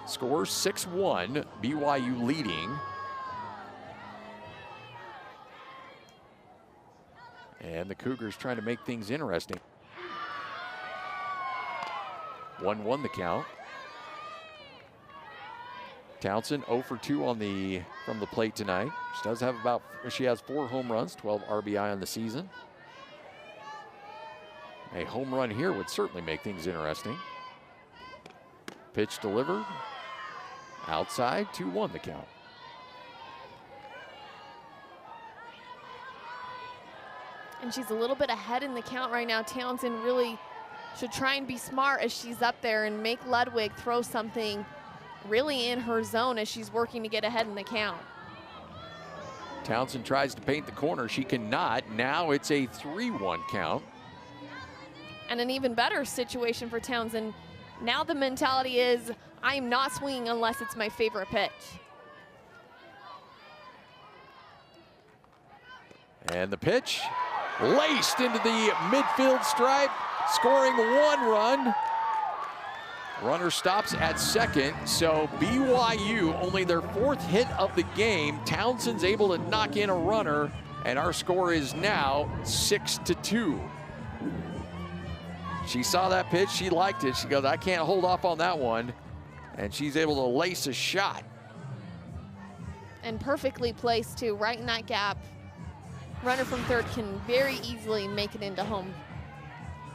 Score 6-1, BYU leading. And the Cougars trying to make things interesting. 1-1 the count. Townsend 0 for 2 from the plate tonight. She has 4 home runs, 12 RBI on the season. A home run here would certainly make things interesting. Pitch delivered. Outside, 2-1 the count. And she's a little bit ahead in the count right now. Townsend really should try and be smart as she's up there and make Ludwig throw something really in her zone as she's working to get ahead in the count. Townsend tries to paint the corner. She cannot. Now it's a 3-1 count. And an even better situation for Townsend. Now the mentality is, I'm not swinging unless it's my favorite pitch. And the pitch laced into the midfield stripe, scoring 1 run. Runner stops at second, so BYU, only their 4th hit of the game. Townsend's able to knock in a runner, and our score is now 6-2. She saw that pitch, she liked it. She goes, I can't hold off on that one. And she's able to lace a shot. And perfectly placed too, right in that gap. Runner from third can very easily make it into home.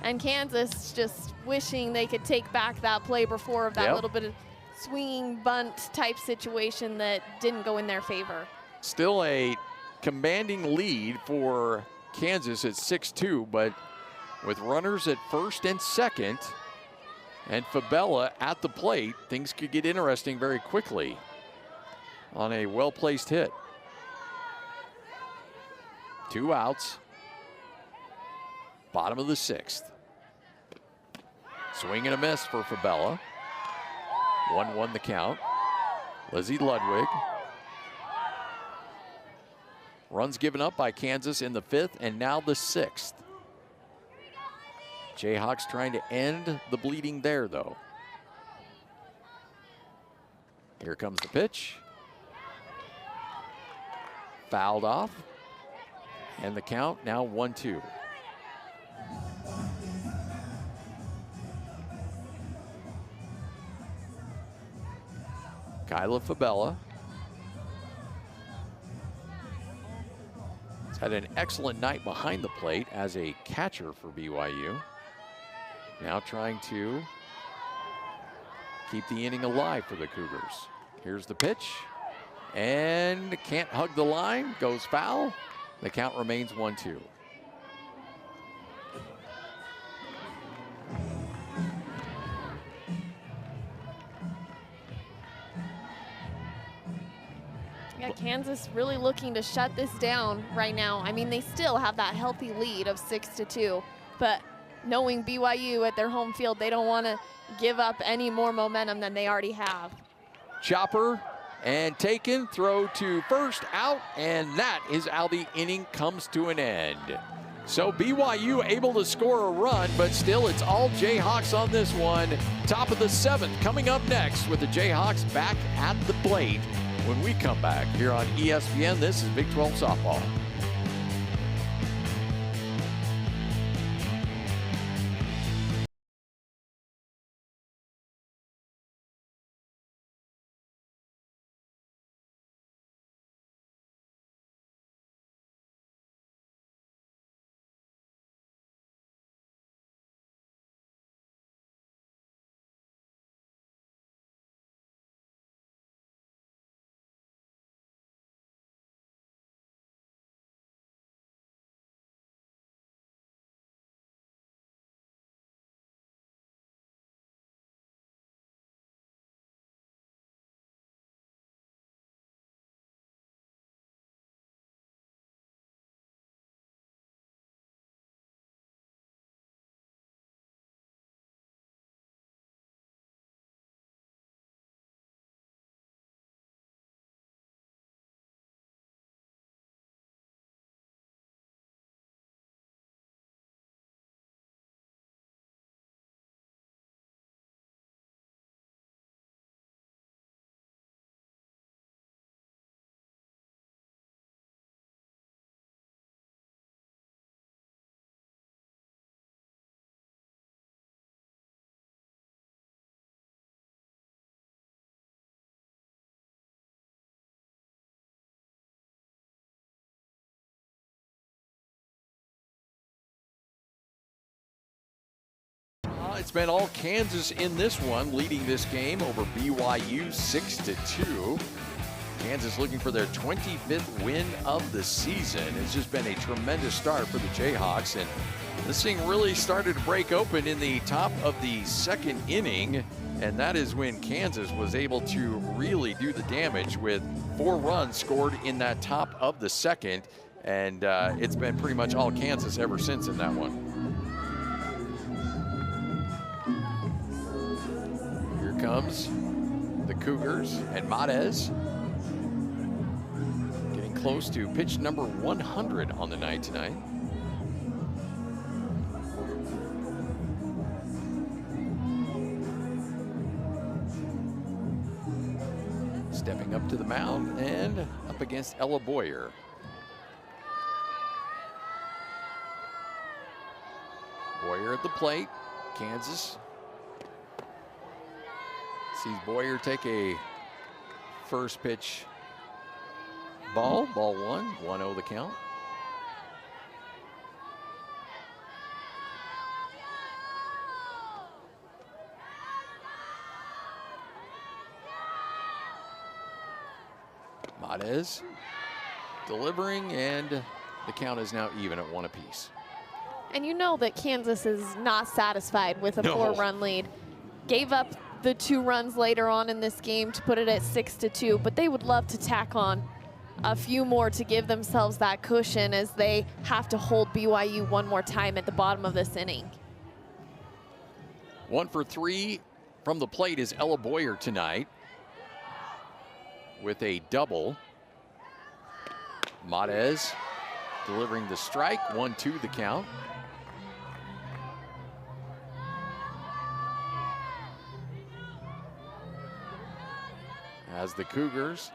And Kansas just wishing they could take back that play before of that little bit of swinging bunt type situation that didn't go in their favor. Still a commanding lead for Kansas at 6-2, but with runners at first and second and Fabella at the plate, things could get interesting very quickly on a well-placed hit. 2 outs. Bottom of the 6th. Swing and a miss for Fabella. 1-1 the count. Lizzie Ludwig. Runs given up by Kansas in the 5th and now the 6th. Jayhawks trying to end the bleeding there, though. Here comes the pitch. fouled off. And the count now 1-2. Kyla Fabella has had an excellent night behind the plate as a catcher for BYU. Now trying to keep the inning alive for the Cougars. Here's the pitch, and can't hug the line, goes foul. The count remains 1-2. Yeah, Kansas really looking to shut this down right now. I mean, they still have that healthy lead of 6-2, but knowing BYU at their home field, they don't want to give up any more momentum than they already have. Chopper and taken, throw to first, out, and that is how the inning comes to an end. So BYU able to score a run, but still it's all Jayhawks on this one. Top of the 7th coming up next with the Jayhawks back at the plate. When we come back here on ESPN, this is Big 12 Softball. It's been all Kansas in this one, leading this game over BYU 6-2. Kansas looking for their 25th win of the season. It's just been a tremendous start for the Jayhawks, and this thing really started to break open in the top of the 2nd inning, and that is when Kansas was able to really do the damage with 4 runs scored in that top of the 2nd, and it's been pretty much all Kansas ever since in that one. Comes the Cougars, and Matez getting close to pitch number 100 on the night tonight. Stepping up to the mound and up against Ella Boyer. Boyer at the plate. Kansas sees Boyer take a first pitch ball. Ball 1, 1-0 the count. Matez delivering, and the count is now even at 1 apiece. And you know that Kansas is not satisfied with a 4-run lead. Gave up the 2 runs later on in this game to put it at 6-2, but they would love to tack on a few more to give themselves that cushion as they have to hold BYU one more time at the bottom of this inning. 1 for 3 from the plate is Ella Boyer tonight with a double. Matez delivering the strike, 1-2 the count. As the Cougars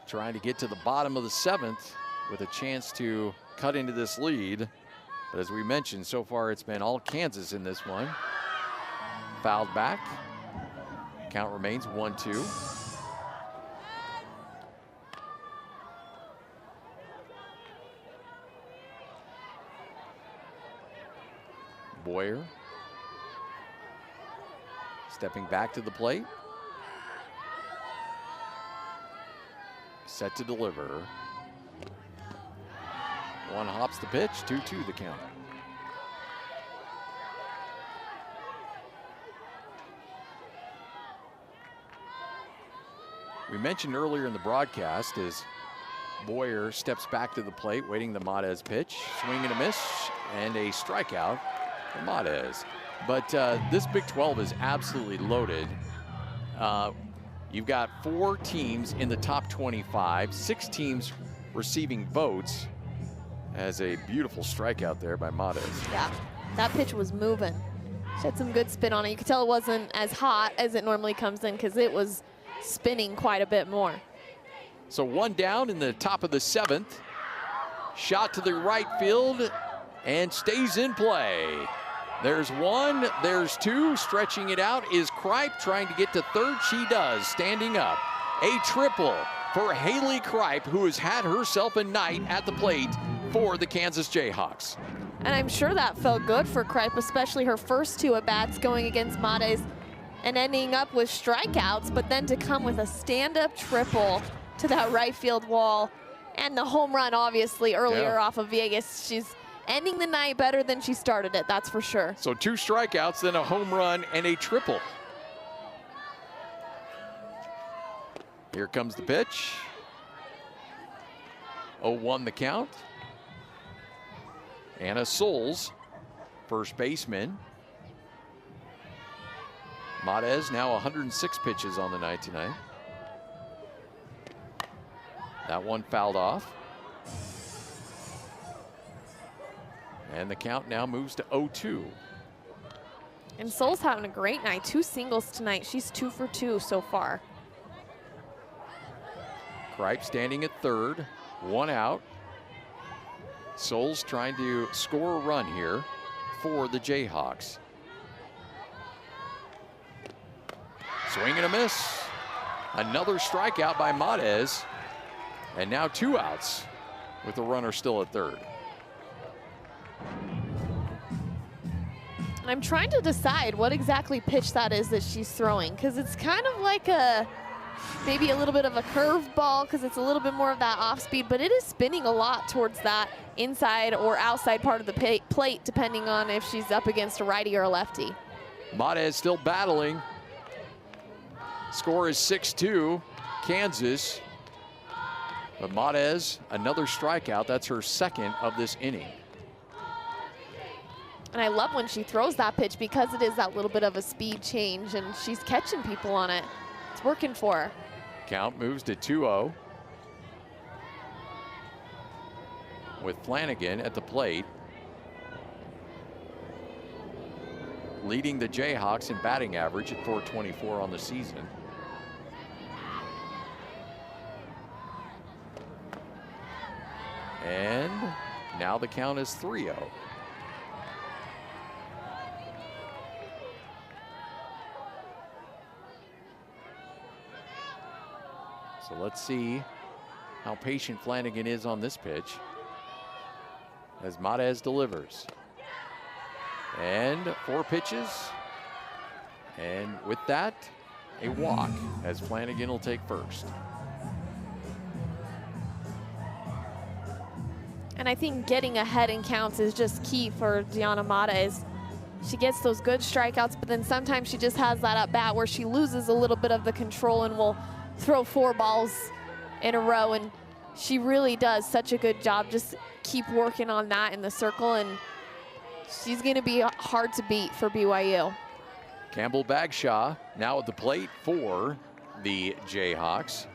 trying to get to the bottom of the 7th with a chance to cut into this lead. But as we mentioned, so far it's been all Kansas in this one. Fouled back. Count remains 1-2. Boyer stepping back to the plate. Set to deliver. One hops the pitch, 2-2 the count. We mentioned earlier in the broadcast as Boyer steps back to the plate, waiting the Matez pitch. Swing and a miss, and a strikeout for Matez. But this Big 12 is absolutely loaded. You've got 4 teams in the top 25, 6 teams receiving votes. As a beautiful strikeout there by Matez. Yeah, that pitch was moving. She had some good spin on it. You could tell it wasn't as hot as it normally comes in because it was spinning quite a bit more. So 1 down in the top of the 7th. Shot to the right field and stays in play. There's 1, there's 2. Stretching it out is Kripe trying to get to third. She does, standing up. A triple for Haley Kripe, who has had herself a night at the plate for the Kansas Jayhawks. And I'm sure that felt good for Kripe, especially her first 2 at-bats going against Matez and ending up with strikeouts, but then to come with a stand-up triple to that right field wall and the home run, obviously, earlier off of Vegas. She's ending the night better than she started it, that's for sure. So 2 strikeouts, then a home run and a triple. Here comes the pitch. 0-1 the count. Anna Souls, first baseman. Matez now 106 pitches on the night tonight. That one fouled off. And the count now moves to 0-2. And Souls having a great night. 2 singles tonight. She's 2 for 2 so far. Kripe standing at third, 1 out. Souls trying to score a run here for the Jayhawks. Swing and a miss. Another strikeout by Matez. And now 2 outs with the runner still at third. And I'm trying to decide what exactly pitch that is that she's throwing, because it's kind of like maybe a little bit of a curve ball because it's a little bit more of that off speed, but it is spinning a lot towards that inside or outside part of the plate, depending on if she's up against a righty or a lefty. Matez still battling. Score is 6-2, Kansas. But Matez, another strikeout. That's her 2nd of this inning. And I love when she throws that pitch because it is that little bit of a speed change and she's catching people on it. It's working for her. Count moves to 2-0. With Flanagan at the plate. Leading the Jayhawks in batting average at .424 on the season. And now the count is 3-0. So let's see how patient Flanagan is on this pitch as Matez delivers. And 4 pitches. And with that, a walk as Flanagan will take first. And I think getting ahead in counts is just key for Deanna Matez. She gets those good strikeouts, but then sometimes she just has that at bat where she loses a little bit of the control and will throw 4 balls in a row. And she really does such a good job. Just keep working on that in the circle, and she's going to be hard to beat for BYU. Campbell Bagshaw now at the plate for the Jayhawks.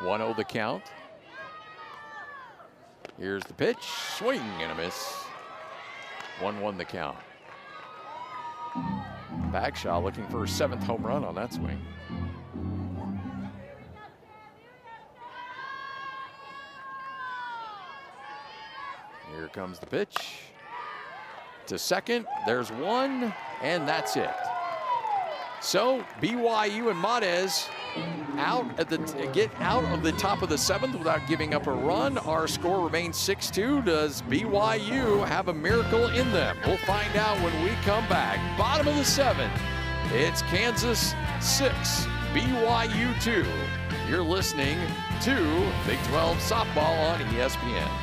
1-0 the count. Here's the pitch, swing and a miss. 1-1 the count. Bagshaw looking for her 7th home run on that swing. Here comes the pitch. To second, there's one, and that's it. So BYU and Matez get out of the top of the 7th without giving up a run. Our score remains 6-2. Does BYU have a miracle in them? We'll find out when we come back. Bottom of the 7th, it's Kansas 6, BYU 2. You're listening to Big 12 Softball on ESPN.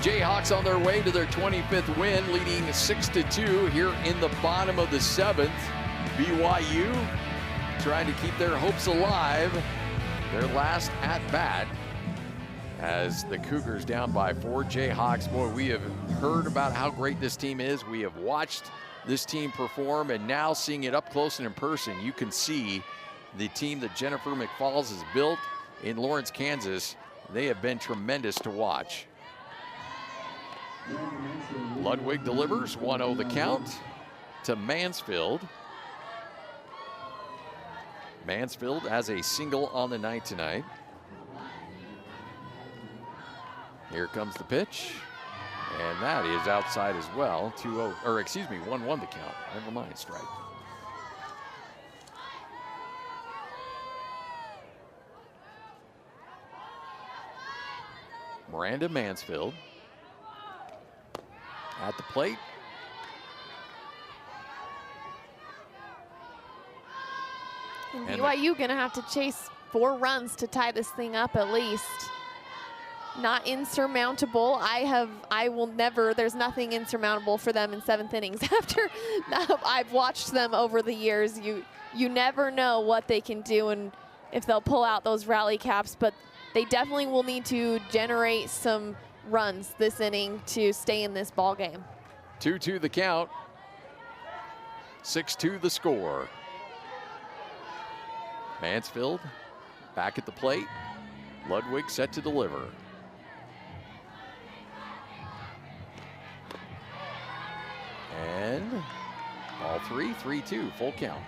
Jayhawks on their way to their 25th win, leading 6-2 here in the bottom of the 7th. BYU trying to keep their hopes alive. Their last at bat as the Cougars down by 4. Jayhawks, boy, we have heard about how great this team is. We have watched this team perform, and now seeing it up close and in person, you can see the team that Jennifer McFalls has built in Lawrence, Kansas. They have been tremendous to watch. Ludwig delivers, 1-0 the count to Mansfield. Mansfield has a single on the night tonight. Here comes the pitch, and that is outside as well. 2-0, or excuse me, 1-1 the count. Never mind, strike. Miranda Mansfield at the plate. And BYU gonna have to chase 4 runs to tie this thing up at least. Not insurmountable. I will never, there's nothing insurmountable for them in 7th innings. After I've watched them over the years, you never know what they can do and if they'll pull out those rally caps, but they definitely will need to generate some runs this inning to stay in this ball game. 2-2 the count. 6-2 the score. Mansfield back at the plate. Ludwig set to deliver. And ball 3, 3-2, full count.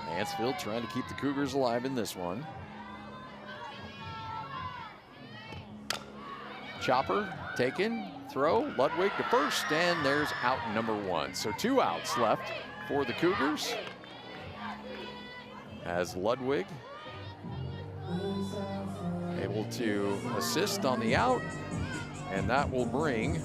Mansfield trying to keep the Cougars alive in this one. Chopper taken, throw, Ludwig to first, and there's out number 1. So 2 outs left for the Cougars as Ludwig able to assist on the out, and that will bring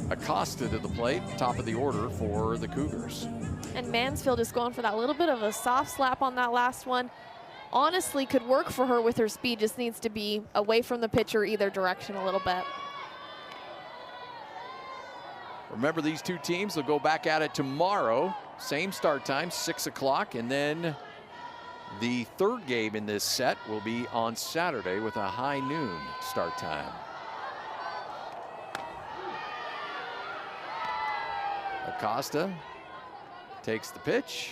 Acosta to the plate, top of the order for the Cougars. And Mansfield is going for that little bit of a soft slap on that last one. Honestly, could work for her with her speed, just needs to be away from the pitcher either direction a little bit. Remember, these two teams will go back at it tomorrow. Same start time, 6 o'clock, and then the third game in this set will be on Saturday with a high noon start time. Acosta takes the pitch.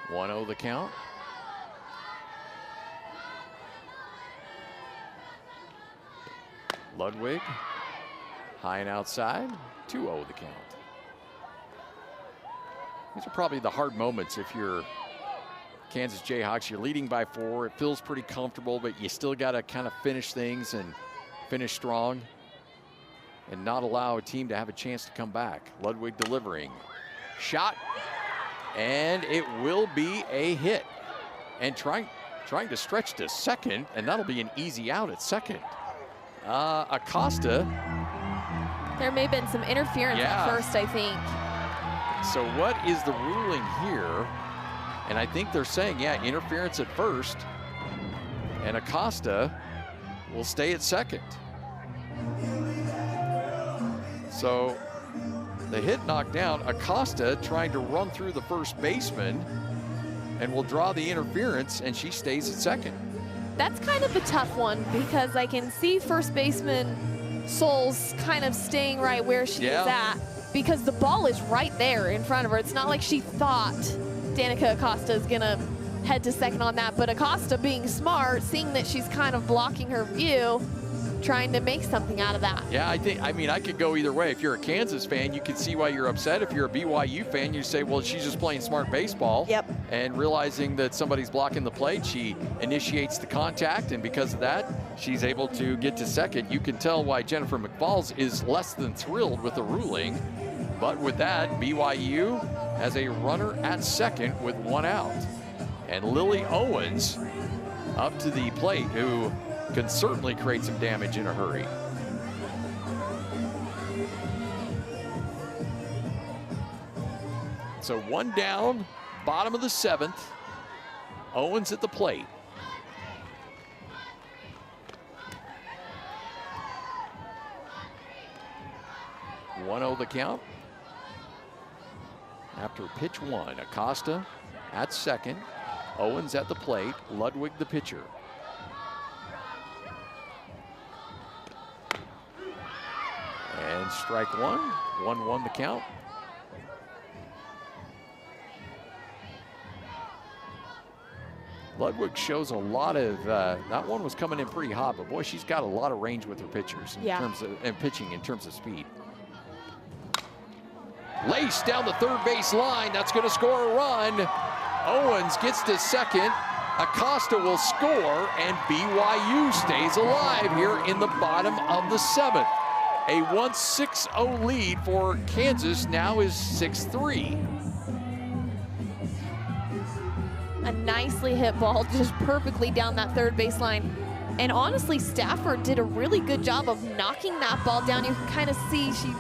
1-0 the count. Ludwig, high and outside, 2-0 the count. These are probably the hard moments if you're Kansas Jayhawks. You're leading by 4. It feels pretty comfortable, but you still got to kind of finish things and finish strong and not allow a team to have a chance to come back. Ludwig delivering. Shot, and it will be a hit. And trying to stretch to second, and that'll be an easy out at second. Acosta. There may have been some interference at first, I think. So what is the ruling here? And I think they're saying, yeah, interference at first. And Acosta will stay at second. So the hit knocked down. Acosta trying to run through the first baseman and will draw the interference, and she stays at second. That's kind of a tough one because I can see first baseman Souls kind of staying right where she is at because the ball is right there in front of her. It's not like she thought Danica Acosta is gonna head to second on that, but Acosta being smart, seeing that she's kind of blocking her view, trying to make something out of that. Yeah, I mean, I could go either way. If you're a Kansas fan, you can see why you're upset. If you're a BYU fan, you say, well, she's just playing smart baseball. Yep. And realizing that somebody's blocking the plate, she initiates the contact, and because of that, she's able to get to second. You can tell why Jennifer McFalls is less than thrilled with the ruling. But with that, BYU has a runner at second with 1 out. And Lily Owens up to the plate, who can certainly create some damage in a hurry. So 1 down, bottom of the 7th. Owens at the plate. One-0 the count. After pitch 1, Acosta at second. Owens at the plate. Ludwig the pitcher. And strike 1, 1-1 the count. Ludwig shows a lot of, that one was coming in pretty hot, but boy, she's got a lot of range with her pitchers in terms of, and pitching in terms of speed. Lace down the third base line, that's gonna score a run. Owens gets to second. Acosta will score, and BYU stays alive here in the bottom of the 7th. A once 6-0 lead for Kansas now is 6-3. A nicely hit ball just perfectly down that third base line. And honestly, Stafford did a really good job of knocking that ball down. You can kind of see she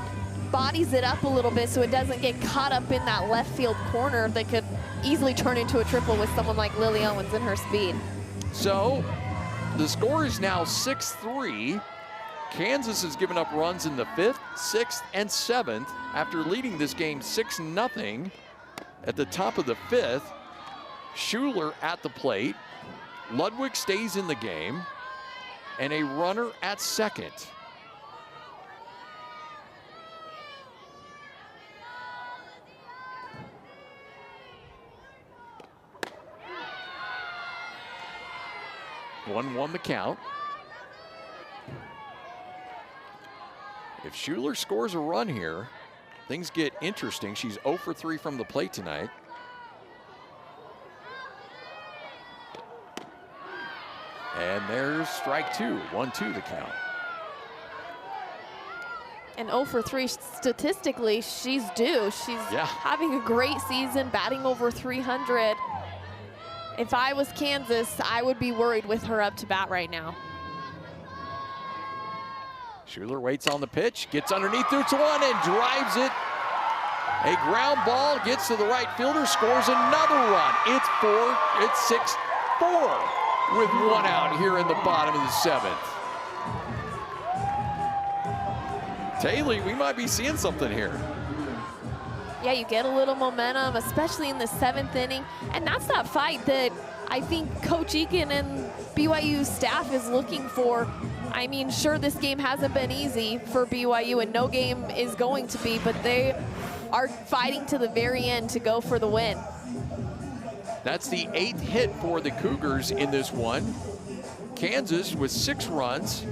bodies it up a little bit so it doesn't get caught up in that left field corner that could easily turn into a triple with someone like Lily Owens and her speed. So the score is now 6-3. Kansas has given up runs in the 5th, 6th, and 7th after leading this game 6-0 at the top of the 5th. Schuler at the plate. Ludwig stays in the game, and a runner at second. One the count. If Schuler scores a run here, things get interesting. She's 0 for 3 from the plate tonight. And there's strike 2, 1-2 the count. And 0 for 3 statistically, she's due. She's having a great season, batting over 300. If I was Kansas, I would be worried with her up to bat right now. Schuler waits on the pitch, gets underneath 2-1 and drives it. A ground ball gets to the right fielder, scores another run. It's 6-4 with 1 out here in the bottom of the 7th. Taylor, we might be seeing something here. Yeah, you get a little momentum, especially in the 7th inning. And that's that fight that I think Coach Eakin and BYU staff is looking for. I mean, sure, this game hasn't been easy for BYU, and no game is going to be, but they are fighting to the very end to go for the win. That's the 8th hit for the Cougars in this one. Kansas with 6 runs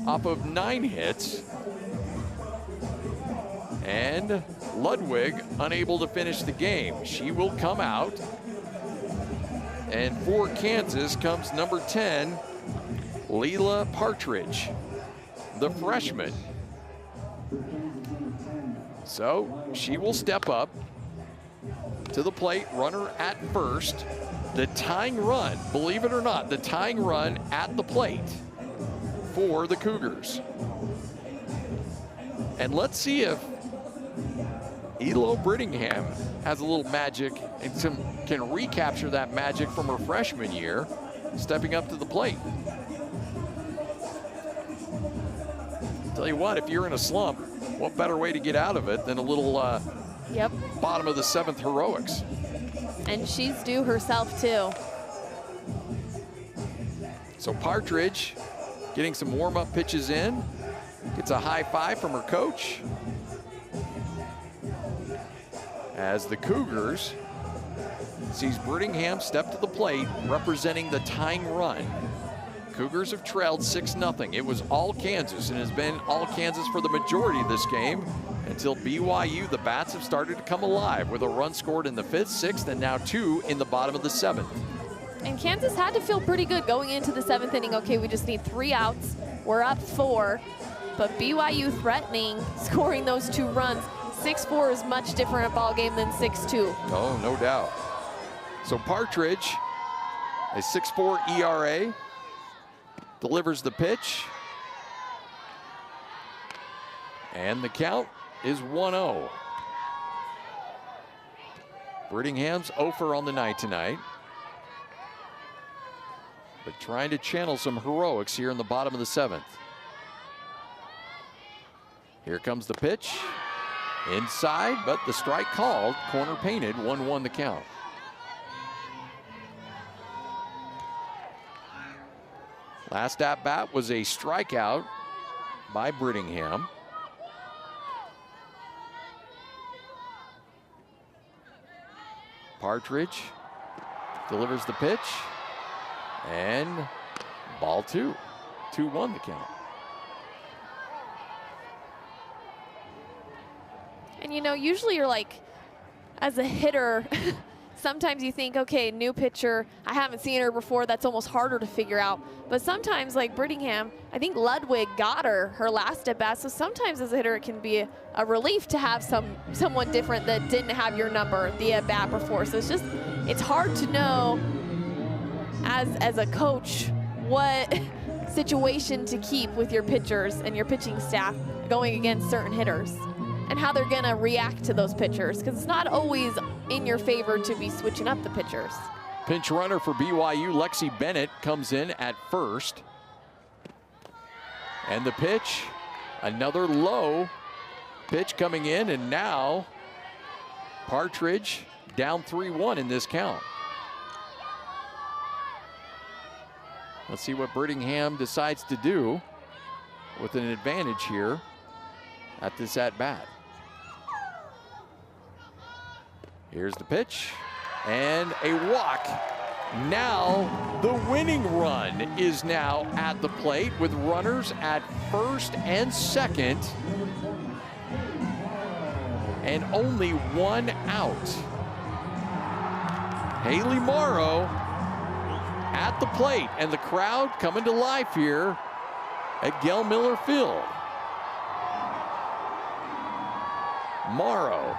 off of 9 hits. And Ludwig unable to finish the game. She will come out. And for Kansas comes number 10, Leela Partridge, the freshman. So she will step up to the plate, runner at first. The tying run, believe it or not, the tying run at the plate for the Cougars. And let's see if Elo Brittingham has a little magic and can recapture that magic from her freshman year, stepping up to the plate. Tell you what, if you're in a slump, what better way to get out of it than a little bottom of the 7th heroics. And she's due herself too. So Partridge getting some warm-up pitches in, gets a high five from her coach. As the Cougars sees Brittingham step to the plate, representing the tying run. Cougars have trailed 6-0. It was all Kansas and has been all Kansas for the majority of this game until BYU, the Bats, have started to come alive with a run scored in the 5th, 6th, and now 2 in the bottom of the 7th. And Kansas had to feel pretty good going into the 7th inning. Okay, we just need 3 outs. We're up 4, but BYU threatening, scoring those 2 runs. 6-4 is much different a ball game than 6-2. Oh, no doubt. So Partridge, a 6.4 ERA, delivers the pitch. And the count is 1-0. Brittingham's 0 on the night tonight. But trying to channel some heroics here in the bottom of the 7th. Here comes the pitch. Inside, but the strike called. Corner painted, 1-1 the count. Last at bat was a strikeout by Brittingham. Partridge delivers the pitch, and ball 2. 2-1 the count. And you know, usually you're like, as a hitter, sometimes you think, okay, new pitcher, I haven't seen her before, that's almost harder to figure out. But sometimes, like Brittingham, I think Ludwig got her last at bat, so sometimes as a hitter it can be a relief to have someone different that didn't have your number the at bat before. So it's hard to know as a coach what situation to keep with your pitchers and your pitching staff going against certain hitters, and how they're gonna react to those pitchers, because it's not always in your favor to be switching up the pitchers. Pinch runner for BYU, Lexi Bennett, comes in at first. And the pitch, another low pitch coming in, and now Partridge down 3-1 in this count. Let's see what Brittingham decides to do with an advantage here at this at-bat. Here's the pitch, and a walk. Now the winning run is now at the plate with runners at first and second, and only 1 out. Haley Morrow at the plate, and the crowd coming to life here at Gell Miller Field. Morrow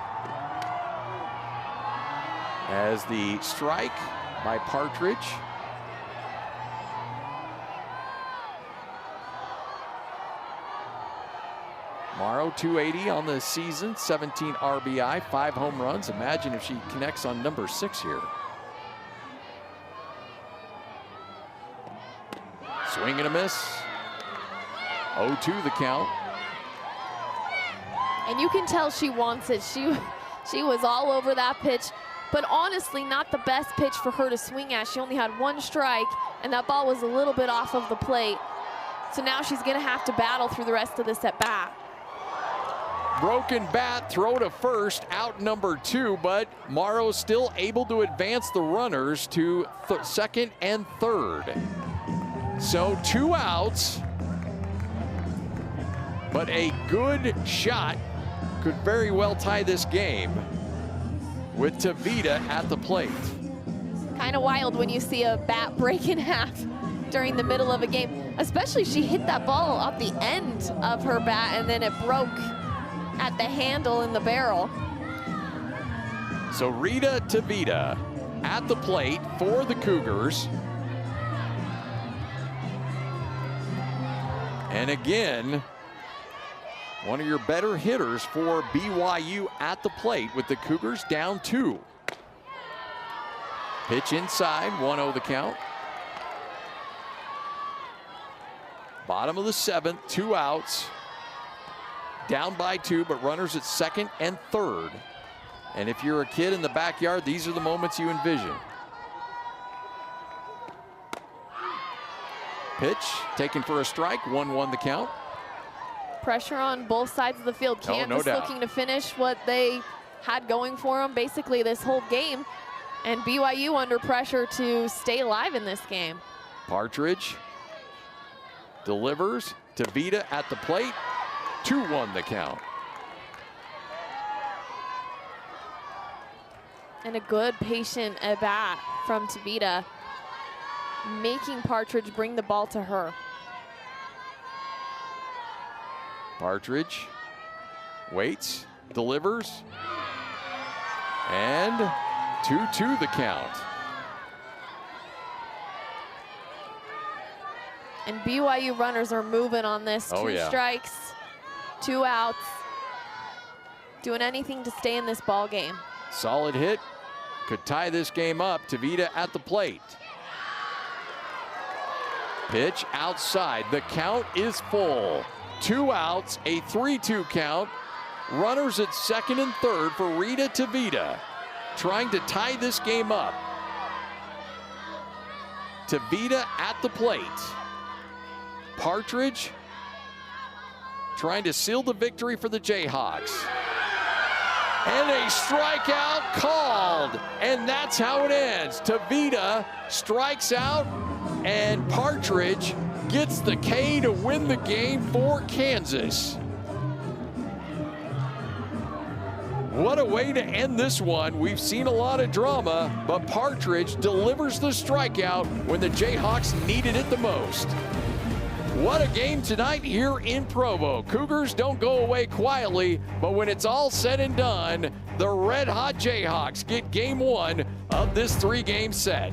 as the strike by Partridge. Morrow, 280 on the season, 17 RBI, 5 home runs. Imagine if she connects on number 6 here. Swing and a miss. 0-2 the count. And you can tell she wants it. She was all over that pitch, but honestly not the best pitch for her to swing at. She only had 1 strike, and that ball was a little bit off of the plate. So now she's going to have to battle through the rest of this at bat. Broken bat, throw to first, out number 2, but Morrow still able to advance the runners to second and third. So 2 outs, but a good shot could very well tie this game with Tavita at the plate. Kind of wild when you see a bat break in half during the middle of a game, especially she hit that ball off the end of her bat and then it broke at the handle in the barrel. So Rita Tavita at the plate for the Cougars. And again, one of your better hitters for BYU at the plate with the Cougars down 2. Pitch inside, 1-0 the count. Bottom of the 7th, 2 outs. Down by 2, but runners at second and third. And if you're a kid in the backyard, these are the moments you envision. Pitch taken for a strike, 1-1 the count. Pressure on both sides of the field. Kansas no doubt. looking to finish what they had going for them basically this whole game. And BYU under pressure to stay alive in this game. Partridge delivers. Tavita at the plate. 2-1 the count. And a good patient at bat from Tavita, making Partridge bring the ball to her. Partridge waits, delivers, and 2-2 the count. And BYU runners are moving on this. Oh, 2 yeah. strikes, 2 outs, doing anything to stay in this ball game. Solid hit, could tie this game up. Tavita at the plate. Pitch outside, the count is full. 2 outs, a 3-2 count. Runners at second and third for Rita Tavita, trying to tie this game up. Tavita at the plate. Partridge trying to seal the victory for the Jayhawks. And a strikeout called, and that's how it ends. Tavita strikes out, and Partridge gets the K to win the game for Kansas. What a way to end this one. We've seen a lot of drama, but Partridge delivers the strikeout when the Jayhawks needed it the most. What a game tonight here in Provo. Cougars don't go away quietly, but when it's all said and done, the red-hot Jayhawks get game 1 of this 3-game set.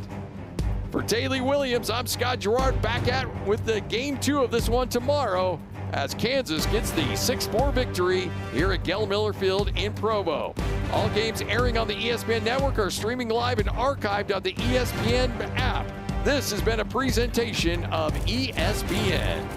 For Taylor Williams, I'm Scott Gerard, back with the game 2 of this one tomorrow as Kansas gets the 6-4 victory here at Gell Miller Field in Provo. All games airing on the ESPN Network are streaming live and archived on the ESPN app. This has been a presentation of ESPN.